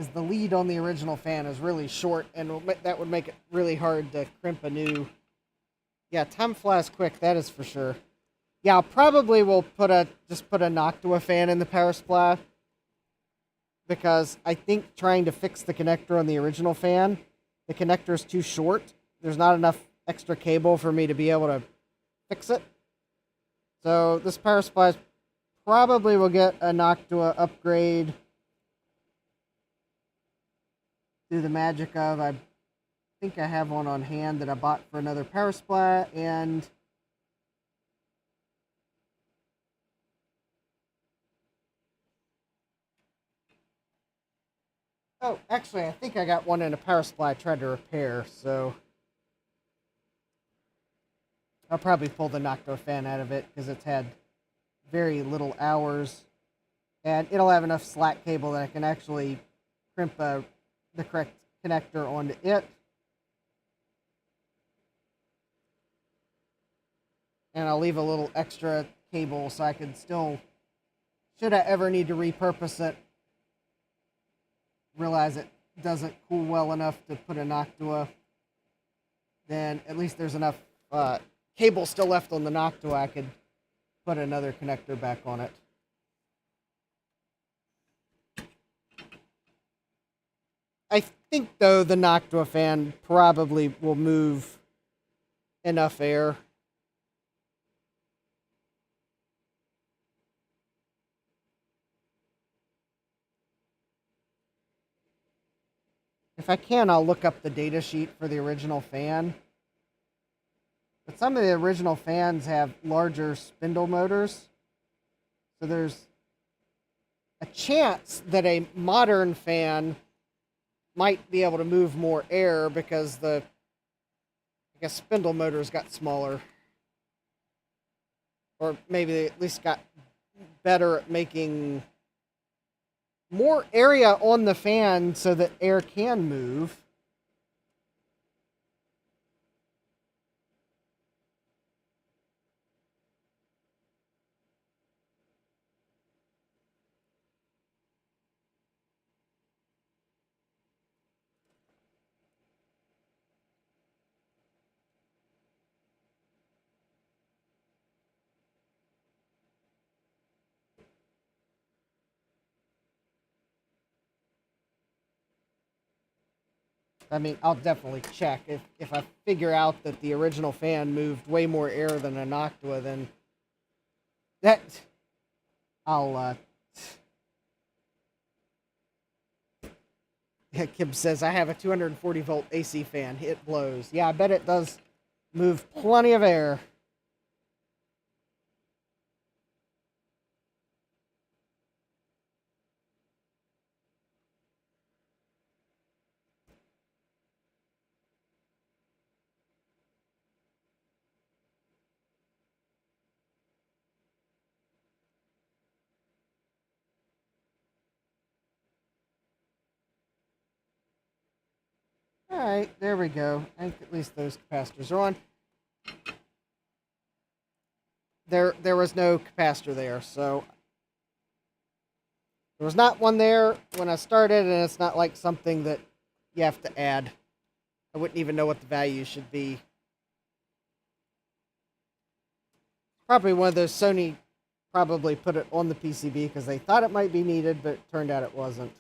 because the lead on the original fan is really short, and that would make it really hard to crimp a new. Yeah, time flies quick, that is for sure. Yeah, I'll probably will just put a Noctua fan in the power supply, because I think trying to fix the connector on the original fan, the connector is too short. There's not enough extra cable for me to be able to fix it. So this power supply probably will get a Noctua upgrade through the magic of, I think I have one on hand that I bought for another power supply, and oh, actually, I think I got one in a power supply I tried to repair, so I'll probably pull the Noctua fan out of it because it's had very little hours, and it'll have enough slack cable that I can actually crimp the correct connector onto it. And I'll leave a little extra cable so I can still, should I ever need to repurpose it, realize it doesn't cool well enough to put a Noctua, then at least there's enough cable still left on the Noctua, I could put another connector back on it. I think, though, the Noctua fan probably will move enough air. If I can, I'll look up the data sheet for the original fan. But some of the original fans have larger spindle motors. So there's a chance that a modern fan might be able to move more air because the, I guess, spindle motors got smaller. Or maybe they at least got better at making more area on the fan so that air can move. I mean, I'll definitely check. If I figure out that the original fan moved way more air than a Noctua, then that I'll Kim says, I have a 240 volt AC fan. It blows. Yeah, I bet it does move plenty of air. Alright, there we go. I think at least those capacitors are on. There was no capacitor there, so there was not one there when I started, and it's not like something that you have to add. I wouldn't even know what the value should be. Probably one of those Sony probably put it on the PCB because they thought it might be needed, but it turned out it wasn't.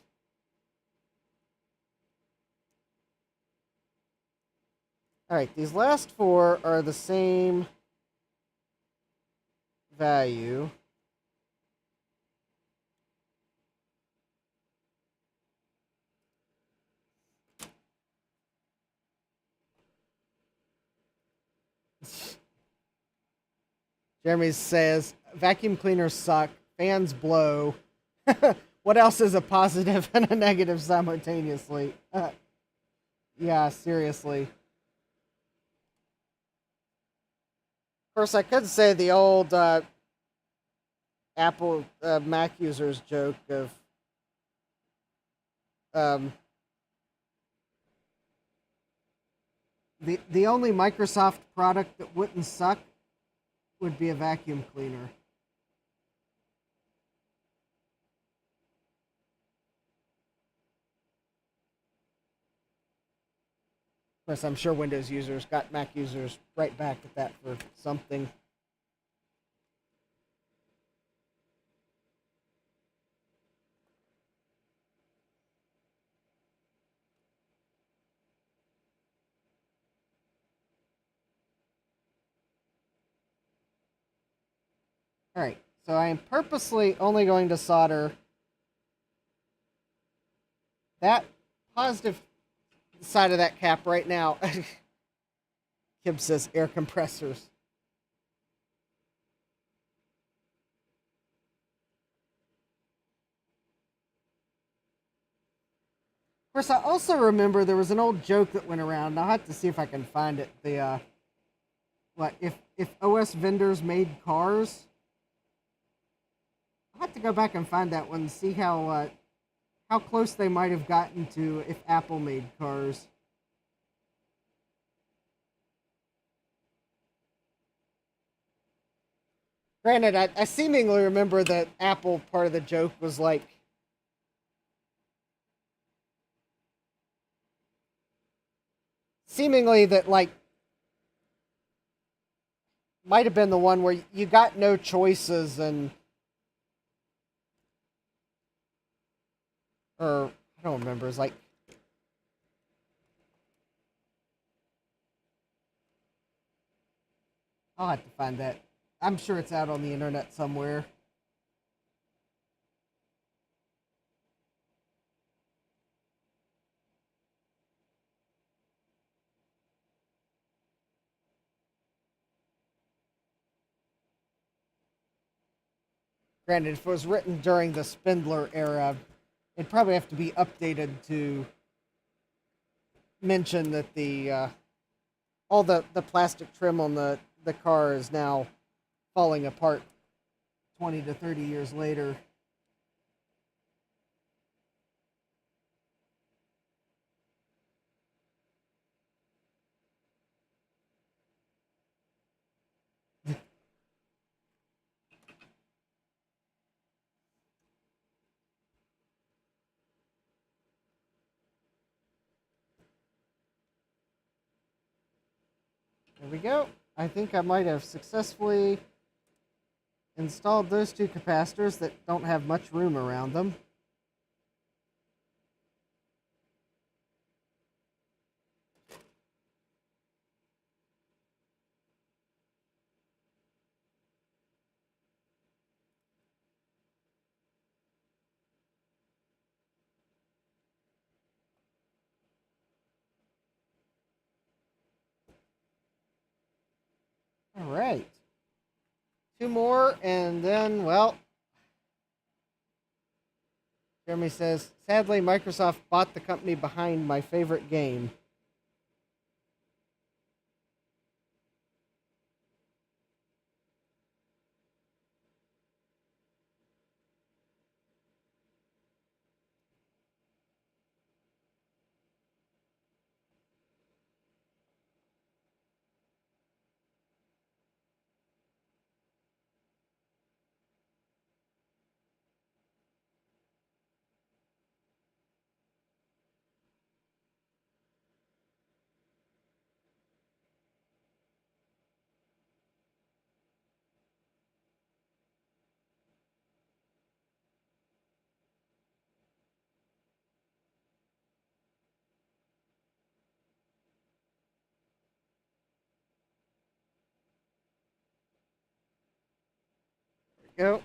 Alright, these last four are the same value. Jeremy says, vacuum cleaners suck, fans blow. What else is a positive and a negative simultaneously? Yeah, seriously. Of course, I could say the old Apple Mac users joke of the only Microsoft product that wouldn't suck would be a vacuum cleaner. course, I'm sure Windows users got Mac users right back at that for something. Alright, so I am purposely only going to solder that positive side of that cap right now. Kib says air compressors. Of course, I also remember there was an old joke that went around. I'll have to see if I can find it. The what if OS vendors made cars? I'll have to go back and find that one and see how close they might have gotten to if Apple made cars. Granted, I seemingly remember that Apple part of the joke was like, seemingly that like might have been the one where you got no choices and or I don't remember. It's like I'll have to find that. I'm sure it's out on the internet somewhere. Granted, if it was written during the Spindler era, it'd probably have to be updated to mention that the all the plastic trim on the car is now falling apart 20 to 30 years later. There we go. I think I might have successfully installed those two capacitors that don't have much room around them. All right. Two more, and then, well, Jeremy says, sadly, Microsoft bought the company behind my favorite game. There we go.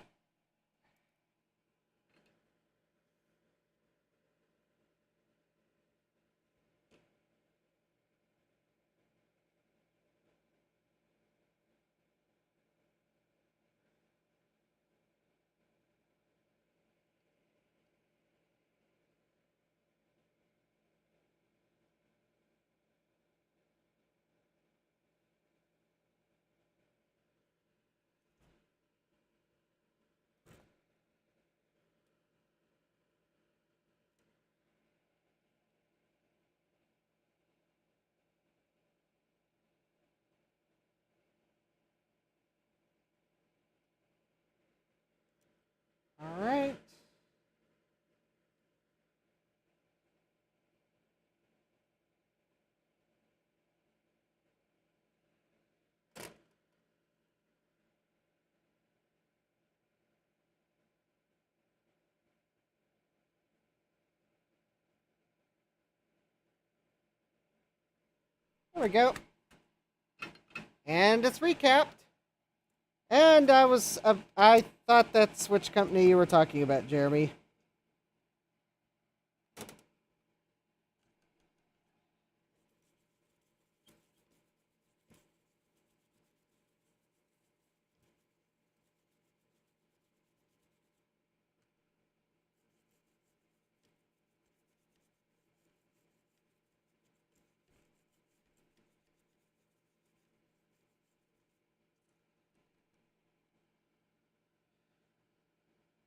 There we go. And it's recapped. And I thought that's which company you were talking about, Jeremy.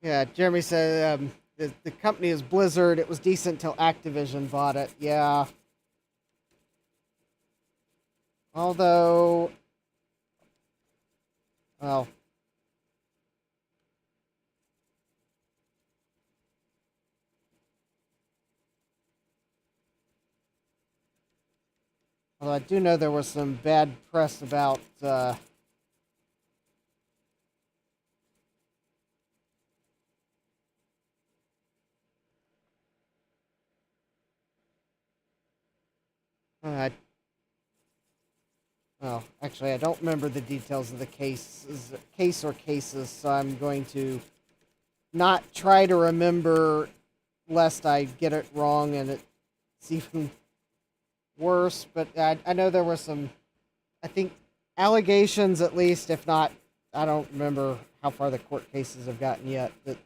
Yeah, Jeremy said the company is Blizzard. It was decent till Activision bought it. Yeah. Although, well, I do know there was some bad press about well, actually, I don't remember the details of the case or cases, so I'm going to not try to remember lest I get it wrong and it's even worse. But I know there were some, I think, allegations at least, if not, I don't remember how far the court cases have gotten yet, that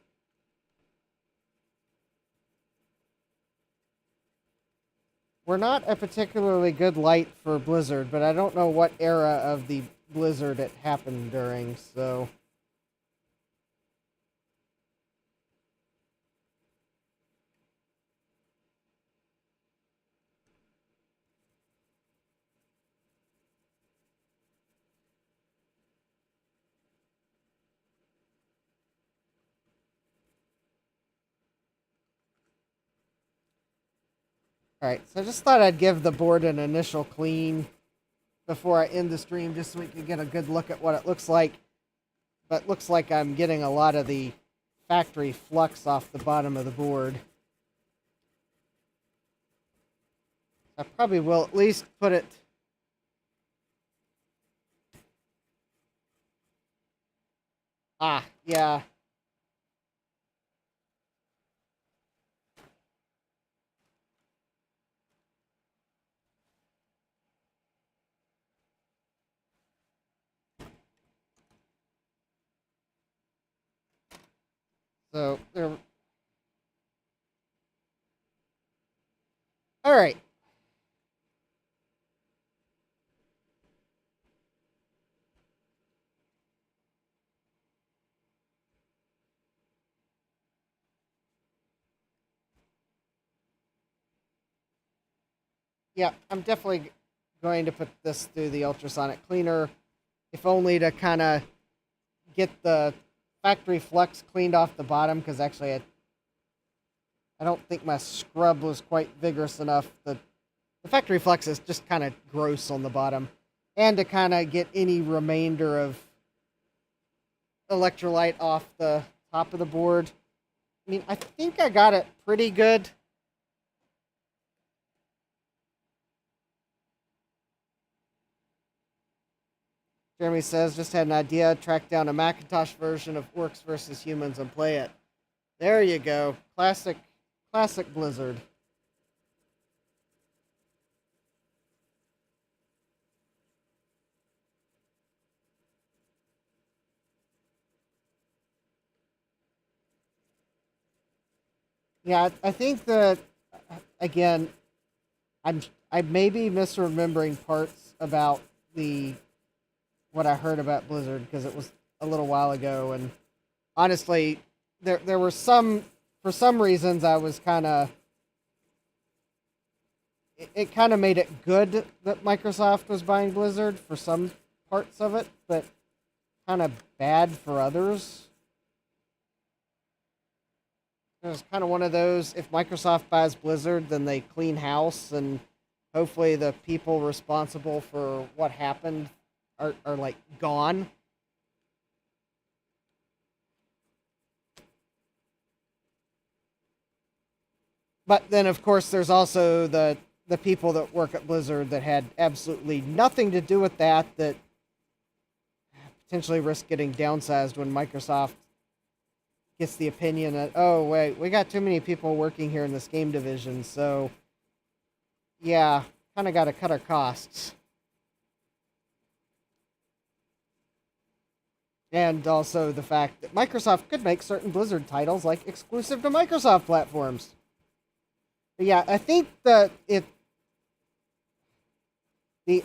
we're not a particularly good light for Blizzard, but I don't know what era of the Blizzard it happened during, so... Alright, so I just thought I'd give the board an initial clean before I end the stream, just so we can get a good look at what it looks like. But looks like I'm getting a lot of the factory flux off the bottom of the board. I probably will at least put it... Ah, yeah. So, there... Alright. Yeah, I'm definitely going to put this through the ultrasonic cleaner, if only to kind of get the factory flux cleaned off the bottom, because actually I don't think my scrub was quite vigorous enough. The factory flux is just kind of gross on the bottom, and to kind of get any remainder of electrolyte off the top of the board. I mean, I think I got it pretty good. Jeremy says, just had an idea, track down a Macintosh version of Orcs vs. Humans and play it. There you go. Classic Blizzard. Yeah, I think that, again, I may be misremembering parts about what I heard about Blizzard, because it was a little while ago, and honestly, there were some, for some reasons I was kind of, it kind of made it good that Microsoft was buying Blizzard for some parts of it, but kind of bad for others. It was kind of one of those, if Microsoft buys Blizzard, then they clean house, and hopefully the people responsible for what happened are like gone. But then, of course, there's also the the people that work at Blizzard that had absolutely nothing to do with that potentially risk getting downsized when Microsoft gets the opinion that, oh, wait, we got too many people working here in this game division, so yeah, kind of got to cut our costs. And also the fact that Microsoft could make certain Blizzard titles like exclusive to Microsoft platforms. But yeah, I think the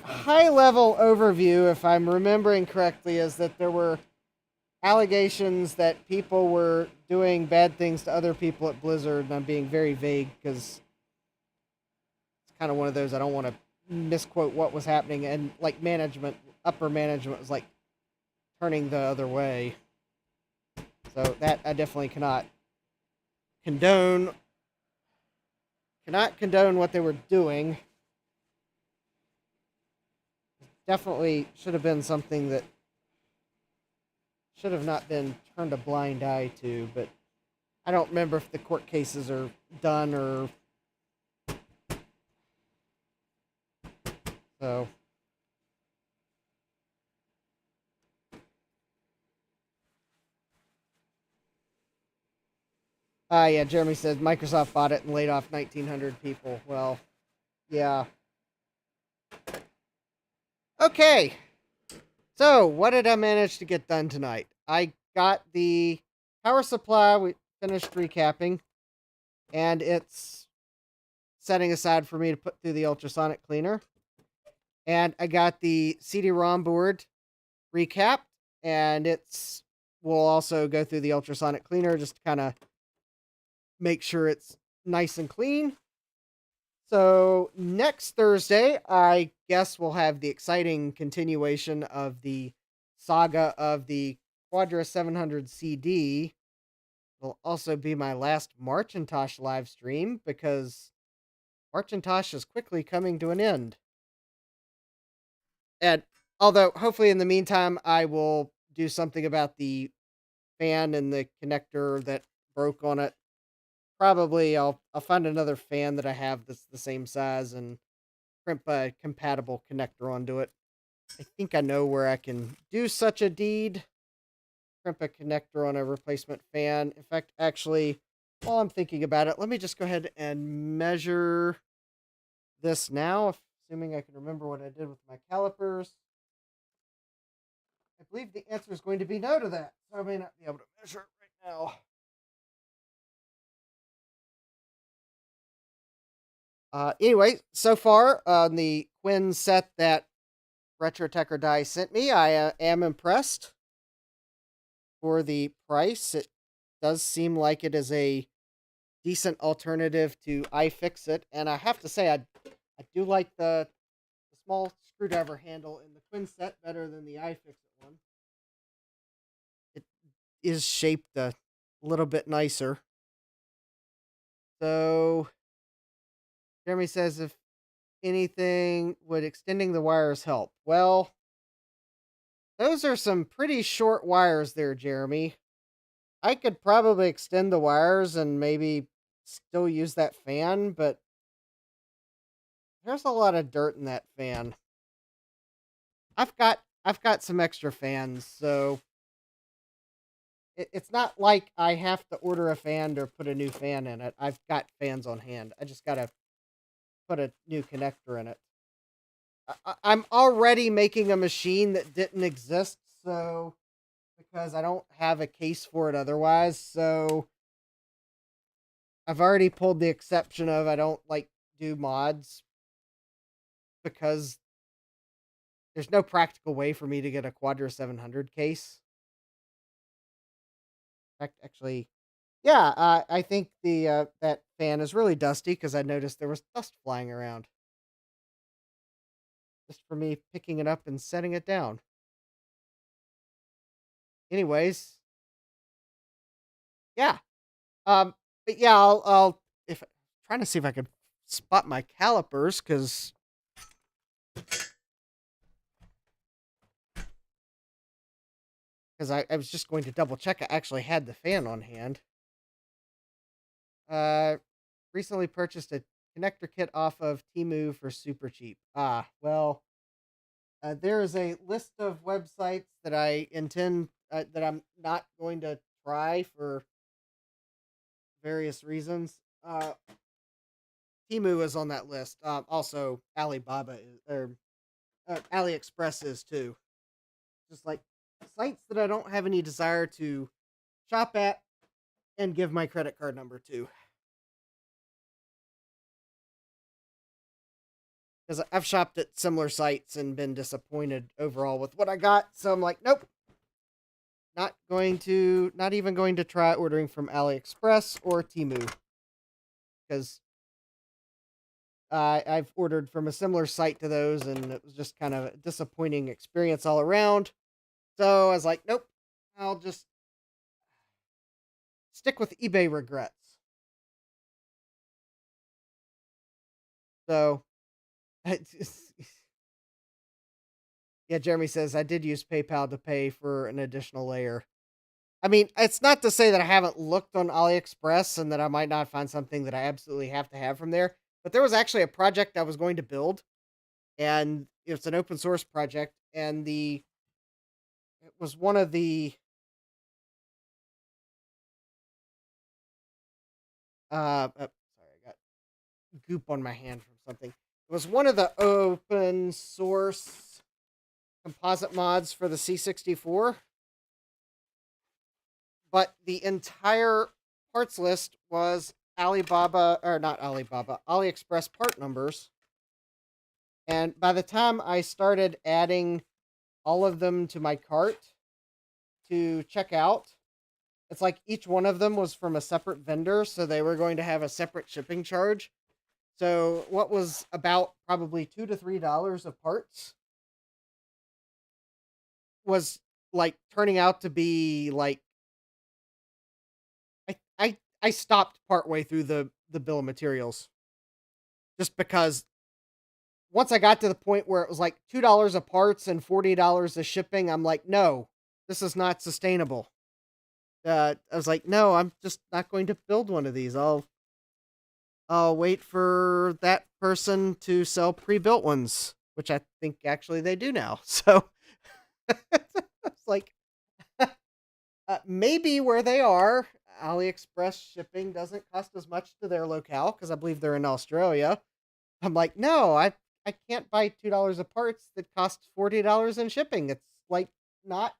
high level overview, if I'm remembering correctly, is that there were allegations that people were doing bad things to other people at Blizzard, and I'm being very vague because it's kind of one of those I don't want to misquote what was happening, and like upper management was like turning the other way. So that I definitely cannot condone what they were doing. Definitely should have been something that should have not been turned a blind eye to, but I don't remember if the court cases are done or so. Yeah, Jeremy says Microsoft bought it and laid off 1,900 people. Well, yeah. Okay. So, what did I manage to get done tonight? I got the power supply. We finished recapping, and it's setting aside for me to put through the ultrasonic cleaner. And I got the CD-ROM board recapped, and we'll also go through the ultrasonic cleaner just to kind of make sure it's nice and clean. So next Thursday, I guess we'll have the exciting continuation of the saga of the Quadra 700 CD. It'll also be my last Marchintosh live stream because Marchintosh is quickly coming to an end. And although hopefully in the meantime, I will do something about the fan and the connector that broke on it. Probably I'll find another fan that I have that's the same size and crimp a compatible connector onto it. I think I know where I can do such a deed. Crimp a connector on a replacement fan. In fact, actually, while I'm thinking about it, let me just go ahead and measure this now, assuming I can remember what I did with my calipers. I believe the answer is going to be no to that, so I may not be able to measure it right now. Anyway, so far on the Quinn set that RetroTech or Die sent me, I am impressed. For the price, it does seem like it is a decent alternative to iFixit, and I have to say I do like the small screwdriver handle in the Quinn set better than the iFixit one. It is shaped a little bit nicer. So Jeremy says, if anything, would extending the wires help? Well, those are some pretty short wires there, Jeremy. I could probably extend the wires and maybe still use that fan, but there's a lot of dirt in that fan. I've got some extra fans, so it's not like I have to order a fan or put a new fan in it. I've got fans on hand. I just gotta put a new connector in it. I'm already making a machine that didn't exist, so because I don't have a case for it otherwise, so I've already pulled the exception of I don't do mods because there's no practical way for me to get a Quadra 700 case. In fact, actually, yeah, I think the that fan is really dusty because I noticed there was dust flying around. Just for me picking it up and setting it down. Anyways, yeah. But yeah, I'll if trying to see if I can spot my calipers because I was just going to double check I actually had the fan on hand. Recently purchased a connector kit off of Temu for super cheap. Ah, well, there is a list of websites that I intend that I'm not going to try for various reasons. Temu is on that list. Also, Alibaba or AliExpress is too. Just like sites that I don't have any desire to shop at and give my credit card number to. Because I've shopped at similar sites and been disappointed overall with what I got. So I'm like, nope, not even going to try ordering from AliExpress or Temu. Because I've ordered from a similar site to those, and it was just kind of a disappointing experience all around. So I was like, nope, I'll just stick with eBay regrets. So, yeah, Jeremy says, I did use PayPal to pay for an additional layer. I mean, it's not to say that I haven't looked on AliExpress and that I might not find something that I absolutely have to have from there, but there was actually a project I was going to build, and it's an open source project, and it was one of the sorry, I got goop on my hand from something. It was one of the open source composite mods for the C64, but the entire parts list was Alibaba, or not Alibaba, AliExpress part numbers. And by the time I started adding all of them to my cart to check out, it's like each one of them was from a separate vendor, so they were going to have a separate shipping charge. So what was about probably $2 to $3 of parts was like turning out to be like I stopped partway through the bill of materials just because once I got to the point where it was like $2 of parts and $40 of shipping, I'm like, no, this is not sustainable. I was like, no, I'm just not going to build one of these. I'll wait for that person to sell pre-built ones, which I think actually they do now. So it's like maybe where they are, AliExpress shipping doesn't cost as much to their locale because I believe they're in Australia. I'm like, no, I can't buy $2 of parts that cost $40 in shipping. It's like not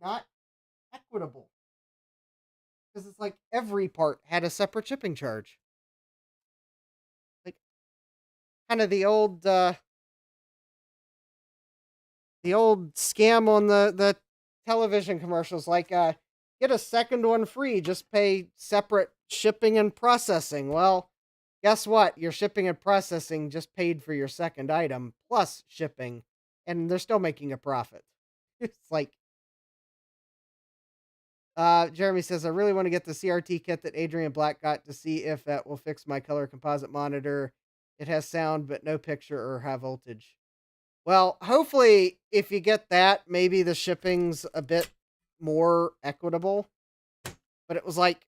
not equitable because it's like every part had a separate shipping charge. Like kind of the old scam on the television commercials, like get a second one free, just pay separate shipping and processing. Well, guess what? Your shipping and processing just paid for your second item plus shipping, and they're still making a profit. It's like Jeremy says, I really want to get the CRT kit that Adrian Black got to see if that will fix my color composite monitor. It has sound, but no picture or high voltage. Well, hopefully, if you get that, maybe the shipping's a bit more equitable. But it was like,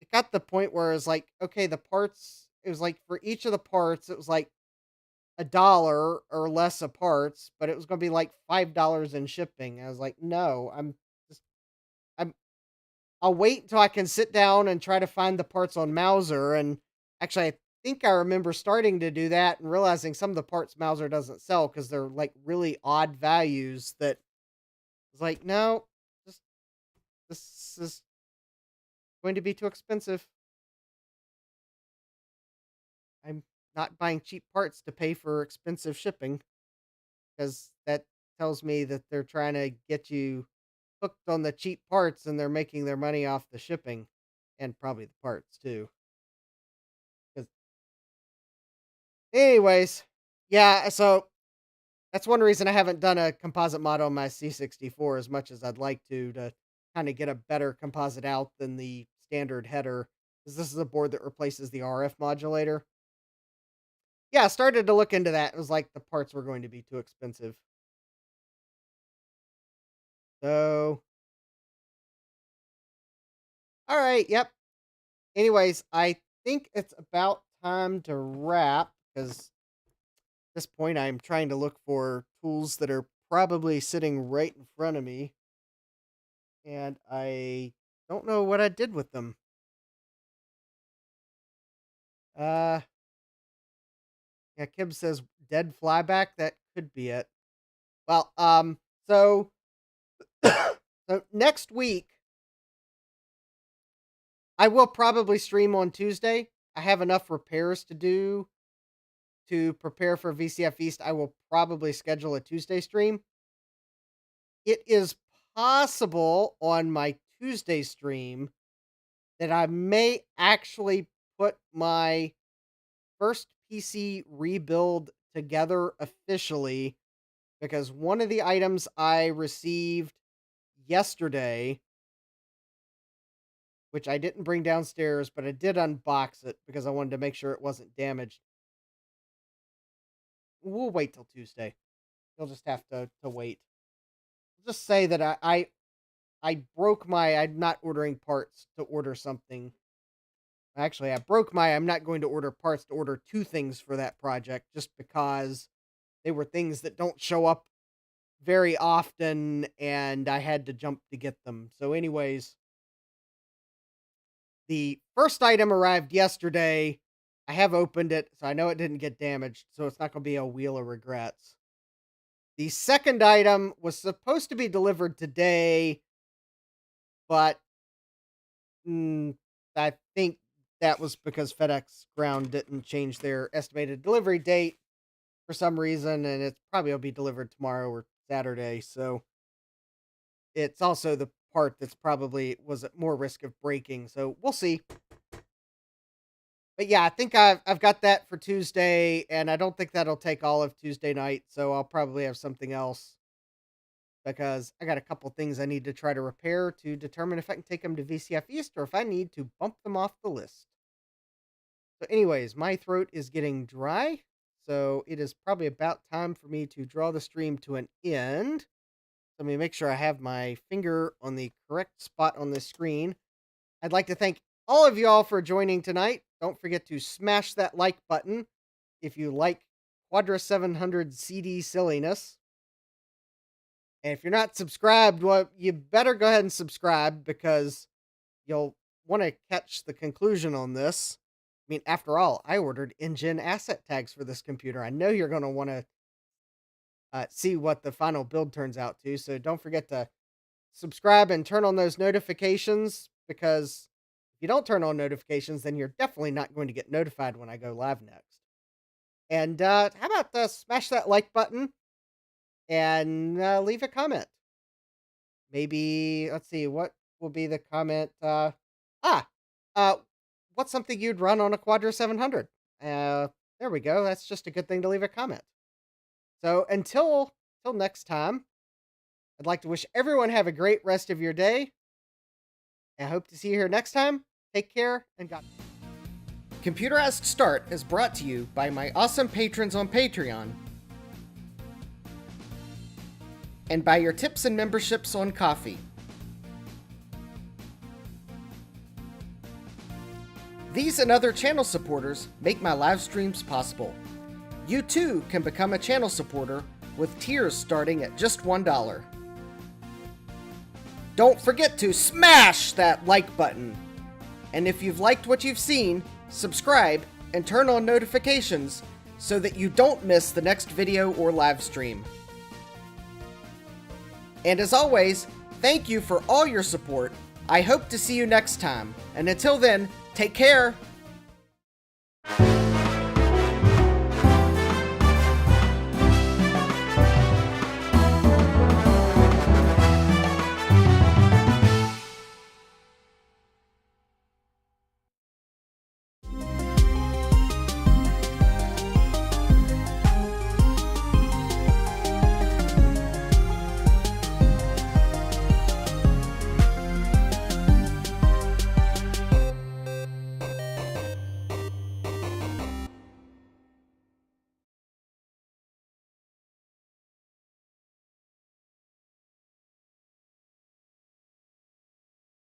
it got the point where it was like, okay, the parts, it was like for each of the parts, it was like $1 or less of parts, but it was going to be like $5 in shipping. I was like, no, just, I'm, I'll wait until I can sit down and try to find the parts on Mauser. And actually, I think I remember starting to do that and realizing some of the parts Mauser doesn't sell because they're like really odd values that it's like, no, just this is going to be too expensive. I'm not buying cheap parts to pay for expensive shipping because that tells me that they're trying to get you hooked on the cheap parts and they're making their money off the shipping and probably the parts too. 'Cause anyways, yeah, so that's one reason I haven't done a composite mod on my C64 as much as I'd like to kind of get a better composite out than the standard header, because this is a board that replaces the RF modulator. Yeah, I started to look into that. It was like the parts were going to be too expensive. So, all right, yep. Anyways, I think it's about time to wrap, because at this point I'm trying to look for tools that are probably sitting right in front of me, and I don't know what I did with them. Uh, yeah, Kib says dead flyback. That could be it. Well, so so next week I will probably stream on Tuesday. I have enough repairs to do to prepare for VCF East. I will probably schedule a Tuesday stream. It is possible on my Tuesday stream that I may actually put my first PC rebuild together officially, because one of the items I received yesterday, which I didn't bring downstairs, but I did unbox it because I wanted to make sure it wasn't damaged. We'll wait till Tuesday. You'll just have to wait. I'll just say that I broke my I'm not ordering parts to order something. Actually, I broke my I'm not going to order parts to order two things for that project, just because they were things that don't show up very often and I had to jump to get them. So anyways, the first item arrived yesterday. I have opened it, so I know it didn't get damaged, so it's not going to be a wheel of regrets. The second item was supposed to be delivered today, but I think that was because FedEx Ground didn't change their estimated delivery date for some reason, and it's probably will be delivered tomorrow or Saturday. So it's also the part that's probably was at more risk of breaking. So we'll see. But yeah, I think I've got that for Tuesday, and I don't think that'll take all of Tuesday night. So I'll probably have something else, because I got a couple things I need to try to repair to determine if I can take them to VCF East or if I need to bump them off the list. So anyways, my throat is getting dry, so it is probably about time for me to draw the stream to an end. Let me make sure I have my finger on the correct spot on the screen. I'd like to thank all of y'all for joining tonight. Don't forget to smash that like button if you like Quadra 700 CD silliness. And if you're not subscribed, well, you better go ahead and subscribe, because you'll want to catch the conclusion on this. I mean, after all, I ordered InGen asset tags for this computer. I know you're going to want to see what the final build turns out to. So don't forget to subscribe and turn on those notifications, because if you don't turn on notifications, then you're definitely not going to get notified when I go live next. And how about smash that like button and leave a comment? Maybe, let's see, what will be the comment? What's something you'd run on a Quadra 700? There we go. That's just a good thing to leave a comment. So until next time, I'd like to wish everyone have a great rest of your day. I hope to see you here next time. Take care, and God. Computerized Start is brought to you by my awesome patrons on Patreon, and by your tips and memberships on Ko-fi. These and other channel supporters make my live streams possible. You too can become a channel supporter with tiers starting at just $1. Don't forget to smash that like button. And if you've liked what you've seen, subscribe and turn on notifications so that you don't miss the next video or live stream. And as always, thank you for all your support. I hope to see you next time. And until then, take care.